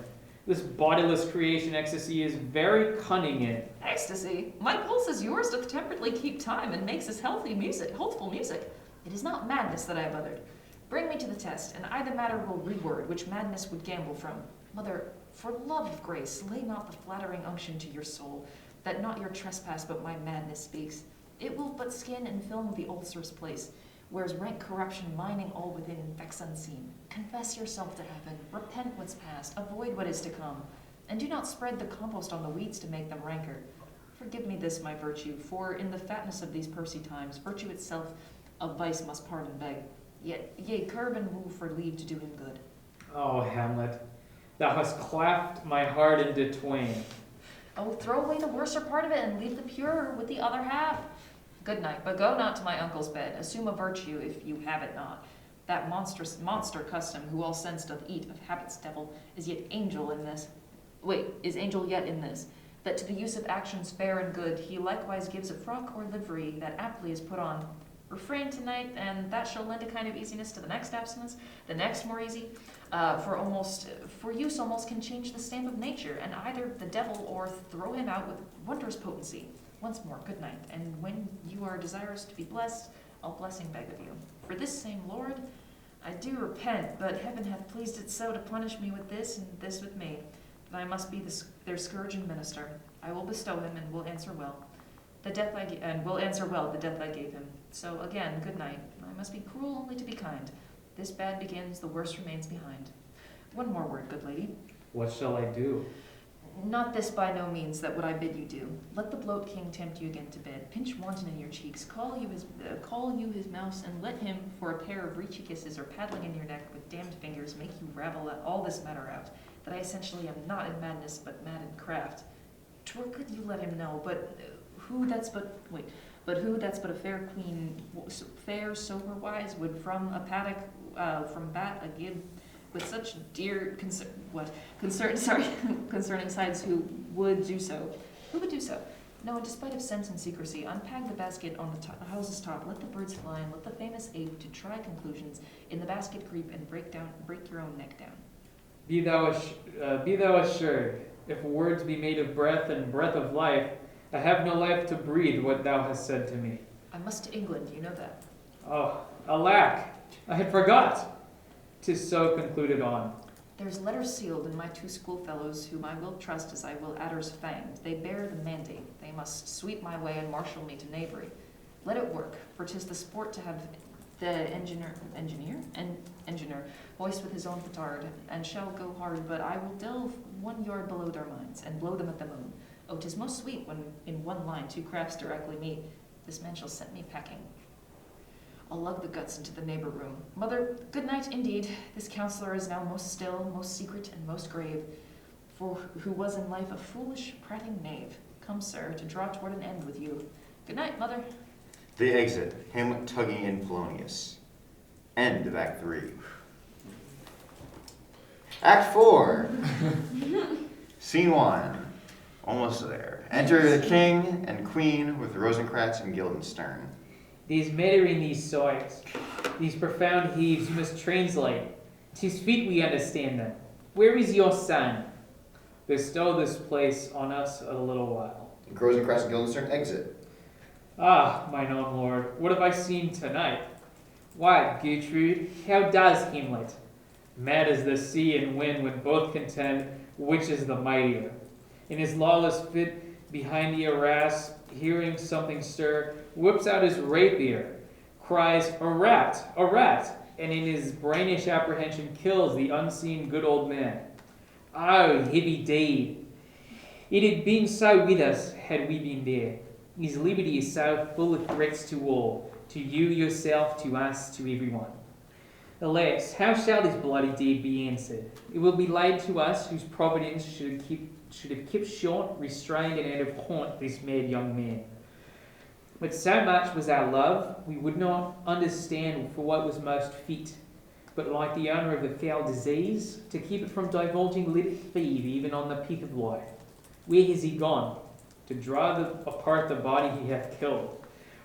This bodiless creation ecstasy is very cunning in. Ecstasy? My pulse is yours doth temperately keep time and makes us healthful music. It is not madness that I have uttered. Bring me to the test, and I the matter will reword, which madness would gamble from. Mother, for love of grace, lay not the flattering unction to your soul, that not your trespass but my madness speaks. It will but skin and film the ulcerous place, whereas rank corruption mining all within infects unseen. Confess yourself to heaven, repent what's past, avoid what is to come, and do not spread the compost on the weeds to make them ranker. Forgive me this, my virtue, for in the fatness of these pursy times, virtue itself of vice must pardon beg. Yea, curb and move for leave to do him good. Oh, Hamlet, thou hast cleft my heart into twain. Oh, throw away the worser part of it and leave the purer with the other half. Good night, but go not to my uncle's bed. Assume a virtue if you have it not. That monster custom, who all sense doth eat of habit's devil, is angel yet in this, that to the use of actions fair and good, he likewise gives a frock or livery that aptly is put on. Refrain tonight, and that shall lend a kind of easiness to the next abstinence, the next more easy. For use almost can change the stamp of nature, and either the devil or throw him out with wondrous potency. Once more, good night, and when you are desirous to be blessed, I'll blessing beg of you. For this same Lord, I do repent, but heaven hath pleased it so to punish me with this and this with me, that I must be their scourge and minister. I will bestow him, and will answer well the death I gave him. So again, good night. I must be cruel only to be kind. This bad begins, the worst remains behind. One more word, good lady. What shall I do? Not this by no means, that what I bid you do. Let the bloat king tempt you again to bed. Pinch wanton in your cheeks, call you his mouse, and let him, for a pair of reachy kisses or paddling in your neck with damned fingers, make you ravel all this matter out, that I essentially am not in madness, but mad in craft. 'Twere good you let him know, but who that's but a fair queen, fair sober wise, would from a paddock, from bat a gib, with such dear concerning sides, who would do so? Who would do so? No, in despite of sense and secrecy, unpack the basket on the house's top, let the birds fly, and let the famous ape to try conclusions in the basket creep and break your own neck down. Be thou assured, if words be made of breath and breath of life, I have no life to breathe what thou hast said to me. I must to England, you know that. Oh, alack, I had forgot. 'Tis so concluded on. There's letters sealed in my 2 schoolfellows, whom I will trust as I will adders fanged. They bear the mandate. They must sweep my way and marshal me to knavery. Let it work, for 'tis the sport to have the engineer hoist with his own petard, and shall go hard, but I will delve 1 yard below their minds, and blow them at the moon. Oh, 'tis most sweet when in one line 2 crafts directly meet. This man shall set me packing. I'll lug the guts into the neighbor room. Mother, good night indeed. This counselor is now most still, most secret, and most grave, for who was in life a foolish, prating knave. Come, sir, to draw toward an end with you. Good night, mother. They exit, Hamlet tugging in Polonius. End of Act 3. Act 4. Scene 1. Almost there. Enter the king and queen with Rosencrantz and Guildenstern. These mattering these sighs, these profound heaves you must translate. 'Tis feet we understand them. Where is your son? Bestow this place on us a little while. Rosencrantz and Guildenstern exit. Ah, mine own lord, what have I seen tonight? Why, Gertrude, how does Hamlet? Mad as the sea and wind when both contend which is the mightier. In his lawless fit behind the arras, hearing something stir, whips out his rapier, cries, a rat, and in his brainish apprehension kills the unseen good old man. Oh, heavy deed! It had been so with us had we been there. His liberty is so full of threats to all, to you yourself, to us, to everyone. Alas, how shall this bloody deed be answered? It will be laid to us whose providence should have kept short, restrained, and out of haunt this mad young man. But so much was our love, we would not understand for what was most fit, but like the owner of a foul disease, to keep it from divulging, let it feed even on the pith of life. Where has he gone? To draw apart the body he hath killed,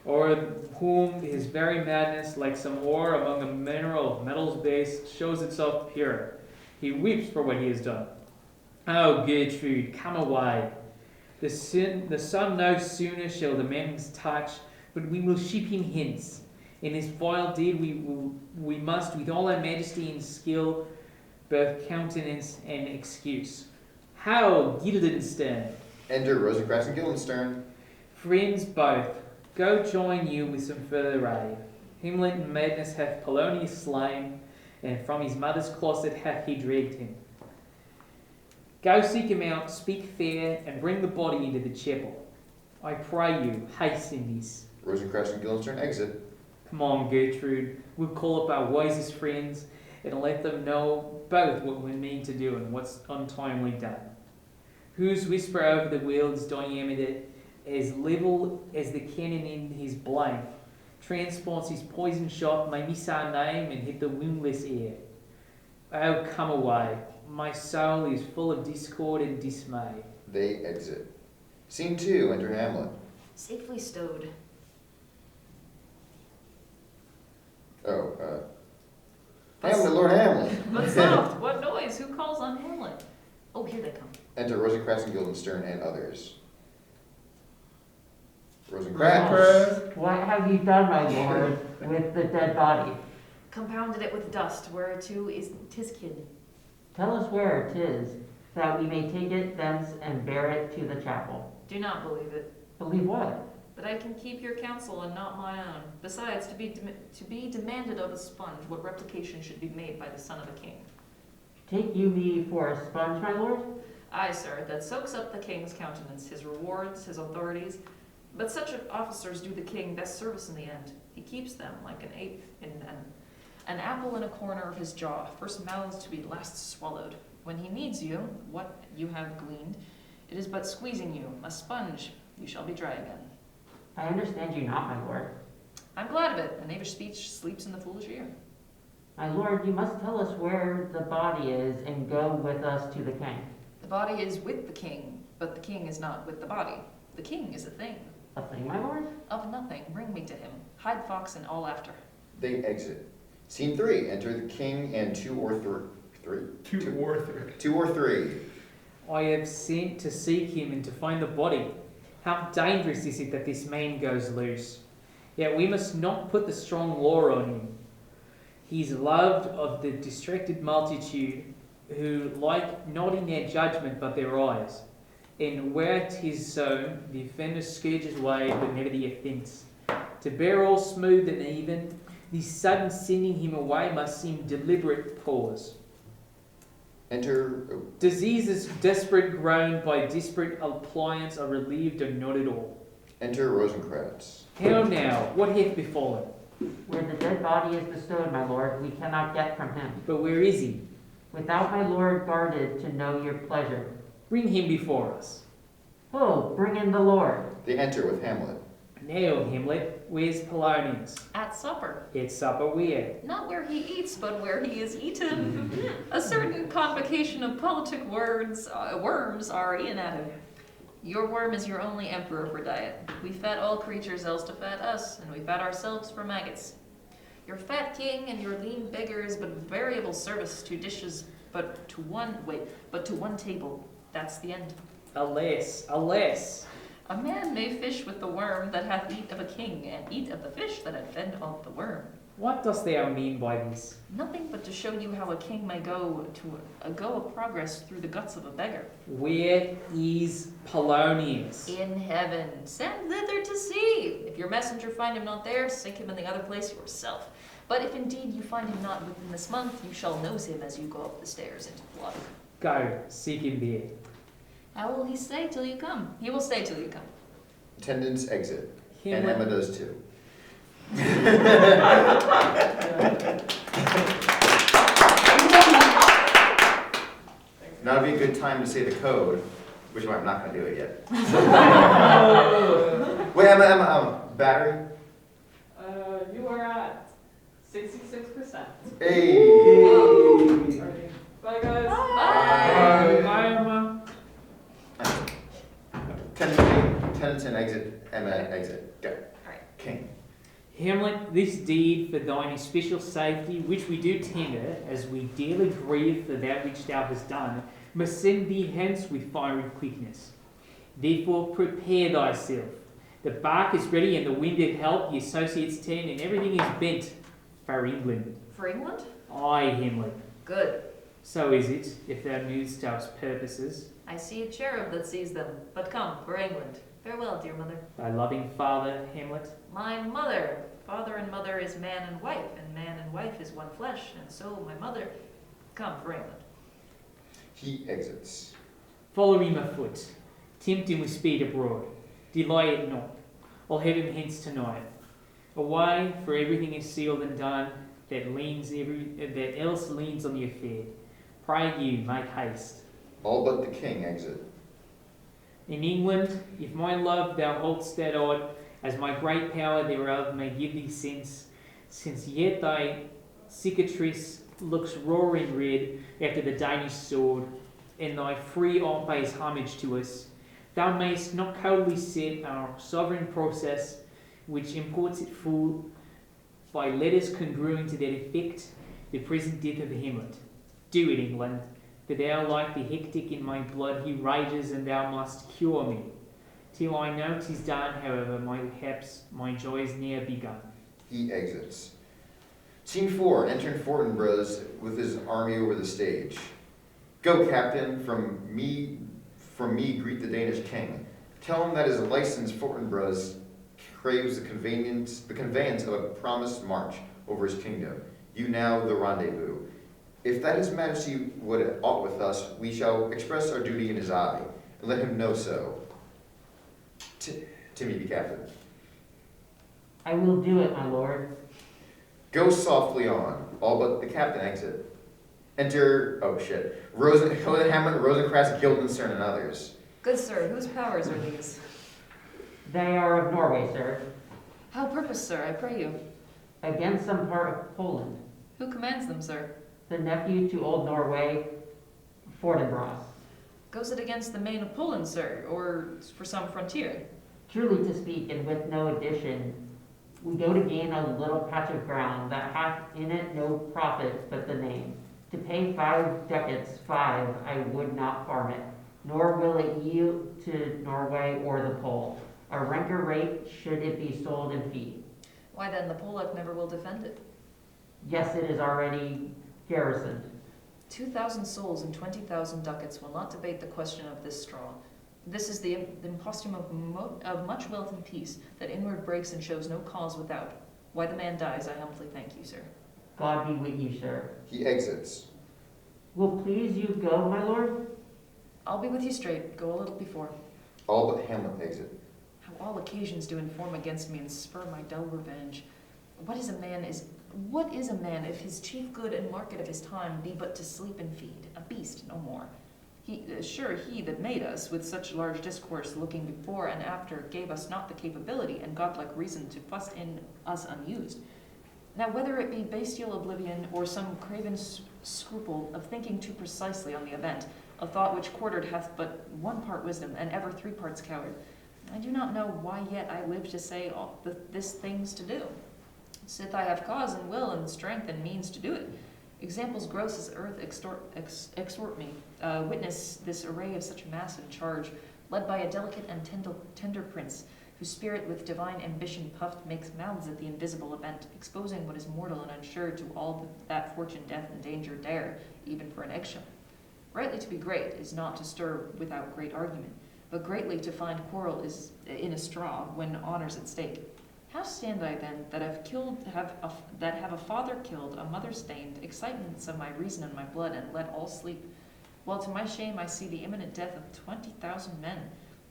or whom his very madness, like some ore among a mineral of metal's base, shows itself pure. He weeps for what he has done. Oh, Gertrude, come away. The sun no sooner shall demand his touch, but we will ship him hence. In his vile deed we must, with all our majesty and skill, both countenance and excuse. How, Guildenstern? Enter Rosencrantz and Guildenstern. Friends both, go join you with some further aid. Hamlet in madness hath Polonius slain, and from his mother's closet hath he dragged him. Go seek him out, speak fair, and bring the body into the chapel. I pray you, hasten this. Rosencrantz and Guildenstern exit. Come on, Gertrude, we'll call up our wisest friends and let them know both what we mean to do and what's untimely done. Whose whisper over the world's diameter, as level as the cannon in his blade, transports his poison shot, may miss our name and hit the windless air. Oh, come away. My soul is full of discord and dismay. They exit. Scene 2. Enter Hamlet. Safely stowed. Hamlet, Lord Hamlet. But soft, what noise? Who calls on Hamlet? Oh, here they come. Enter Rosencrantz and Guildenstern and others. Rosencrantz. What have you done, my lord, with the dead body? Compounded it with dust, whereto is 'tis kid. Tell us where it is, that we may take it thence and bear it to the chapel. Do not believe it. Believe what? That I can keep your counsel and not my own. Besides, to be demanded of a sponge, what replication should be made by the son of a king. Take you me for a sponge, my lord? Aye, sir, that soaks up the king's countenance, his rewards, his authorities. But such officers do the king best service in the end. He keeps them like an ape in an apple in a corner of his jaw, first mouthed to be last swallowed. When he needs you, what you have gleaned, it is but squeezing you, a sponge, you shall be dry again. I understand you not, my lord. I'm glad of it. A knavish speech sleeps in the foolish ear. My lord, you must tell us where the body is and go with us to the king. The body is with the king, but the king is not with the body. The king is a thing. A thing, my lord? Of nothing, bring me to him. Hide fox and all after. They exit. Scene 3. Enter the king and two or three. I have sent to seek him and to find the body. How dangerous is it that this man goes loose? Yet we must not put the strong law on him. He is loved of the distracted multitude, who like not in their judgment but their eyes. And where 'tis so, the offender scourges away, but never the offence. To bear all smooth and even, the sudden sending him away must seem deliberate pause. Enter. Diseases desperate grown by disparate appliance are relieved or not at all. Enter Rosencrantz. How now? What hath befallen? Where the dead body is bestowed, my lord, we cannot get from him. But where is he? Without my lord guarded to know your pleasure. Bring him before us. Oh, bring in the Lord. They enter with Hamlet. Now, Hamlet, where's Polonius? At supper. It's supper where? Not where he eats, but where he is eaten. A certain convocation of politic worms are eaten at him. Your worm is your only emperor for diet. We fed all creatures else to fat us, and we fed ourselves for maggots. Your fat king and your lean beggar is but variable service, 2 dishes, but to one table. That's the end. Alas, alas. A man may fish with the worm that hath eat of a king, and eat of the fish that hath fed of the worm. What dost thou mean by this? Nothing but to show you how a king may go of progress through the guts of a beggar. Where is Polonius? In heaven, send thither to see. If your messenger find him not there, sink him in the other place yourself. But if indeed you find him not within this month, you shall nose him as you go up the stairs into blood. Go, seek him there. How will he stay till you come? He will stay till you come. Attendants exit. And Hamlet, Emma does too. Now would be a good time to say the code, which I'm not going to do it yet. Wait, Emma, battery? You are at 66%. Hey! Bye, guys. Bye. Bye, Emma. Tenants and exit, Emma exit. Go. Alright. King. Hamlet, this deed for thine especial safety, which we do tender, as we dearly grieve for that which thou hast done, must send thee hence with fiery quickness. Therefore prepare thyself. The bark is ready and the wind at help, the associates turn, and everything is bent for England. For England? Aye, Hamlet. Good. So is it, if thou knewest our purposes. I see a cherub that sees them. But come, for England. Farewell, dear mother. Thy loving father, Hamlet. My mother. Father and mother is man and man and wife is one flesh, and so my mother. Come, for England. He exits. Follow him afoot. Tempt him with speed abroad. Delay it not. I'll have him hence tonight. Away, for everything is sealed and done, that else leans on the affair. Pray you, make haste. All but the king exit. In England, if my love thou hold'st that odd, as my great power thereof may give thee sense, since yet thy cicatrice looks roaring red after the Danish sword, and thy free arm pays homage to us, thou mayst not coldly set our sovereign process, which imports it full, by letters congruing to that effect, the present death of Hamlet. Do it, England, for thou like the hectic in my blood he rages, and thou must cure me. Till I know 'tis done, however, perhaps my joy is near begun. He exits. Scene 4. Entering Fortinbras with his army over the stage. Go, captain, from me greet the Danish king. Tell him that his licensed Fortinbras craves the conveyance of a promised march over his kingdom. You now the rendezvous. If that his majesty would aught with us, we shall express our duty in his eye, and let him know so. Timmy, be captain. I will do it, my lord. Go softly on, all but the captain exit. Enter, oh shit, Hamlet, Rosencrantz, Guildenstern, and others. Good sir, whose powers are these? They are of Norway, sir. How purpose, sir, I pray you? Against some part of Poland. Who commands them, sir? The nephew to old Norway, Fortinbras. Goes it against the main of Poland, sir, or for some frontier? Truly to speak, and with no addition, we go to gain a little patch of ground that hath in it no profit but the name. To pay 5 ducats, 5, I would not farm it. nor will it yield to Norway or the Pole. A renter rate should it be sold in fee. Why then, the Polak never will defend it. Yes, it is already garrisoned. 2,000 souls and 20,000 ducats will not debate the question of this straw. This is the impostum of much wealth and peace, that inward breaks and shows no cause without. Why the man dies, I humbly thank you, sir. God be with you, sir. He exits. Will please you go, my lord? I'll be with you straight, go a little before. All but Hamlet exit. How all occasions do inform against me and spur my dull revenge. What is a man if his chief good and market of his time be but to sleep and feed, a beast, no more? He that made us, with such large discourse, looking before and after, gave us not the capability and godlike reason to fuss in us unused. Now whether it be bestial oblivion, or some craven scruple of thinking too precisely on the event, a thought which quartered hath but 1 part wisdom, and ever 3 parts coward, I do not know why yet I live to say all this things to do. Sith I have cause and will and strength and means to do it. Examples gross as earth exhort me. Witness this array of such mass and charge, led by a delicate and tender prince, whose spirit with divine ambition puffed makes mouths at the invisible event, exposing what is mortal and unsure to all that fortune, death, and danger dare, even for an eggshell. Rightly to be great is not to stir without great argument, but greatly to find quarrel is in a straw when honor's at stake. How stand I then, that have a father killed, a mother stained, excitements of my reason and my blood, and let all sleep, while to my shame I see the imminent death of 20,000 men,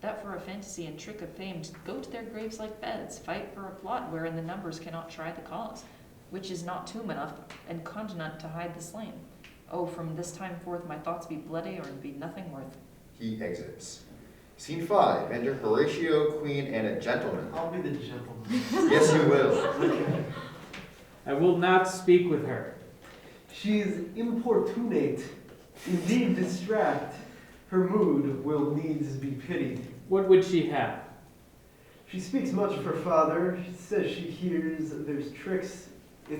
that for a fantasy and trick of fame go to their graves like beds, fight for a plot wherein the numbers cannot try the cause, which is not tomb enough and continent to hide the slain. Oh, from this time forth my thoughts be bloody or be nothing worth. He exits. Scene 5. Enter Horatio, Queen, and a gentleman. I'll be the gentleman. Yes, you will. Okay. I will not speak with her. She is importunate, indeed distract. Her mood will needs be pitied. What would she have? She speaks much of her father. She says she hears there's tricks if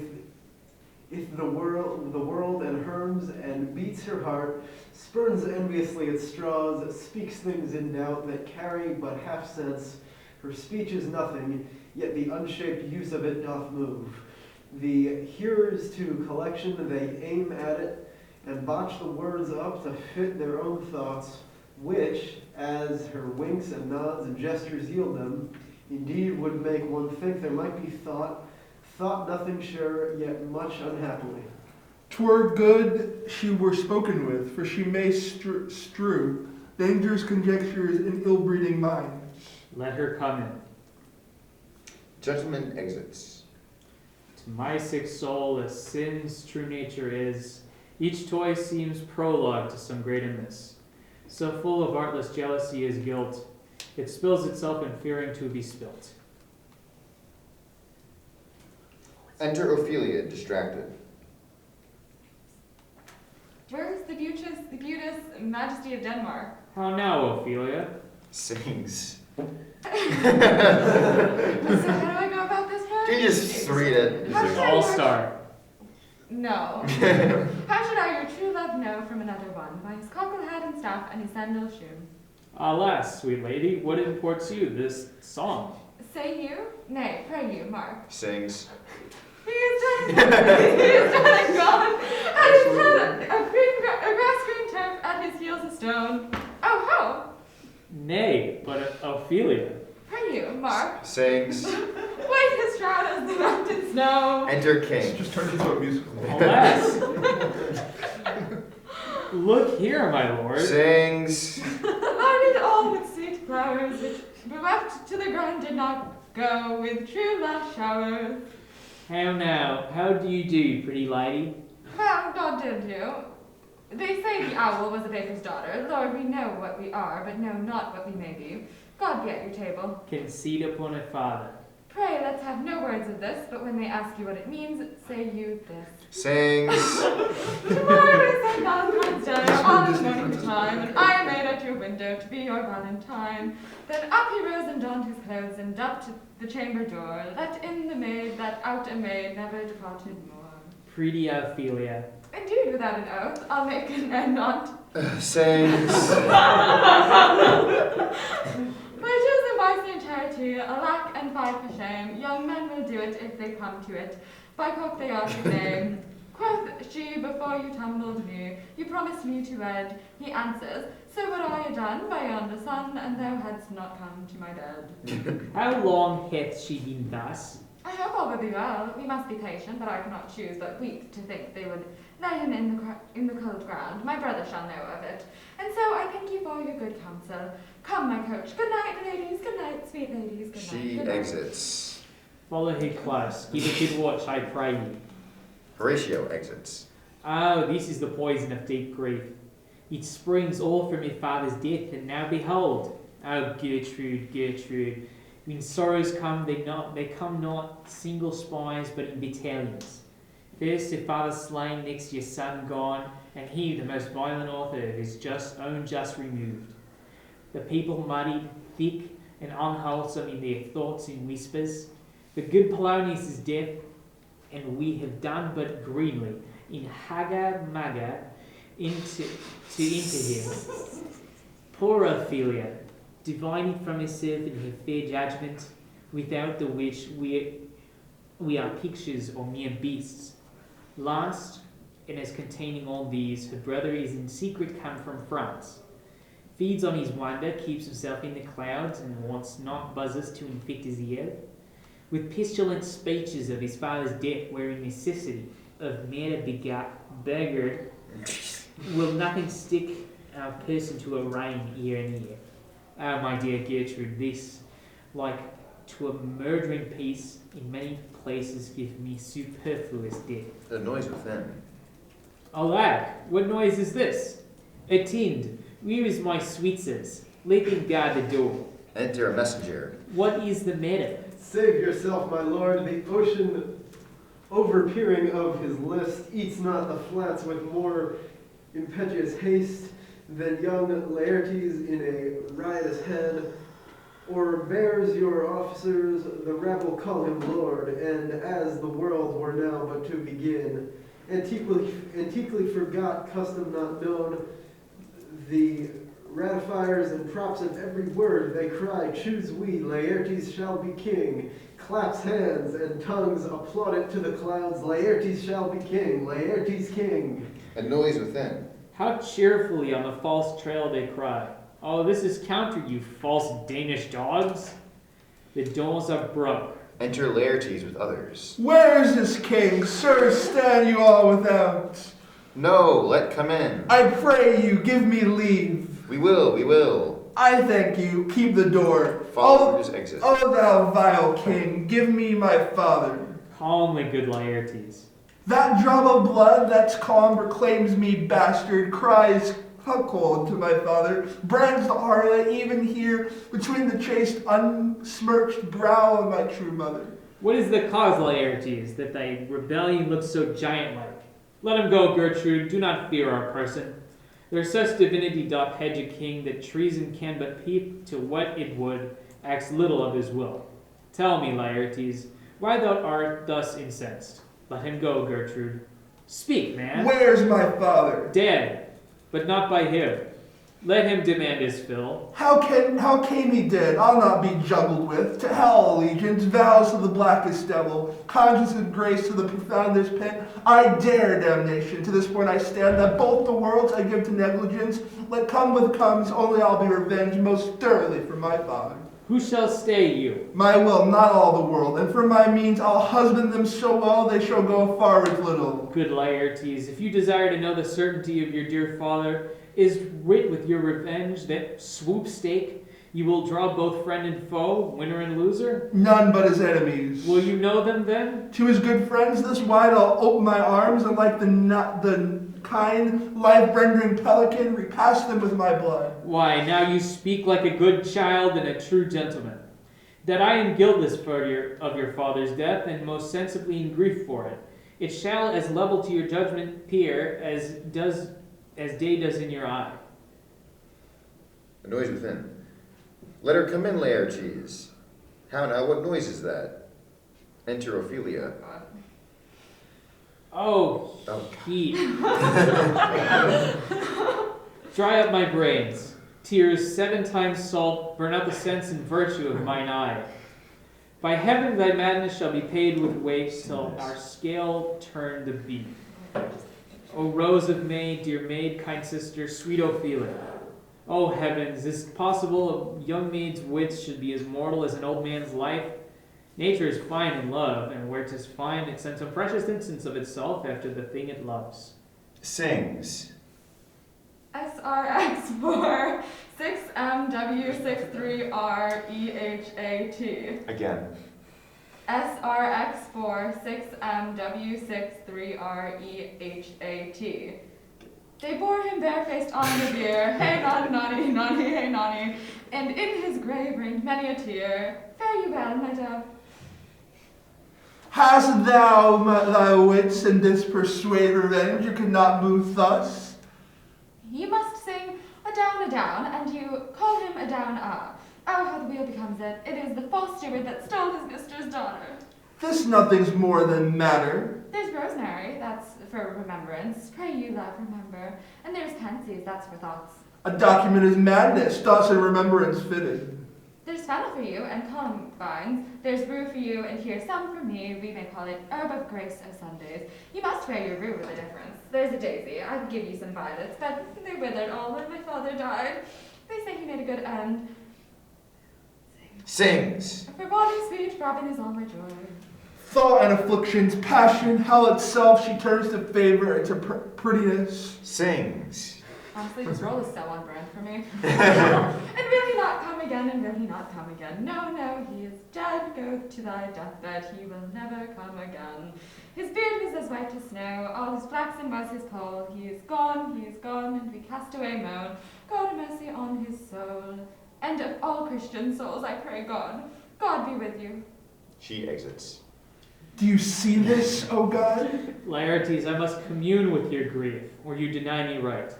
the world and herms, and beats her heart, spurns enviously at straws, speaks things in doubt that carry but half sense. Her speech is nothing, yet the unshaped use of it doth move. The hearers to collection, they aim at it, and botch the words up to fit their own thoughts, which, as her winks and nods and gestures yield them, indeed would make one think there might be thought nothing sure, yet much unhappily. 'Twere good she were spoken with, for she may strew dangerous conjectures in ill-breeding minds. Let her come in. Gentleman exits. To my sick soul, as sin's true nature is, each toy seems prologue to some great amiss. So full of artless jealousy is guilt, it spills itself in fearing to be spilt. Enter Ophelia, distracted. Where is the beauteous majesty of Denmark? How now, Ophelia? Sings. So how do I go about this part? Can you just read it? How should I All-star. No. How should I your true love know from another one? By his cockle hat and staff and his sandal shoe. Alas, sweet lady, what imports you this song? Say you? Nay, pray you, Mark. Sings. He is dead and gone, and his head a grass-green turf, at his heels a stone. Oh ho! Nay, but Ophelia. Pray you, Mark. Sings. White his shroud as the mountain snow. Enter It King. just turned into a musical. Alas. Look here, my lord. Sings. Loaded all with sweet flowers, which bereft to the ground did not go with true love showers. How now? How do you do, pretty lady? Well, God did you. They say the owl was a baker's daughter. Lord, we know what we are, but know not what we may be. God be at your table. Conceit upon a father. Pray, let's have no words of this, but when they ask you what it means, say you this. Sings. Tomorrow is St. Valentine's Day, on this morning time, and I am made at your window to be your Valentine. Then up he rose and donned his clothes, and up to the chamber door, let in the maid, that out a maid never departed more. Pretty Ophelia. Indeed, without an oath, I'll make an end on't. Sayings. My chosen by Saint Charity, alack and fight for shame, young men will do it if they come to it. By cock they are to name. Quoth she, before you tumbled me, you promised me to wed. He answers, so would I have done by yonder sun, and thou hadst not come to my bed. How long hath she been thus? I hope all will be well. We must be patient, but I cannot choose but weep to think they would lay him in the cold ground. My brother shall know of it. And so I thank you for your good counsel. Come, my coach. Good night, ladies. Good night, sweet ladies. Good night. She Good night. exits. Follow her close. Keep a good watch, I pray you. Horatio exits. Oh, this is the poison of deep grief. It springs all from your father's death, and now behold. Oh, Gertrude, Gertrude. When sorrows come, they come not single spies, but in battalions. First your father slain, next your son gone, and he, the most violent author of his own just removed. The people muddied, thick, and unwholesome in their thoughts and whispers. The good Polonius is dead, and we have done but greenly in haga-maga to enter him. Poor Ophelia, divining from herself in her fair judgment, without the which we are pictures or mere beasts. Last, and as containing all these, her brother is in secret come from France. Feeds on his wonder, keeps himself in the clouds, and wants not buzzers to infect his ear. With pestilent speeches of his father's death, wherein necessity of murder beggared, will nothing stick our person to a rein ear and ear. Oh, my dear Gertrude, this, like to a murdering piece, in many places give me superfluous death. The noise within. Alack, what noise is this? Attend, where is my sweetses? Let them guard the door. Enter a messenger. What is the matter? Save yourself, my lord. The ocean, overpeering of his list, eats not the flats with more impetuous haste than young Laertes in a riotous head, or bears your officers, the rabble call him lord, and as the world were now but to begin, antiquely forgot, custom not known, the ratifiers and props of every word they cry, choose we, Laertes shall be king, claps hands and tongues applaud it to the clouds, Laertes shall be king, Laertes king. A noise within. How cheerfully on the false trail they cry. Oh, this is counter, you false Danish dogs. The doors are broke. Enter Laertes with others. Where is this king? Sir, stand you all without. No, let come in. I pray you, give me leave. We will. I thank you, keep the door. Followers exit. Oh, thou vile king, give me my father. Calmly, good Laertes. That drop of blood that's calm proclaims me bastard, cries cuckold to my father, brands the harlot even here between the chaste unsmirched brow of my true mother. What is the cause, Laertes, that thy rebellion looks so giant-like? Let him go, Gertrude, do not fear our person. There such divinity doth hedge a king that treason can but peep to what it would, acts little of his will. Tell me, Laertes, why thou art thus incensed? Let him go, Gertrude. Speak, man. Where's my father? Dead, but not by him. Let him demand his fill. How came he dead? I'll not be juggled with. To hell allegiance, vows to the blackest devil, conscience and grace to the profoundest pit. I dare damnation. To this point I stand, that both the worlds I give to negligence. Let come what comes, only I'll be revenged most thoroughly for my father. Who shall stay you? My will, not all the world, and for my means I'll husband them so well they shall go far with little. Good Laertes, if you desire to know the certainty of your dear father, is writ with your revenge that swoop-stake you will draw both friend and foe, winner and loser? None but his enemies. Will you know them then? To his good friends this wide I'll open my arms, and like the kind, life-rendering pelican, repast them with my blood. Why, now you speak like a good child and a true gentleman. That I am guiltless of your father's death, and most sensibly in grief for it. It shall as level to your judgment appear as day does in your eye. A noise within. Let her come in, Laertes. How now, what noise is that? Enter Ophelia. Oh, Oh. heat. Dry up my brains. Tears 7 times salt burn out the sense and virtue of mine eye. By heaven thy madness shall be paid with weight till our scale turn to beef. O rose of May, dear maid, kind sister, sweet Ophelia. O heavens, is it possible a young maid's wits should be as mortal as an old man's life? Nature is fine in love, and where 'tis fine, it sends some precious instance of itself after the thing it loves. Sings. SRX4 6MW63REHAT. Again. SRX4 6MW63REHAT. They bore him barefaced on the bier, hey nonny, nonny, nonny, hey nonny, and in his grave rained many a tear. Fare you well, my dove. Hast thou thy wits and didst persuade revenge? You could not move thus. You must sing a down, and you call him a down, Oh, how the wheel becomes it. It is the false steward that stole his mistress' daughter. This nothing's more than matter. There's rosemary, that's for remembrance. Pray you, love, remember. And there's pansies, that's for thoughts. A document is madness, thoughts and remembrance fitted. There's fennel for you and columbines. There's rue for you, and here's some for me. We may call it herb of grace o' Sundays. You must wear your rue with a difference. There's a daisy. I'd give you some violets, but they withered all when my father died. They say he made a good end. Sings. For body sweet, Robin is all my joy. Thought and afflictions, passion, hell itself, she turns to favor and to prettiness. Sings. Honestly, this role is so on brand for me. And will he not come again, and will he not come again? No, no, he is dead. Go to thy deathbed, he will never come again. His beard was as white as snow, all his flaxen was his poll. He is gone, and we cast away moan. God have mercy on his soul. And of all Christian souls, I pray God. God be with you. She exits. Do you see this, O God? Laertes, I must commune with your grief, or you deny me right.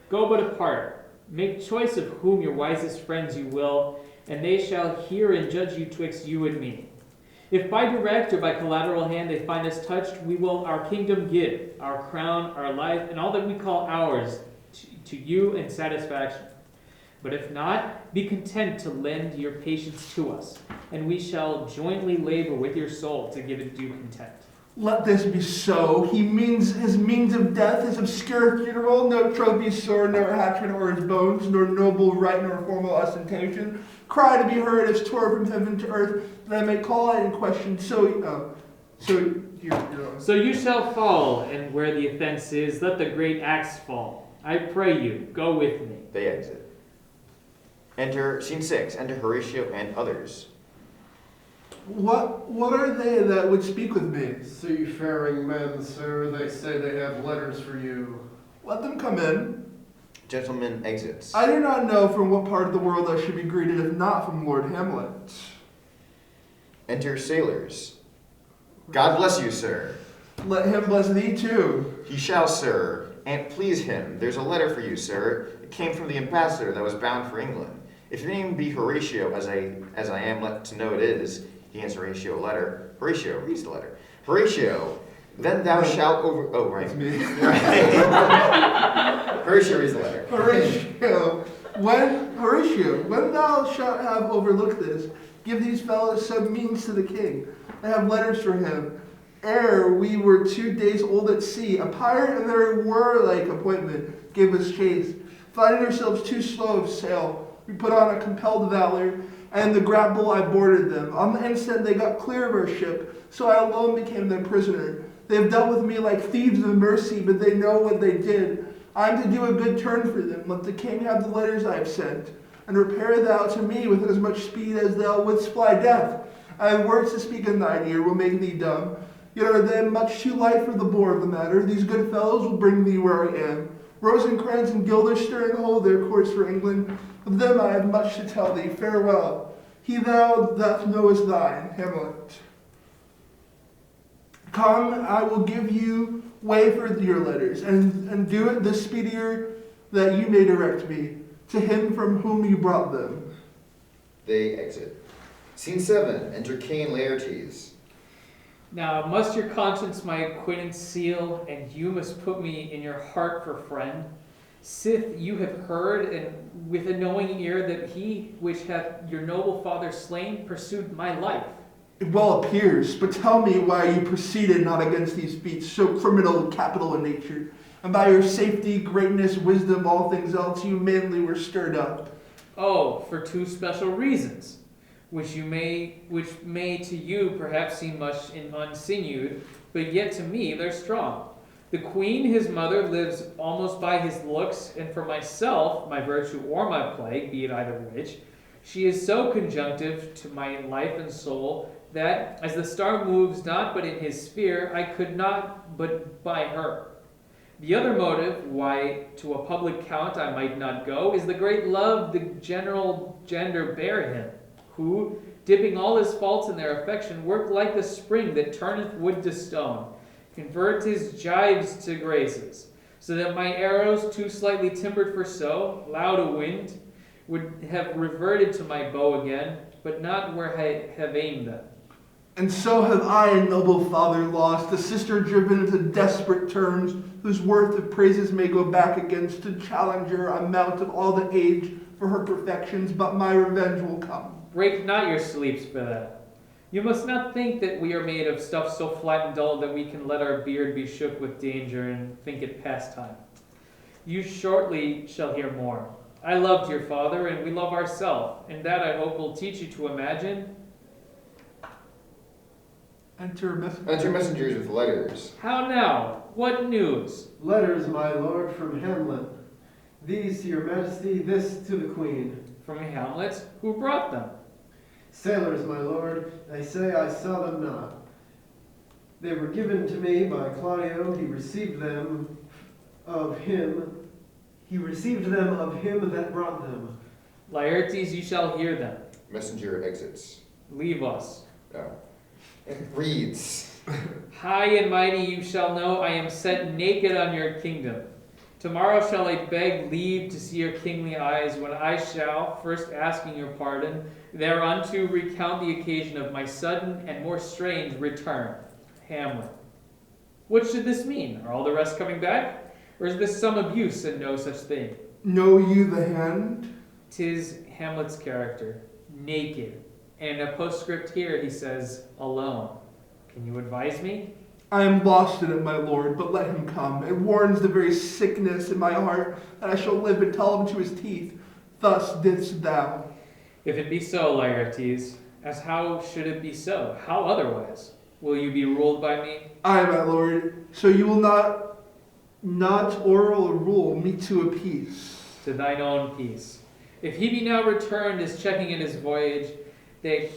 Go but apart. Make choice of whom your wisest friends you will, and they shall hear and judge you twixt you and me. If by direct or by collateral hand they find us touched, we will our kingdom give, our crown, our life, and all that we call ours, to you in satisfaction. But if not, be content to lend your patience to us, and we shall jointly labor with your soul to give it due content. Let this be so. His means of death, his obscure funeral, no trophy sword, nor attachment o'er his bones, nor noble right, nor formal ostentation. Cry to be heard as tore from heaven to earth, that I may call it in question. So you shall fall, and where the offense is, let the great axe fall. I pray you, go with me. They exit. Enter scene 6. Enter Horatio and others. What are they that would speak with me? Seafaring men, sir, they say they have letters for you. Let them come in. Gentleman exits. I do not know from what part of the world I should be greeted, if not from Lord Hamlet. Enter sailors. God bless you, sir. Let him bless thee too. He shall, sir. An't please him. There's a letter for you, sir. It came from the ambassador that was bound for England. If your name be Horatio, as I am let to know it is, he hands Horatio a letter. Horatio reads the letter. Horatio, then thou shalt over... Oh, right. That's me. Horatio reads the letter. Horatio, when thou shalt have overlooked this, give these fellows some means to the king. They have letters for him. Ere we were 2 days old at sea, a pirate and very warlike appointment gave us chase. Finding ourselves too slow of sail, we put on a compelled valor, and the grapple I boarded them. On the instant they got clear of our ship, so I alone became their prisoner. They have dealt with me like thieves of mercy, but they know what they did. I am to do a good turn for them. Let the king have the letters I have sent, and repair thou to me with as much speed as thou wouldst fly death. I have words to speak in thine ear, will make thee dumb. Yet are they much too light for the bore of the matter. These good fellows will bring thee where I am. Rosencrantz and Guilderstern hold their course for England. Of them I have much to tell thee. Farewell. He thou that knowest thine, Hamlet. Come, I will give you way for your letters, and do it the speedier that you may direct me to him from whom you brought them. They exit. Scene 7. Enter Cain Laertes. Now must your conscience my acquittance seal, and you must put me in your heart for friend. Sith you have heard, and with a knowing ear, that he which hath your noble father slain pursued my life. It well appears, but tell me why you proceeded not against these feats, so criminal and capital in nature, and by your safety, greatness, wisdom, all things else, you manly were stirred up. Oh, for two special reasons, which may to you perhaps seem much unsinewed, but yet to me they're strong. The queen, his mother, lives almost by his looks, and for myself, my virtue or my plague, be it either which, she is so conjunctive to my life and soul, that, as the star moves not but in his sphere, I could not but by her. The other motive, why to a public count I might not go, is the great love the general gender bear him, who, dipping all his faults in their affection, work like the spring that turneth wood to stone, convert his gyves to graces, so that my arrows, too slightly timbered for so, loud a wind, would have reverted to my bow again, but not where I have aimed them. And so have I a noble father lost, a sister driven into desperate terms, whose worth of praises may go back against to challenger amount of all the age for her perfections, but my revenge will come. Break not your sleeps for that. You must not think that we are made of stuff so flat and dull that we can let our beard be shook with danger and think it pastime. You shortly shall hear more. I loved your father, and we love ourselves, and that I hope will teach you to imagine. Enter messengers with letters. How now? What news? Letters, my lord, from Hamlet. These to your majesty, this to the queen. From Hamlet? Who brought them? Sailors, my lord, they say I saw them not. They were given to me by Claudio. He received them of him that brought them. Laertes, you shall hear them. Messenger exits. Leave us. It reads. High and mighty you shall know I am set naked on your kingdom. Tomorrow shall I beg leave to see your kingly eyes, when I shall, first asking your pardon, thereunto recount the occasion of my sudden and more strange return. Hamlet. What should this mean? Are all the rest coming back? Or is this some abuse and no such thing? Know you the hand? 'Tis Hamlet's character, naked. And in a postscript here he says, alone. Can you advise me? I am lost in it, my lord, but let him come. It warns the very sickness in my heart that I shall live and tell him to his teeth. Thus didst thou. If it be so, Laertes, as how should it be so? How otherwise? Will you be ruled by me? Aye, my lord. So you will not oral rule me to a peace. To thine own peace. If he be now returned as checking in his voyage, that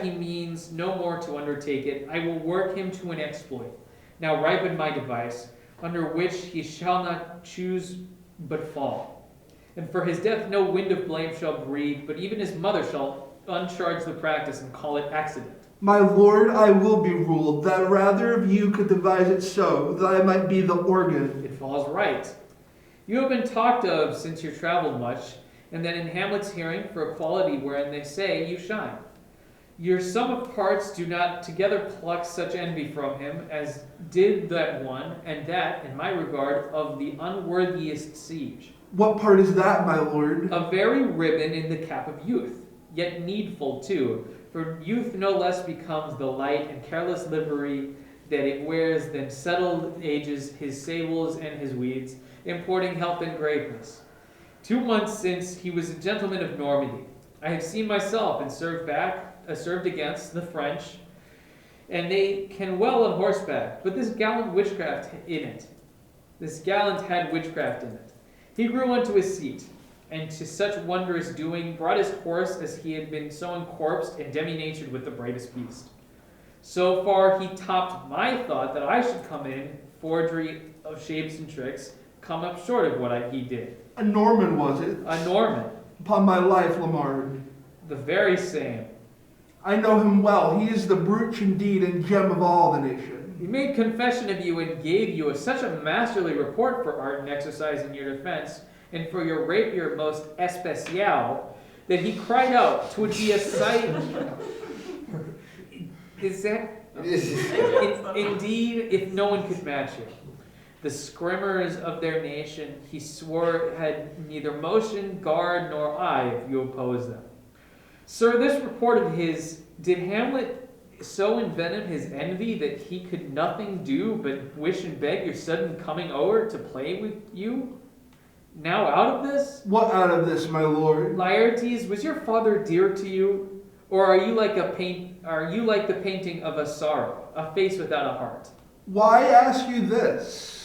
he means no more to undertake it, I will work him to an exploit. Now ripen my device, under which he shall not choose but fall. And for his death no wind of blame shall breathe, but even his mother shall uncharge the practice and call it accident. My lord, I will be ruled, that rather of you could devise it so, that I might be the organ. It falls right. You have been talked of since you traveled much, and that in Hamlet's hearing for a quality wherein they say you shine. Your sum of parts do not together pluck such envy from him as did that one, and that, in my regard, of the unworthiest siege. What part is that, my lord? A very ribbon in the cap of youth, yet needful too, for youth no less becomes the light and careless livery that it wears than settled ages his sables and his weeds, importing health and greatness. 2 months since he was a gentleman of Normandy. I have seen myself and served against the French, and they can well on horseback, but this gallant had witchcraft in it. He grew unto his seat, and to such wondrous doing brought his horse as he had been so encorpsed and demi-natured with the bravest beast. So far he topped my thought that I should come in, forgery of shapes and tricks, come up short of what he did. A Norman, was it? A Norman. Upon my life, Lamard. The very same. I know him well. He is the brooch indeed and gem of all the nation. He made confession of you and gave you such a masterly report for art and exercise in your defense, and for your rapier most especial, that he cried out, 'twould be a sight. Is that Indeed, if no one could match you. The scrimmers of their nation, he swore, had neither motion, guard, nor eye if you oppose them. Sir, this report of his, did Hamlet so envenom his envy that he could nothing do but wish and beg your sudden coming over to play with you? Now out of this? What out of this, my lord? Laertes, was your father dear to you? Or are you like the painting of a sorrow, a face without a heart? Why ask you this?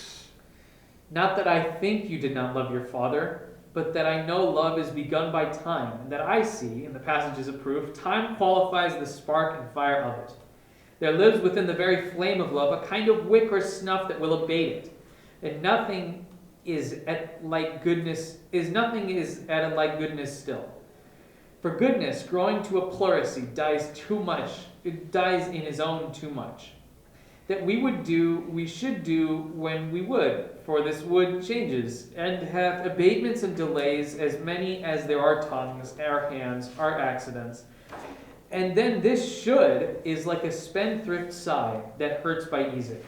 Not that I think you did not love your father, but that I know love is begun by time, and that I see, in the passages of proof, time qualifies the spark and fire of it. There lives within the very flame of love a kind of wick or snuff that will abate it, and nothing is at like goodness still. For goodness, growing to a pleurisy, dies in his own too much. That we should do when we would, for this wood changes, and hath abatements and delays as many as there are tongues, our hands, our accidents. And then this should is like a spendthrift sigh that hurts by easing.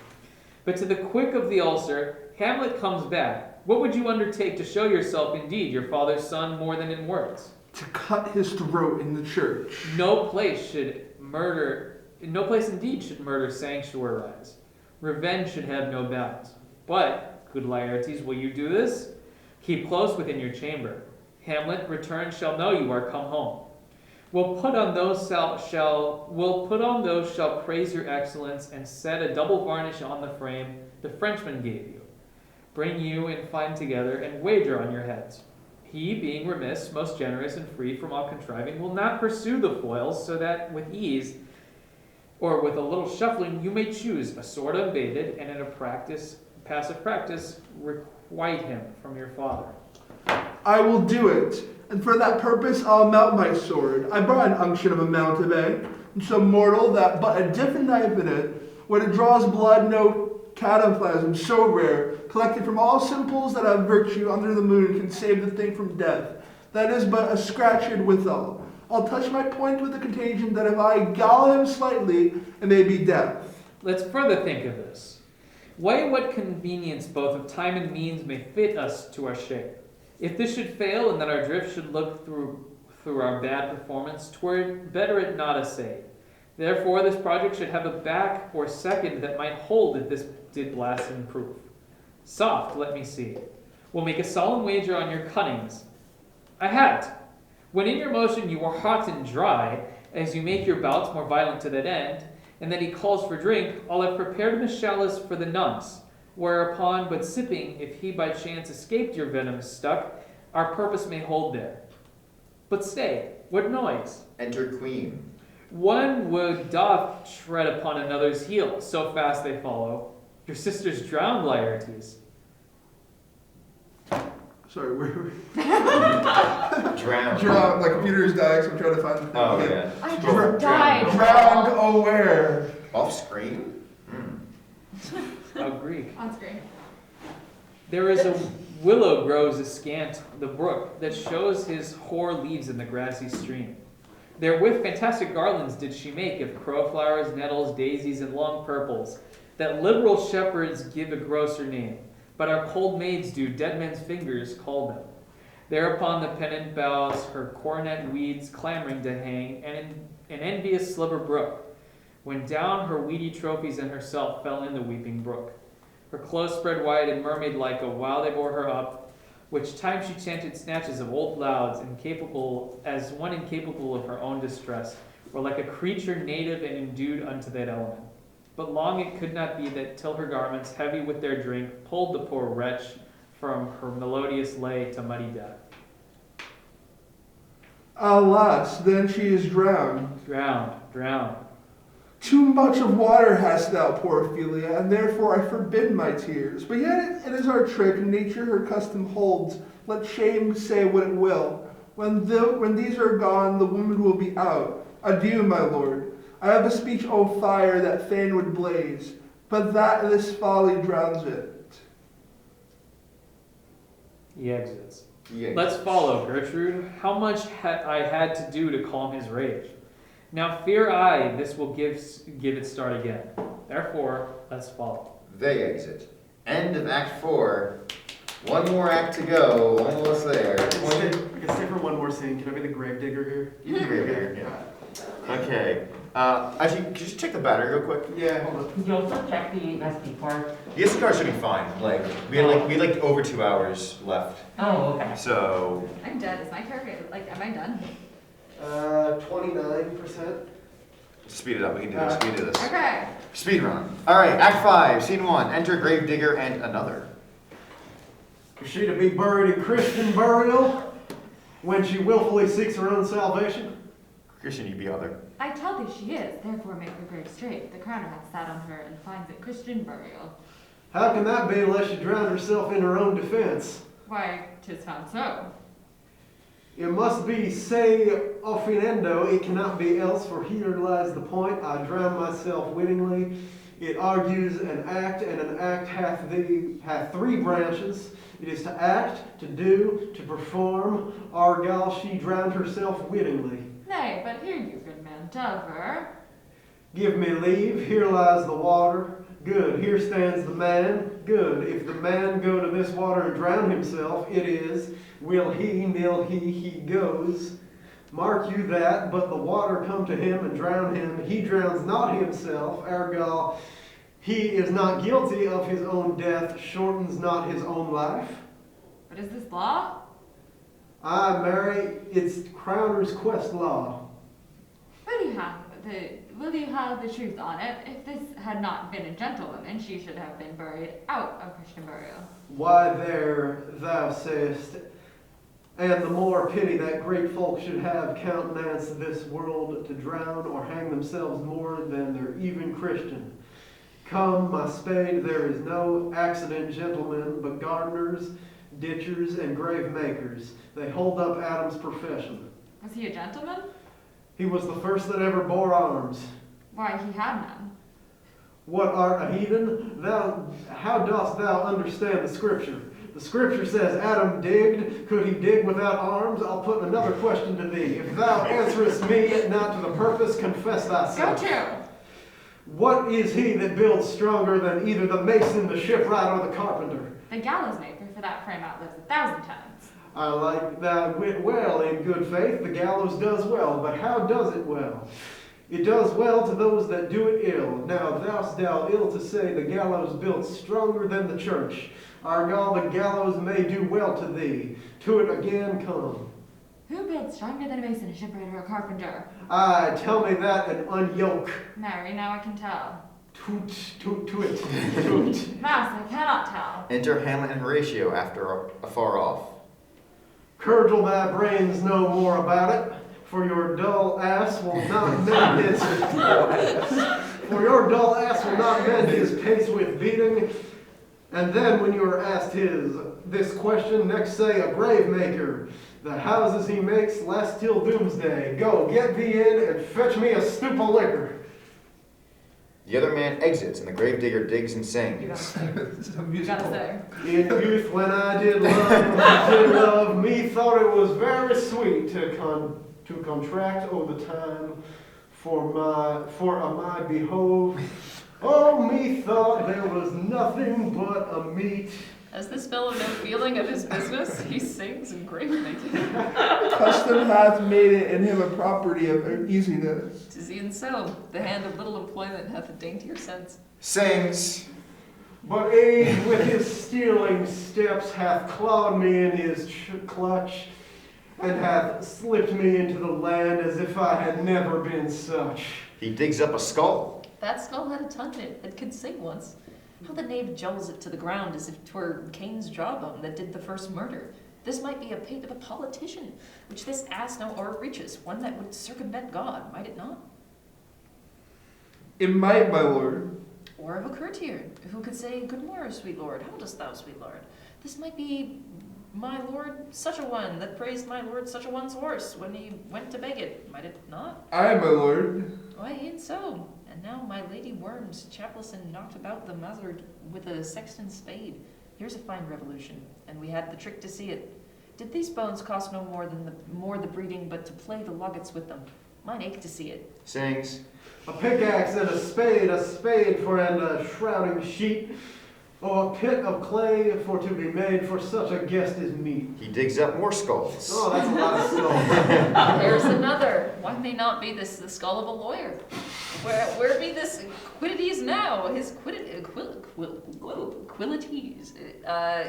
But to the quick of the ulcer, Hamlet comes back. What would you undertake to show yourself indeed your father's son more than in words? To cut his throat in the church. No place indeed should murder sanctuarize. Revenge should have no bounds. But, good Laertes, will you do this? Keep close within your chamber. Hamlet, return shall know you are come home. We'll put on those shall praise your excellence and set a double varnish on the frame the Frenchman gave you. Bring you and find together and wager on your heads. He, being remiss, most generous and free from all contriving, will not pursue the foils, so that with ease, or with a little shuffling, you may choose a sword unbaited, and in a passive practice, requite him from your father. I will do it, and for that purpose I'll mount my sword. I brought an unction of a mountebank, and so mortal that but a different knife in it, when it draws blood, no cataplasm so rare, collected from all simples that have virtue under the moon, can save the thing from death. That is but a scratched withal. I'll touch my point with the contagion that if I gall him slightly, it may be death. Let's further think of this. Weigh what convenience both of time and means may fit us to our shape. If this should fail, and that our drift should look through our bad performance, 'twere better it not essayed. Therefore, this project should have a back or second that might hold if this did blaspheme proof. Soft, let me see. We'll make a solemn wager on your cunnings. I have it. When in your motion you are hot and dry, as you make your bouts more violent to that end, and that he calls for drink, I'll have prepared him a chalice for the nonce, whereupon, but sipping, if he by chance escaped your venom stuck, our purpose may hold there. But stay, what noise? Enter Queen. One wood doth tread upon another's heel, so fast they follow. Your sister's drowned, Laertes. Sorry, where were we? Drowned. Drowned, my computer is dying, so I'm trying to find the thing. Oh, again. yeah. I just Drowned. died. Drowned, oh where? Off screen? Oh, Greek. On screen. There is a willow grows askant the brook that shows his hoar leaves in the grassy stream. Therewith fantastic garlands did she make of crowflowers, nettles, daisies, and long purples, that liberal shepherds give a grosser name, but our cold maids do dead men's fingers call them. Thereupon the pennant boughs her coronet weeds clamoring to hang, and an envious sliver brook, when down her weedy trophies and herself fell in the weeping brook. Her clothes spread wide and mermaid-like a while they bore her up, which time she chanted snatches of old lauds, incapable of her own distress, or like a creature native and endued unto that element. But long it could not be that till her garments, heavy with their drink, pulled the poor wretch from her melodious lay to muddy death. Alas, then she is drowned. Drowned. Too much of water hast thou, poor Ophelia, and therefore I forbid my tears. But yet it is our trick, and nature her custom holds. Let shame say what it will. When these are gone, the woman will be out. Adieu, my lord. I have a speech, O fire, that fain would blaze, but that this folly drowns it. He exits. Yeah. Let's follow, Gertrude. How much I had to do to calm his rage. Now fear I, this will give it start again. Therefore, let's follow. They exit. End of Act 4. One more act to go. Almost there. I can stay for one more scene. Can I be the gravedigger here? You can be there, yeah. Okay. Actually, could you just check the battery real quick? Yeah, hold on. Could you also check the SD card? The SD card should be fine. Like we had like over 2 hours left. Oh, okay. So I'm dead. Is my character, like, am I done? 29%. speed it up. We can do this. We can do this. Okay. Speed run. All right. Act 5, Scene 1. Enter Gravedigger and another. Is she to be buried in Christian burial when she willfully seeks her own salvation? Christian, you be other. I tell thee she is, therefore make her grave straight. The crowner hath sat on her and finds it Christian burial. How can that be unless she drowned herself in her own defense? Why, 'tis found so. It must be se offendendo, it cannot be else, for here lies the point. I drown myself wittingly. It argues an act, and an act hath 3 branches. It is to act, to do, to perform. Argal, she drowned herself wittingly. Nay, but hear you, good man, tell her. Give me leave, here lies the water. Good, here stands the man. Good, if the man go to this water and drown himself, it is, will he, nil he goes. Mark you that, but the water come to him and drown him. He drowns not himself, ergo, he is not guilty of his own death, shortens not his own life. But is this law? Aye, Mary, it's Crowner's quest law. Will you have the truth on it? If this had not been a gentlewoman, she should have been buried out of Christian burial. Why there, thou sayest, and the more pity that great folk should have countenance this world to drown or hang themselves more than they're even Christian. Come, my spade, there is no accident, gentlemen, but gardeners, ditchers, and grave makers. They hold up Adam's profession. Was he a gentleman? He was the first that ever bore arms. Why, he had none. What art a heathen? How dost thou understand the scripture? The scripture says Adam digged. Could he dig without arms? I'll put another question to thee. If thou answerest me not to the purpose, confess thyself. Go to! What is he that builds stronger than either the mason, the shipwright, or the carpenter? The gallows maker for that frame outlives 1,000 times. I like thy wit well, in good faith. The gallows does well, but how does it well? It does well to those that do it ill. Now thou ill to say the gallows built stronger than the church. Argal, the gallows may do well to thee. To it again come. Who builds stronger than a mason, a shipwright, or a carpenter? Aye, tell me that and unyoke. Marry, now I can tell. Toot, toot, toot, toot. Mass, I cannot tell. Enter Hamlet and Horatio after afar off. Curdle thy brains no more about it, for your dull ass will not mend his pace with beating. And then when you are asked this question, next say a grave maker. The houses he makes last till doomsday. Go, get thee in and fetch me a stoop of liquor. The other man exits, and the gravedigger digs and sings. This is a You musical. gotta say. In youth, when I did love, me thought it was very sweet to contract the time for my behove. Oh, me thought there was nothing but a meat. Has this fellow no feeling of his business? He sings in grave making. Custom hath made it in him a property of easiness. 'Tis e'en so. The hand of little employment hath a daintier sense. Sings. But age with his stealing steps hath clawed me in his clutch, and hath slipped me into the land as if I had never been such. He digs up a skull. That skull had a tongue in it that could sing once. How the knave jolls it to the ground as if 'twere Cain's jawbone that did the first murder. This might be a pate of a politician, which this ass no o'erreaches, one that would circumvent God, might it not? It might, my lord. Or of a courtier, who could say, Good morrow, sweet lord, how dost thou, sweet lord? This might be my lord such a one that praised my lord such a one's horse when he went to beg it, might it not? Aye, my lord. Why, e'en so. And now my lady Worms, chaplison knocked about the muzzard with a sexton's spade. Here's a fine revolution, and we had the trick to see it. Did these bones cost no more than the breeding, but to play the loggets with them? Mine ache to see it. Sings. A pickaxe and a spade for and a shrouding sheet. Oh, a pit of clay for to be made for such a guest as meet. He digs up more skulls. Oh, that's a lot of skulls. There's another. Why may not be this the skull of a lawyer? Where be this quiddities now? His quilities,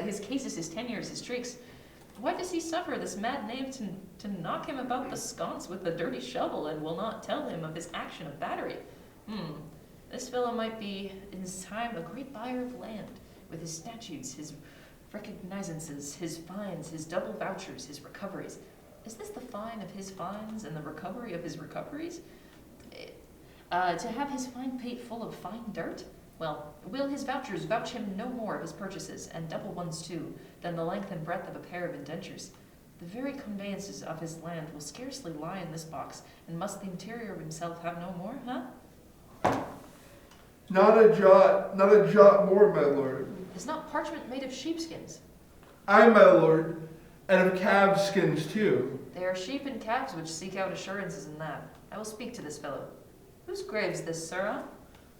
his cases, his tenures, his tricks. Why does he suffer this mad knave to knock him about the sconce with a dirty shovel and will not tell him of his action of battery? This fellow might be, in his time, a great buyer of land, with his statutes, his recognizances, his fines, his double vouchers, his recoveries. Is this the fine of his fines and the recovery of his recoveries? To have his fine pate full of fine dirt? Well, will his vouchers vouch him no more of his purchases, and double ones too, than the length and breadth of a pair of indentures? The very conveyances of his land will scarcely lie in this box, and must the interior of himself have no more, huh? Not a jot more, my lord. Is not parchment made of sheepskins? Aye, my lord, and of calves' skins too. They are sheep and calves which seek out assurances in that. I will speak to this fellow. Whose grave's this, sir, huh?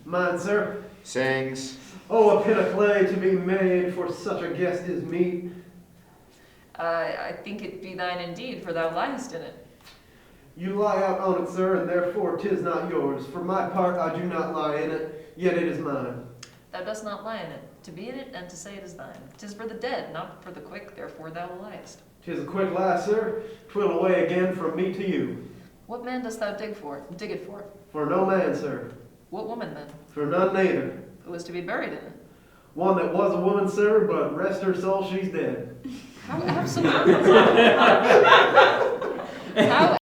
Mine, sir. Sings. Oh, a pit of clay to be made for such a guest as meet. I think it be thine indeed, for thou liest in it. You lie out on it, sir, and therefore 'tis not yours. For my part, I do not lie in it, yet it is mine. Thou dost not lie in it, to be in it and to say it is thine. 'Tis for the dead, not for the quick, therefore thou liest. 'Tis a quick lie, sir. 'Twill away again from me to you. What man dost thou dig it for? For no man, sir. What woman then? For none neither. Who is to be buried in it? One that was a woman, sir, but rest her soul, she's dead. How absolutely? How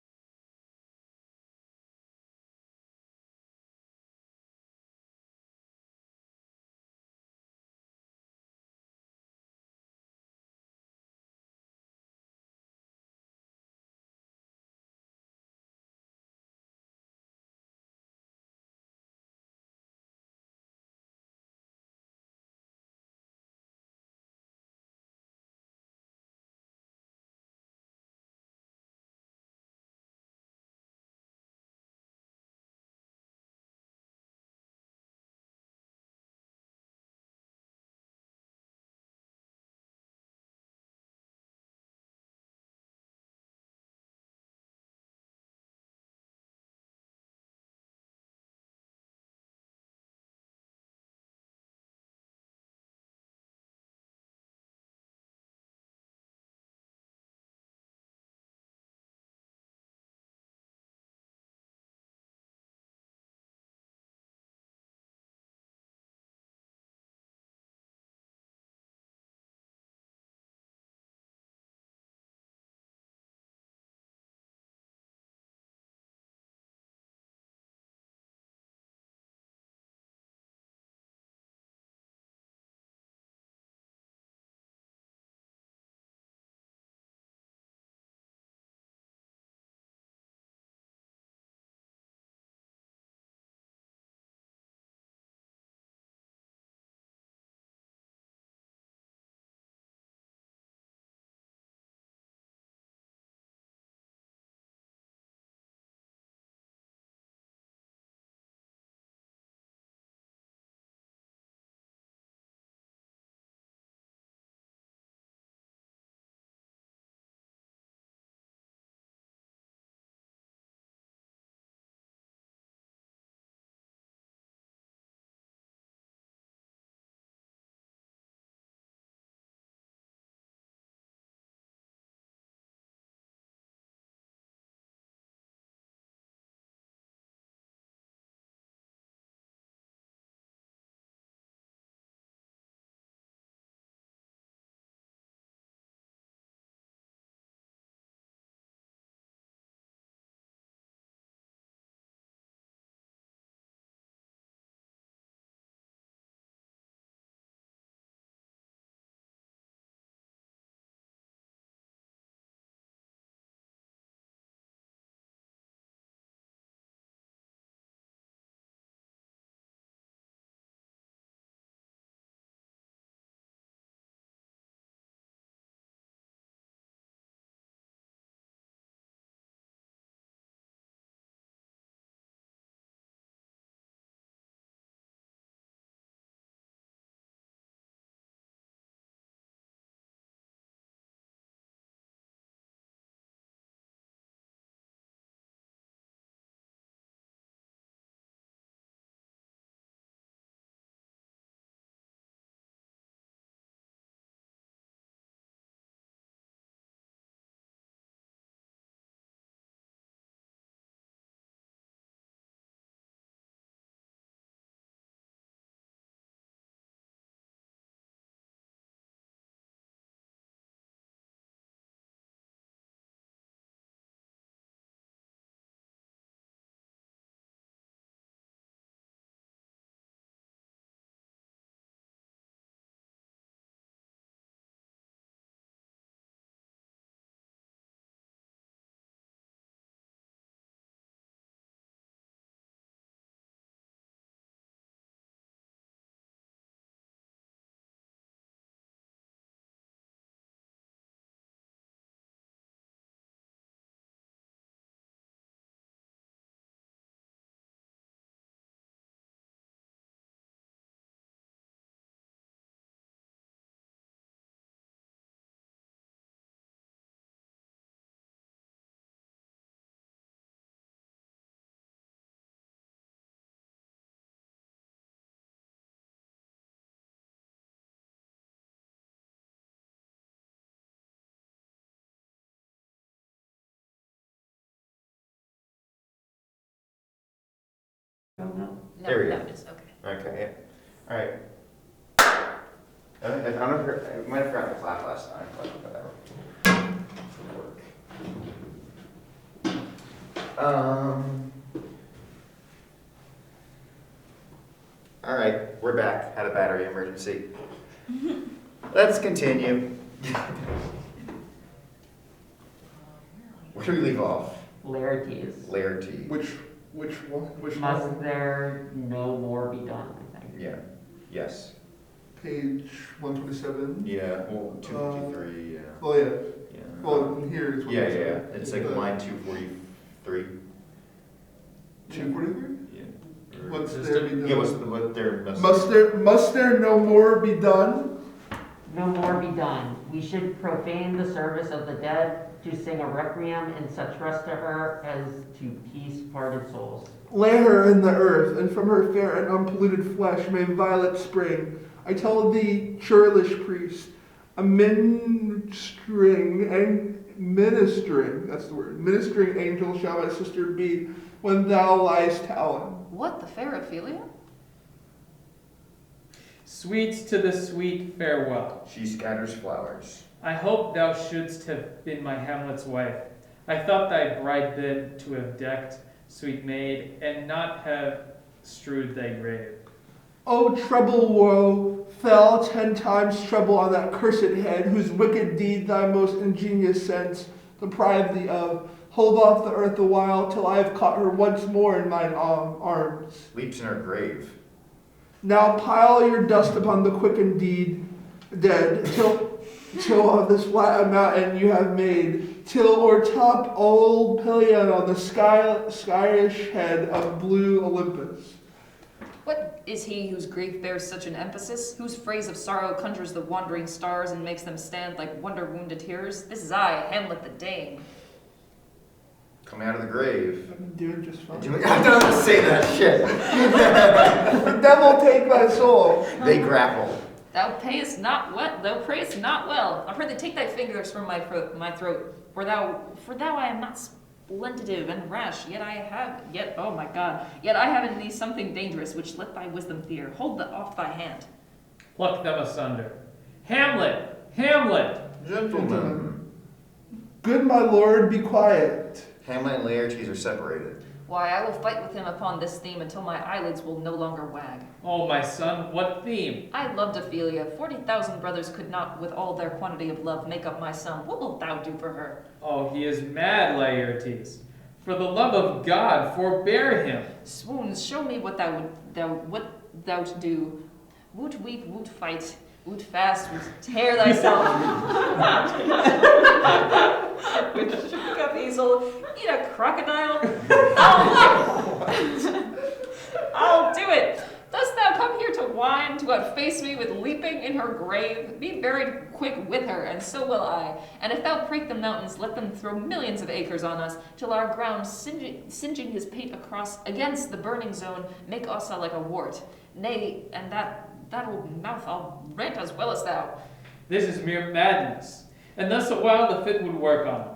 come up? No, There we no, go. it is, okay. Okay, yeah. All right. I don't know if I might have forgotten to clap last time, but whatever. All right, we're back. Had a battery emergency. Let's continue. Where do we leave off? Laertes. Laertes. Which one? Which Must one? there no more be done, I think. Yeah. Yes. Page 127. Yeah. Well, 253. Yeah. Oh yeah. Yeah. Well, here it's Yeah. It's like line 243. 243. Yeah. What's Just there a- be done? Yeah. What their Must there no more be done? No more be done. We should profane the service of the dead, to sing a requiem and such rest to her as to peace parted souls. Lay her in the earth, and from her fair and unpolluted flesh may violets spring. I tell thee, churlish priest, a ministering angel shall my sister be when thou liest howling. What, the fair Ophelia? Sweet to the sweet, farewell. She scatters flowers. I hope thou shouldst have been my Hamlet's wife. I thought thy bride bed to have decked, sweet maid, and not have strewed thy grave. O treble woe, fell 10 times treble on that cursed head, whose wicked deed thy most ingenious sense deprived thee of. Hold off the earth a while, till I have caught her once more in mine arms. Leaps in her grave. Now pile your dust upon the quickened dead, till of this flat mountain you have made, till o'ertop old Pelion on the skyish head of blue Olympus. What is he whose grief bears such an emphasis, whose phrase of sorrow conjures the wandering stars and makes them stand like wonder-wounded hearers? This is I, Hamlet the Dane. Coming out of the grave. I'm doing just fine. I don't say that shit. The devil take my soul. They grapple. Thou prayest not well. I pray thee take thy fingers from my throat, for thou I am not splendid and rash, yet I have in thee something dangerous, which let thy wisdom fear. Hold off thy hand. Pluck them asunder. Hamlet! Hamlet! Gentlemen. Good my lord, be quiet. Hamlet and Laertes are separated. Why, I will fight with him upon this theme until my eyelids will no longer wag. Oh, my son, what theme? I loved Ophelia. 40,000 brothers could not, with all their quantity of love, make up my sum. What wilt thou do for her? Oh, he is mad, Laertes. For the love of God, forbear him. Swoons, show me what thou do. Woot weep, woot fight, woot fast, woot tear thyself. Woot shook up easel, eat a crocodile. I'll do it. Dost thou come here to whine, to outface me with leaping in her grave? Be buried quick with her, and so will I. And if thou break the mountains, let them throw millions of acres on us, till our ground, singeing his pate against the burning zone, make us like a wart. Nay, and that old mouth I'll rent as well as thou. This is mere madness. And thus a while the fit would work on him.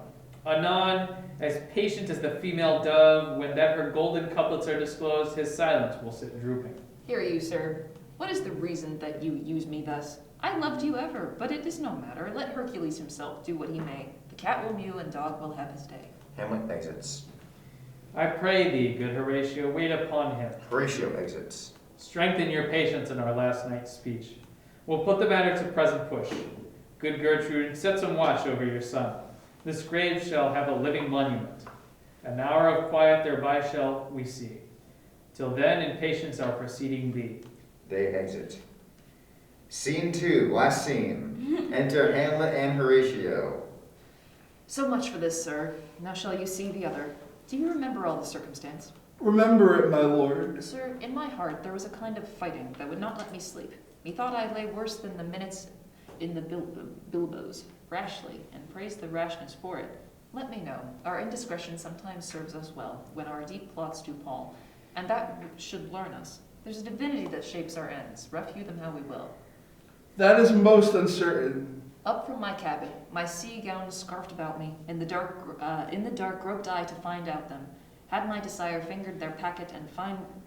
Anon, as patient as the female dove, when that her golden couplets are disclosed, his silence will sit drooping. Hear you, sir. What is the reason that you use me thus? I loved you ever, but it is no matter. Let Hercules himself do what he may. The cat will mew and dog will have his day. Hamlet exits. I pray thee, good Horatio, wait upon him. Horatio exits. Strengthen your patience in our last night's speech. We'll put the matter to present push. Good Gertrude, set some watch over your son. This grave shall have a living monument. An hour of quiet thereby shall we see. Till then, in patience our proceeding be. They exit. Scene 2, last scene. Enter Hamlet and Horatio. So much for this, sir. Now shall you see the other. Do you remember all the circumstance? Remember it, my lord. Sir, in my heart there was a kind of fighting that would not let me sleep. Methought I lay worse than the minutes in the bilboes, rashly, and praised the rashness for it. Let me know. Our indiscretion sometimes serves us well, when our deep plots do pall, and that should learn us. There's a divinity that shapes our ends, rough hew them how we will. That is most uncertain. Up from my cabin, my sea gown scarfed about me, in the dark groped I to find out them. Had my desire fingered their packet,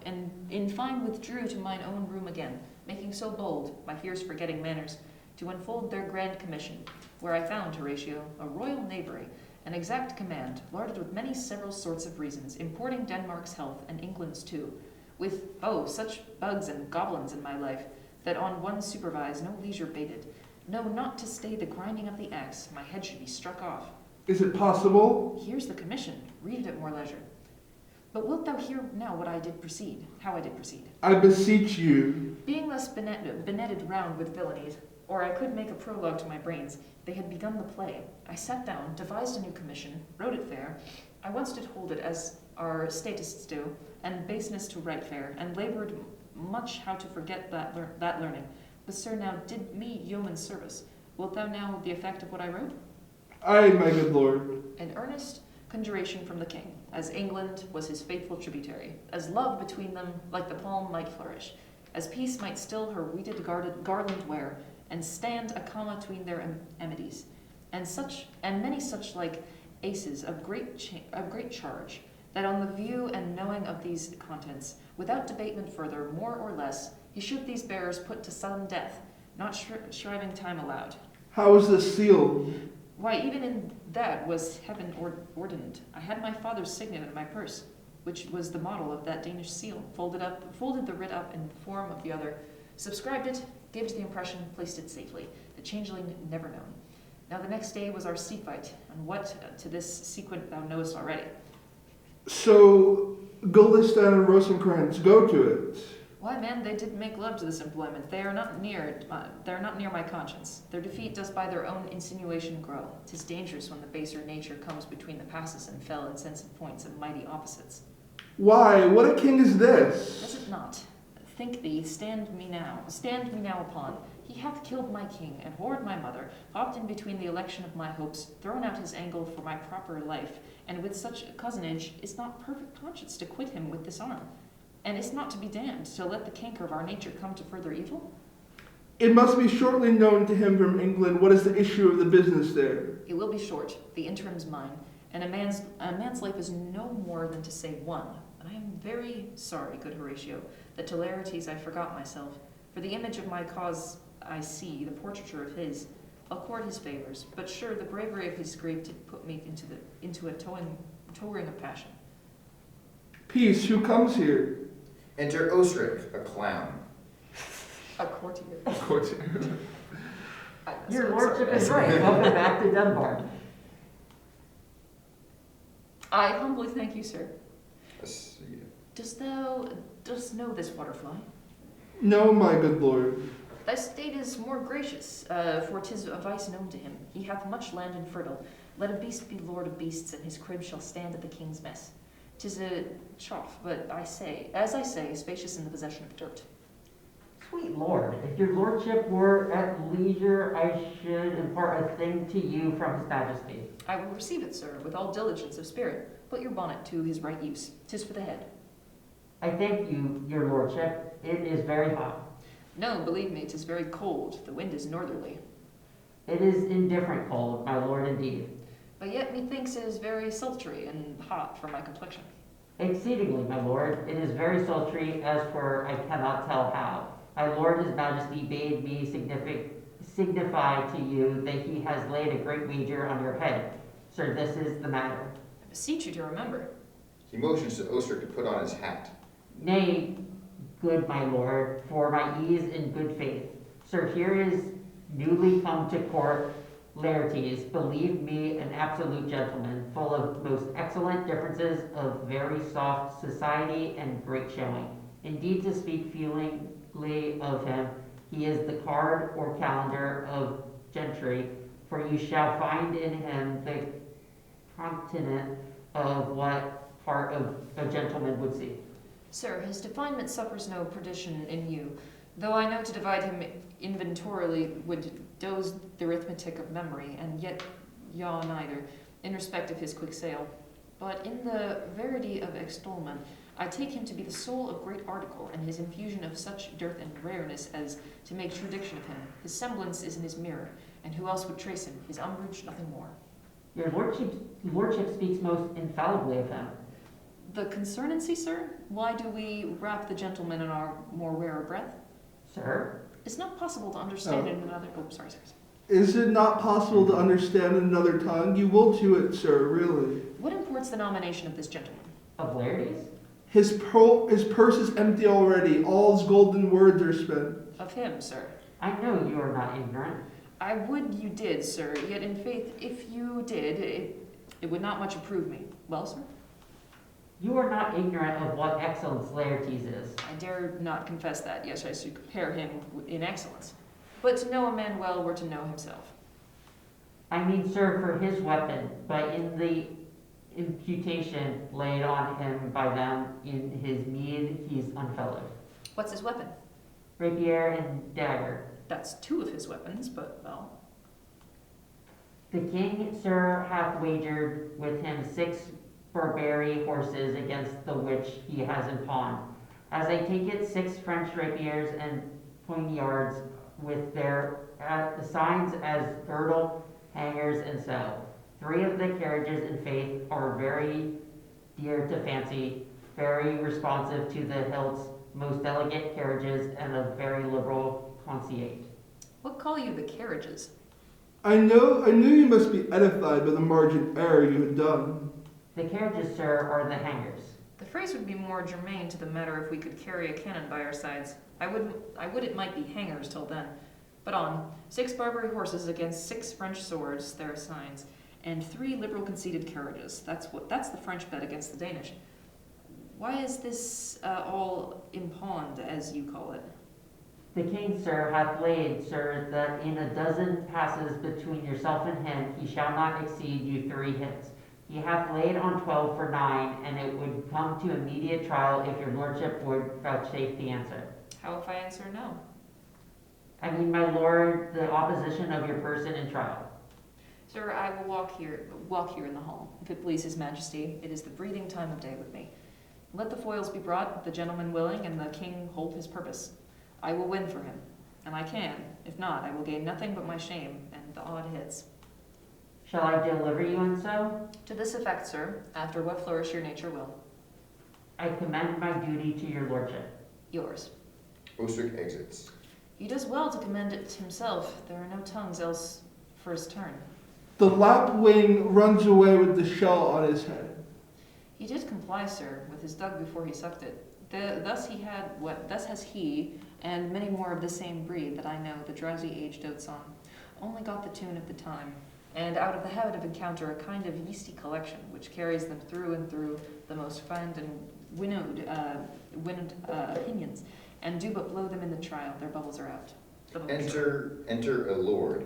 and in fine withdrew to mine own room again, making so bold, my fears forgetting manners, to unfold their grand commission, where I found, Horatio, a royal knavery, an exact command, larded with many several sorts of reasons, importing Denmark's health, and England's too, with, such bugs and goblins in my life, that on one supervised no leisure bated, no, not to stay the grinding of the axe, my head should be struck off. Is it possible? Here's the commission, read it at more leisure. But wilt thou hear now how I did proceed? I beseech you. Being thus benetted round with villainies, or I could make a prologue to my brains, they had begun the play. I sat down, devised a new commission, wrote it fair. I once did hold it as our statists do, and baseness to write fair, and laboured much how to forget that learning. But sir, now did me yeoman service. Wilt thou know the effect of what I wrote? Aye, my good lord. An earnest conjuration from the king, as England was his faithful tributary, as love between them like the palm might flourish, as peace might still her weeded garland wear, and stand a comma between their amities, and many such like aces of great charge, that on the view and knowing of these contents, without debatement further, more or less, he should these bearers put to sudden death, not shriving time allowed. How is this sealed? Why, even in that was heaven ordinant. I had my father's signet in my purse, which was the model of that Danish seal, folded the writ up in the form of the other, subscribed it, gave it the impression, placed it safely, the changeling never known. Now the next day was our sea fight, and what to this sequent thou knowest already. So, Gulistan and Rosencrantz, go to it. Why, man, they did make love to this employment. They are not near my conscience. Their defeat does by their own insinuation grow. 'Tis dangerous when the baser nature comes between the passes and fell insensate points of mighty opposites. Why, what a king is this? Does it not? Think thee, stand me now upon. He hath killed my king, and whored my mother, hopped in between the election of my hopes, thrown out his angle for my proper life, and with such cousinage, is not perfect conscience to quit him with this arm, and is not to be damned, to let the canker of our nature come to further evil? It must be shortly known to him from England what is the issue of the business there. It will be short, the interim's mine, and a man's life is no more than to say one. And I am very sorry, good Horatio, that to hilarities I forgot myself. For the image of my cause I see, the portraiture of his, I'll court his favours, but sure the bravery of his grief did put me into a towering of passion. Peace, who comes here? Enter Osric, a clown. A courtier. A courtier. Your lordship is right. Welcome back to Dunbar. I humbly thank you, sir. Yes, yeah. Dost know this waterfly? No, my good lord. Thy state is more gracious, for 'tis a vice known to him. He hath much land and fertile. Let a beast be lord of beasts, and his crib shall stand at the king's mess. 'Tis a trough, but as I say, spacious in the possession of dirt. Sweet lord, if your lordship were at leisure, I should impart a thing to you from his majesty. I will receive it, sir, with all diligence of spirit. Put your bonnet to his right use. 'Tis for the head. I thank you, your lordship. It is very hot. No, believe me, 'tis very cold. The wind is northerly. It is indifferent cold, my lord, indeed. But yet methinks it is very sultry and hot for my complexion. Exceedingly, my lord. It is very sultry, as for I cannot tell how. My lord his majesty bade me signify to you that he has laid a great wager on your head. Sir, this is the matter. I beseech you to remember. He motions to Osric to put on his hat. Nay, good my lord, for my ease in good faith. Sir, here is newly come to court Laertes, believe me an absolute gentleman, full of most excellent differences of very soft society and great showing. Indeed, to speak feelingly of him, he is the card or calendar of gentry, for you shall find in him the continent of what heart of a gentleman would see. Sir, his definement suffers no perdition in you, though I know to divide him inventorily would doze the arithmetic of memory, and yet yaw neither, in respect of his quick sale. But in the verity of extolment, I take him to be the soul of great article, and his infusion of such dearth and rareness as to make true diction of him. His semblance is in his mirror, and who else would trace him? His umbrage, nothing more. Your lordship speaks most infallibly of him. The concernancy, sir? Why do we wrap the gentleman in our more rarer breath? Sir? It's not possible to understand in another... Oh, sorry. Is it not possible to understand in another tongue? You will to it, sir, really. What imports the nomination of this gentleman? Of Laertes? His purse is empty already. All his golden words are spent. Of him, sir. I know you are not ignorant. I would you did, sir, yet in faith, if you did, it would not much approve me. Well, sir? You are not ignorant of what excellence Laertes is. I dare not confess that. Yes, I should compare him in excellence. But to know a man well were to know himself. I mean, sir, for his weapon, but in the imputation laid on him by them in his meed, he's unfellowed. What's his weapon? Rapier and dagger. That's 2 of his weapons, but, well... The king, sir, hath wagered with him 6 Barbary horses against the which he has in pawn. As I take it, 6 French rapiers and poignards with their signs as girdle, hangers, and so. 3 of the carriages in faith are very dear to fancy, very responsive to the hilts, most elegant carriages, and of very liberal conceit. What call you the carriages? I knew you must be edified by the margin error you had done. The carriages, sir, are the hangers. The phrase would be more germane to the matter if we could carry a cannon by our sides. I would it might be hangers till then. But on, 6 Barbary horses against 6 French swords, their signs, and 3 liberal conceited carriages. That's the French bet against the Danish. Why is this all impawned, as you call it? The king, sir, hath laid, sir, that in a dozen passes between yourself and him, he shall not exceed you 3 hits. He hath laid on 12 for 9, and it would come to immediate trial if your lordship would vouchsafe the answer. How if I answer no? I mean, my lord, the opposition of your person in trial. Sir, I will walk here in the hall. If it please his majesty, it is the breathing time of day with me. Let the foils be brought, the gentleman willing, and the king hold his purpose. I will win for him, and I can. If not, I will gain nothing but my shame and the odd hits. Shall I deliver you and so? To this effect, sir, after what flourish your nature will. I commend my duty to your lordship. Yours. Ostric exits. He does well to commend it himself. There are no tongues else for his turn. The lapwing runs away with the shell on his head. He did comply, sir, with his dug before he sucked it. Thus has he, and many more of the same breed that I know the drowsy age dotes on, only got the tune of the time, and out of the habit of encounter a kind of yeasty collection which carries them through and through the most fine and winnowed opinions, and do but blow them in the trial, their bubbles are out. Enter a lord.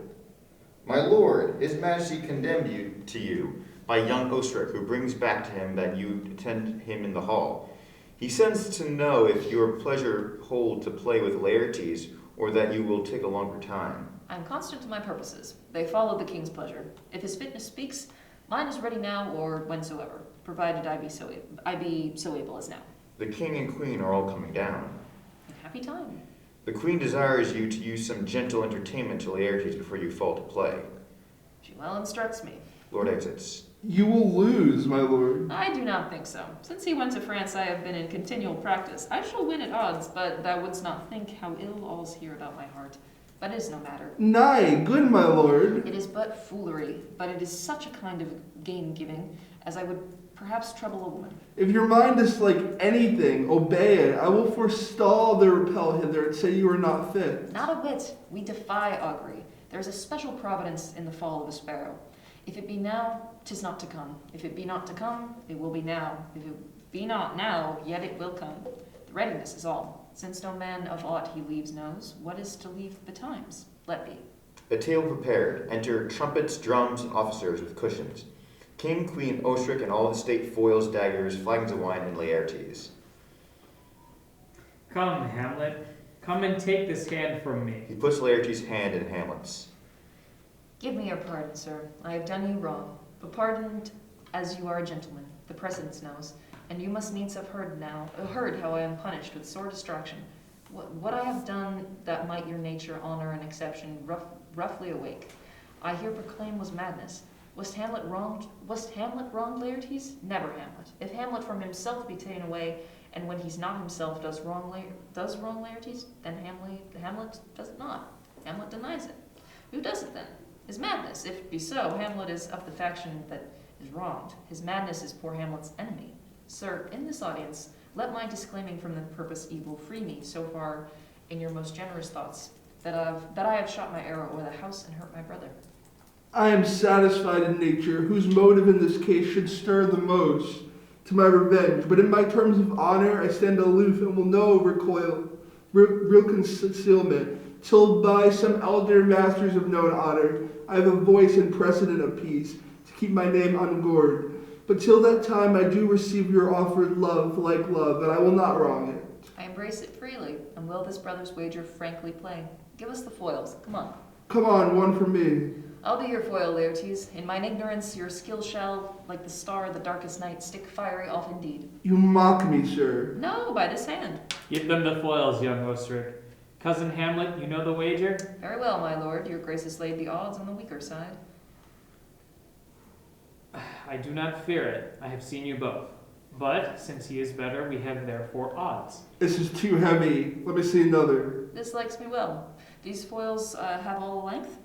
My lord, his majesty condemned you by young Ostric, who brings back to him that you attend him in the hall. He sends to know if your pleasure hold to play with Laertes, or that you will take a longer time. I am constant to my purposes. They follow the king's pleasure. If his fitness speaks, mine is ready now or whensoever, provided I be so able as now. The king and queen are all coming down. A happy time. The queen desires you to use some gentle entertainment to Laertes before you fall to play. She well instructs me. Lord exits. You will lose, my lord. I do not think so. Since he went to France, I have been in continual practice. I shall win at odds, but thou wouldst not think how ill all's here about my heart. But it is no matter. Nay, good my lord. It is but foolery, but it is such a kind of gain-giving as I would perhaps trouble a woman. If your mind is like anything, obey it. I will forestall the repel hither and say you are not fit. Not a whit. We defy augury. There is a special providence in the fall of a sparrow. If it be now, 'tis not to come. If it be not to come, it will be now. If it be not now, yet it will come. The readiness is all. Since no man of aught he leaves knows, what is to leave betimes? Let be. A table prepared. Enter trumpets, drums, and officers with cushions. King, queen, Ostric, and all the state foils, daggers, flagons of wine, and Laertes. Come, Hamlet. Come and take this hand from me. He puts Laertes' hand in Hamlet's. Give me your pardon, sir. I have done you wrong, but pardoned as you are a gentleman. The precedence knows, and you must needs have heard how I am punished with sore distraction. What I have done that might your nature honor and exception roughly awake, I here proclaim was madness. Was Hamlet wronged, Laertes? Never Hamlet. If Hamlet from himself be ta'en away, and when he's not himself does wrong Laertes, then Hamlet does it not. Hamlet denies it. Who does it then? His madness. If it be so, Hamlet is of the faction that is wronged. His madness is poor Hamlet's enemy. Sir, in this audience, let my disclaiming from the purpose evil free me so far in your most generous thoughts that I have shot my arrow o'er the house and hurt my brother. I am satisfied in nature, whose motive in this case should stir the most to my revenge, but in my terms of honor I stand aloof and will no real concealment, till by some elder masters of known honor I have a voice and precedent of peace to keep my name ungored. But till that time I do receive your offered love like love, and I will not wrong it. I embrace it freely, and will this brother's wager frankly play. Give us the foils, come on. Come on, one for me. I'll be your foil, Laertes. In mine ignorance, your skill shall, like the star of the darkest night, stick fiery off indeed. You mock me, sir. No, by this hand. Give them the foils, young Ostric. Cousin Hamlet, you know the wager? Very well, my lord. Your grace has laid the odds on the weaker side. I do not fear it. I have seen you both. But, since he is better, we have therefore odds. This is too heavy. Let me see another. This likes me well. These foils have all the length?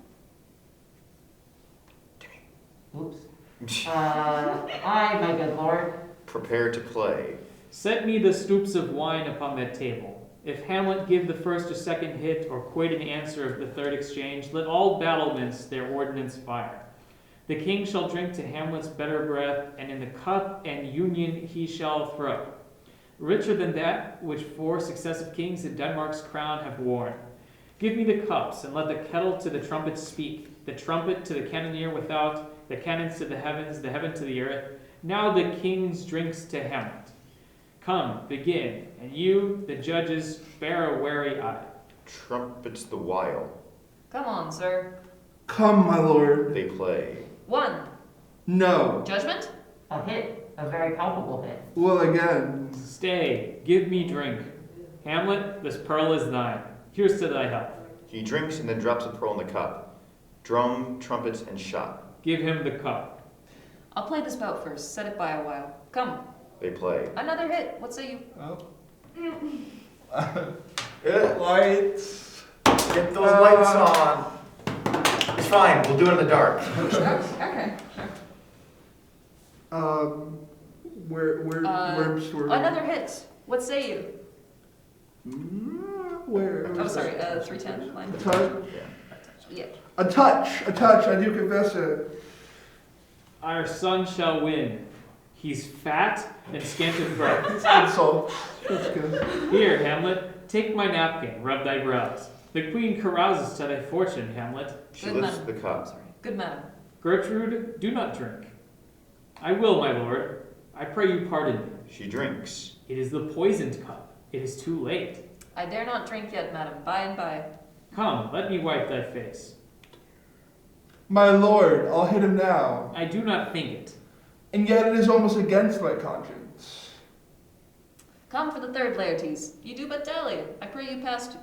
Oops. Aye, my good lord. Prepare to play. Set me the stoops of wine upon that table. If Hamlet give the first or second hit, or quit in answer of the third exchange, let all battlements their ordnance fire. The king shall drink to Hamlet's better breath, and in the cup and union he shall throw, richer than that which 4 successive kings in Denmark's crown have worn. Give me the cups, and let the kettle to the trumpet speak, the trumpet to the cannoneer without, the cannons to the heaven to the earth. Now the king's drinks to Hamlet. Come, begin, and you, the judges, bear a wary eye. Trumpets the while. Come on, sir. Come, my lord. They play. 1. No. Judgment? A hit. A very palpable hit. Well, again. Stay, give me drink. Hamlet, this pearl is thine. Here's to thy health. He drinks and then drops a pearl in the cup. Drum, trumpets, and shot. Give him the cup. I'll play this bout first. Set it by a while. Come. They play. Another hit. What say you? Lights. Get those lights on. It's fine, we'll do it in the dark. Okay. Where store? Another hit. What say you? Where? Oh, sorry. 310 line. A touch. Yeah. A touch. I do confess it. Our son shall win. He's fat and scant of breath. Insult. That's good. Here, Hamlet, take my napkin, rub thy brows. The queen carouses to thy fortune, Hamlet. She Good lifts man. the cup. Sorry. Good madam. Gertrude, do not drink. I will, my lord. I pray you pardon me. She drinks. It is the poisoned cup. It is too late. I dare not drink yet, madam. By and by. Come, let me wipe thy face. My lord, I'll hit him now. I do not think it. And yet it is almost against my conscience. Come for the third, Laertes. You do but dally. I pray you pass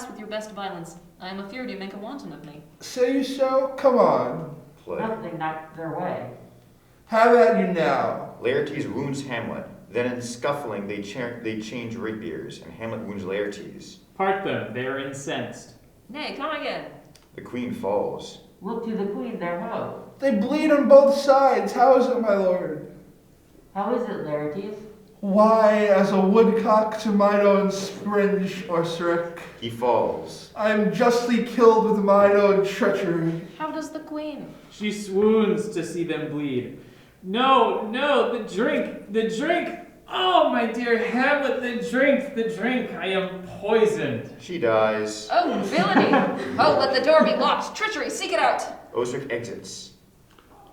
with your best violence. I am afeard you make a wanton of me. Say you so? Come on. Play. Nothing knocked their way. Have at you now. Laertes wounds Hamlet. Then in scuffling they change rapiers, and Hamlet wounds Laertes. Part them, they are incensed. Nay, come again. The queen falls. Look to the queen there, ho. They bleed on both sides. How is it, my lord? How is it, Laertes? Why, as a woodcock to mine own springe, Ostric, He falls. I am justly killed with mine own treachery. How does the queen? She swoons to see them bleed. No, the drink. Oh, my dear Hamlet, the drink. I am poisoned. She dies. Oh, villainy! Oh, let the door be locked. Treachery, seek it out. Ostric exits.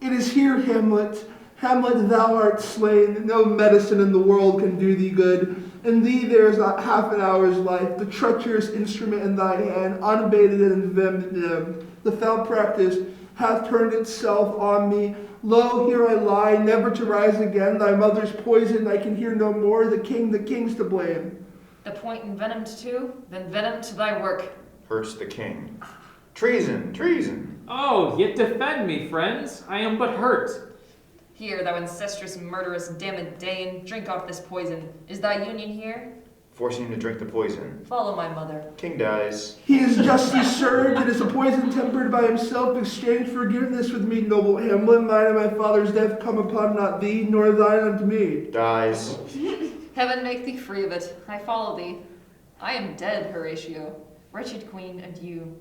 It is here, Hamlet. Hamlet, thou art slain. No medicine in the world can do thee good. In thee there is not half an hour's life. The treacherous instrument in thy hand, unabated and envenomed. The foul practice hath turned itself on me. Lo, here I lie, never to rise again. Thy mother's poison, I can hear no more. The king's to blame. The point envenomed too? Then venom to thy work. Hurts the king. Treason, treason. Oh, yet defend me, friends. I am but hurt. Here, thou incestuous, murderous, damned Dane, drink off this poison. Is thy union here? Forcing him to drink the poison. Follow my mother. King dies. He is justly served. It is a poison tempered by himself. Exchange forgiveness with me, noble Hamlet. Mine and my father's death come upon not thee, nor thine unto me. Dies. Heaven make thee free of it. I follow thee. I am dead, Horatio. Wretched queen, and you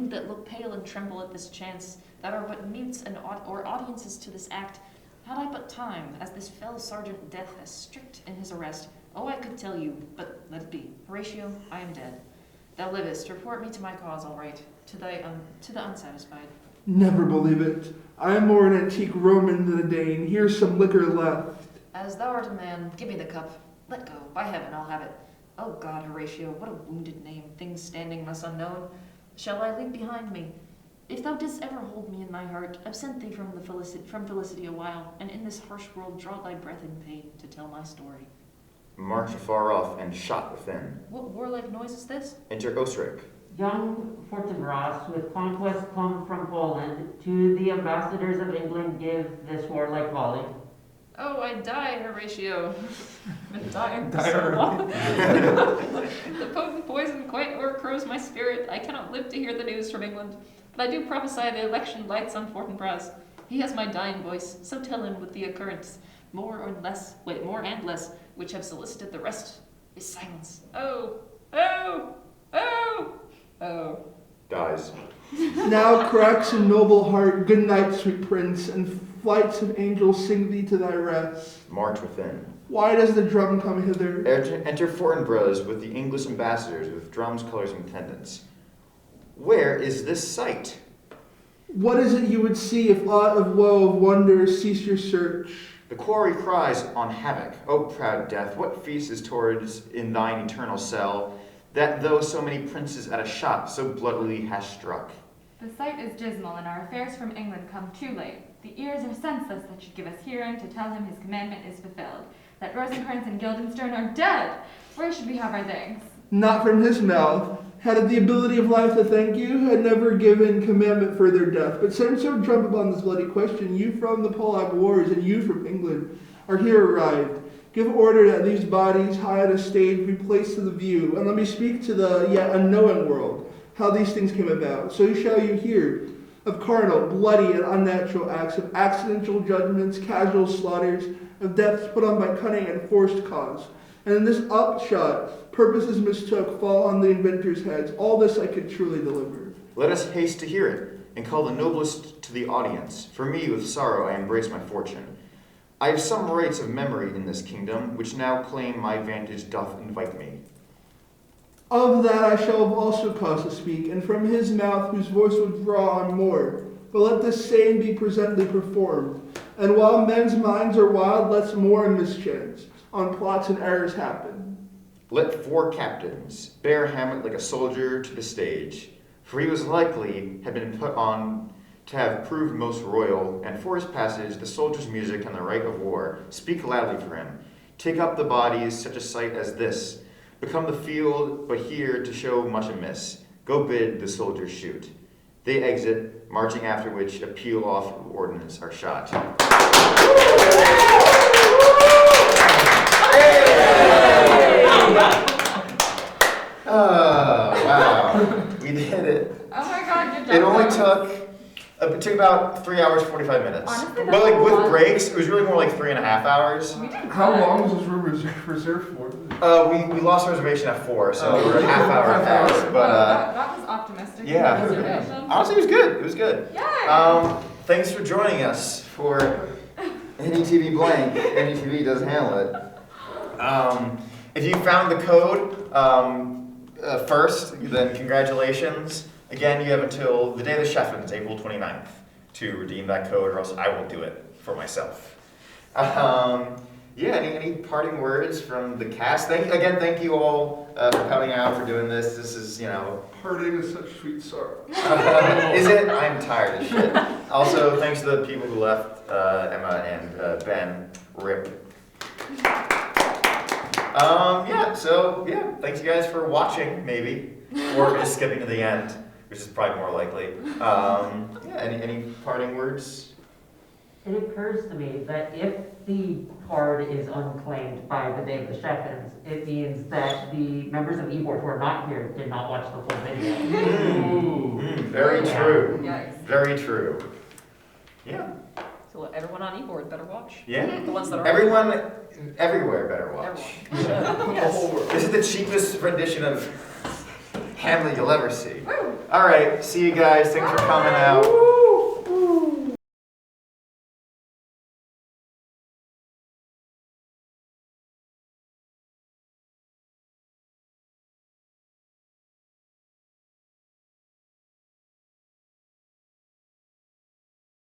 that look pale and tremble at this chance, that are but mutes and or audiences to this act, had I but time, as this fell sergeant Death as strict in his arrest, oh, I could tell you, but let it be. Horatio, I am dead. Thou livest. Report me to my cause, all right. To the unsatisfied. Never believe it. I am more an antique Roman than a Dane. Here's some liquor left. As thou art a man, give me the cup. Let go. By heaven, I'll have it. Oh God, Horatio, what a wounded name, things standing thus unknown. Shall I leave behind me? If thou didst ever hold me in thy heart, absent thee from felicity a while, and in this harsh world draw thy breath in pain to tell my story. March afar off and shot within. What warlike noise is this? Enter Osric. Young Fortinbras, with conquest come from Poland, to the ambassadors of England give this warlike volley. Oh, I die, Horatio. Been dying for Die so already. long. The potent poison quite o'ercrows my spirit. I cannot live to hear the news from England. But I do prophesy the election lights on Fortinbras. He has my dying voice, so tell him with the occurrence, more and less, which have solicited the rest, is silence. Oh, oh, oh, oh. Dies. Now cracks a noble heart. Good night, sweet prince, and flights of angels sing thee to thy rest. March within. Why does the drum come hither? Enter Fortinbras with the English ambassadors with drums, colors, and attendants. Where is this sight? What is it you would see if aught of woe, of wonder, cease your search? The quarry cries on havoc. O proud death, what feast is towards in thine eternal cell, that though so many princes at a shot so bloodily hast struck? The sight is dismal, and our affairs from England come too late. The ears are senseless that should give us hearing to tell him his commandment is fulfilled, that Rosencrantz and Guildenstern are dead. Where should we have our thanks? Not from his mouth. Had it the ability of life to thank you, had never given commandment for their death. But since so trump upon this bloody question, you from the Polack wars and you from England are here arrived. Give order that these bodies high on a stage be placed to the view, and let me speak to the yet unknowing world how these things came about. So shall you hear of carnal, bloody, and unnatural acts, of accidental judgments, casual slaughters, of deaths put on by cunning and forced cause. And in this upshot, purposes mistook fall on the inventors' heads. All this I could truly deliver. Let us haste to hear it, and call the noblest to the audience. For me, with sorrow, I embrace my fortune. I have some rights of memory in this kingdom, which now claim my vantage doth invite me. Of that I shall have also cause to speak, and from his mouth whose voice would draw on more. But let this same be presently performed. And while men's minds are wild, let's more and mischance on plots and errors happen. Let 4 captains bear Hamlet like a soldier to the stage, for he was likely had been put on to have proved most royal, and for his passage the soldiers' music and the right of war speak loudly for him. Take up the bodies, such a sight as this, become the field, but here to show much amiss. Go bid the soldiers shoot. They exit, marching after which a peel-off ordnance are shot. Oh, wow. We did it. Oh my God, good job. It only took about 3 hours, 45 minutes. Honestly, But like with that's a breaks, it was really more like 3.5 hours. We did How good. long was this room reserved for? We lost reservation at 4, so we're a half hour past. But that was optimistic. yeah. Reservation. Honestly, it was good. It was good. Yay! Thanks for joining us for NUTV Blank. NUTV does Hamlet. If you found the code first, then congratulations. Again, you have until the day of the Sheffins, April 29th, to redeem that code, or else I will do it for myself. Any parting words from the cast? Thank you all for coming out, for doing this. This is, Parting is such sweet sorrow. is it? I'm tired as shit. Also, thanks to the people who left, Emma and Ben. RIP. Thanks you guys for watching, maybe, or just skipping to the end. which is probably more likely. Yeah, any parting words? It occurs to me that if the card is unclaimed by the day of the check-ins, it means that the members of E-Board who are not here did not watch the full video. Very Yeah. true. Yikes. Very true. Yeah. So everyone on e-board better watch. Yeah. The ones that are Everyone, everywhere better watch. Everyone. Yes. This is the cheapest rendition of Hamlet you'll ever see. All right, see you guys. Thanks for coming out.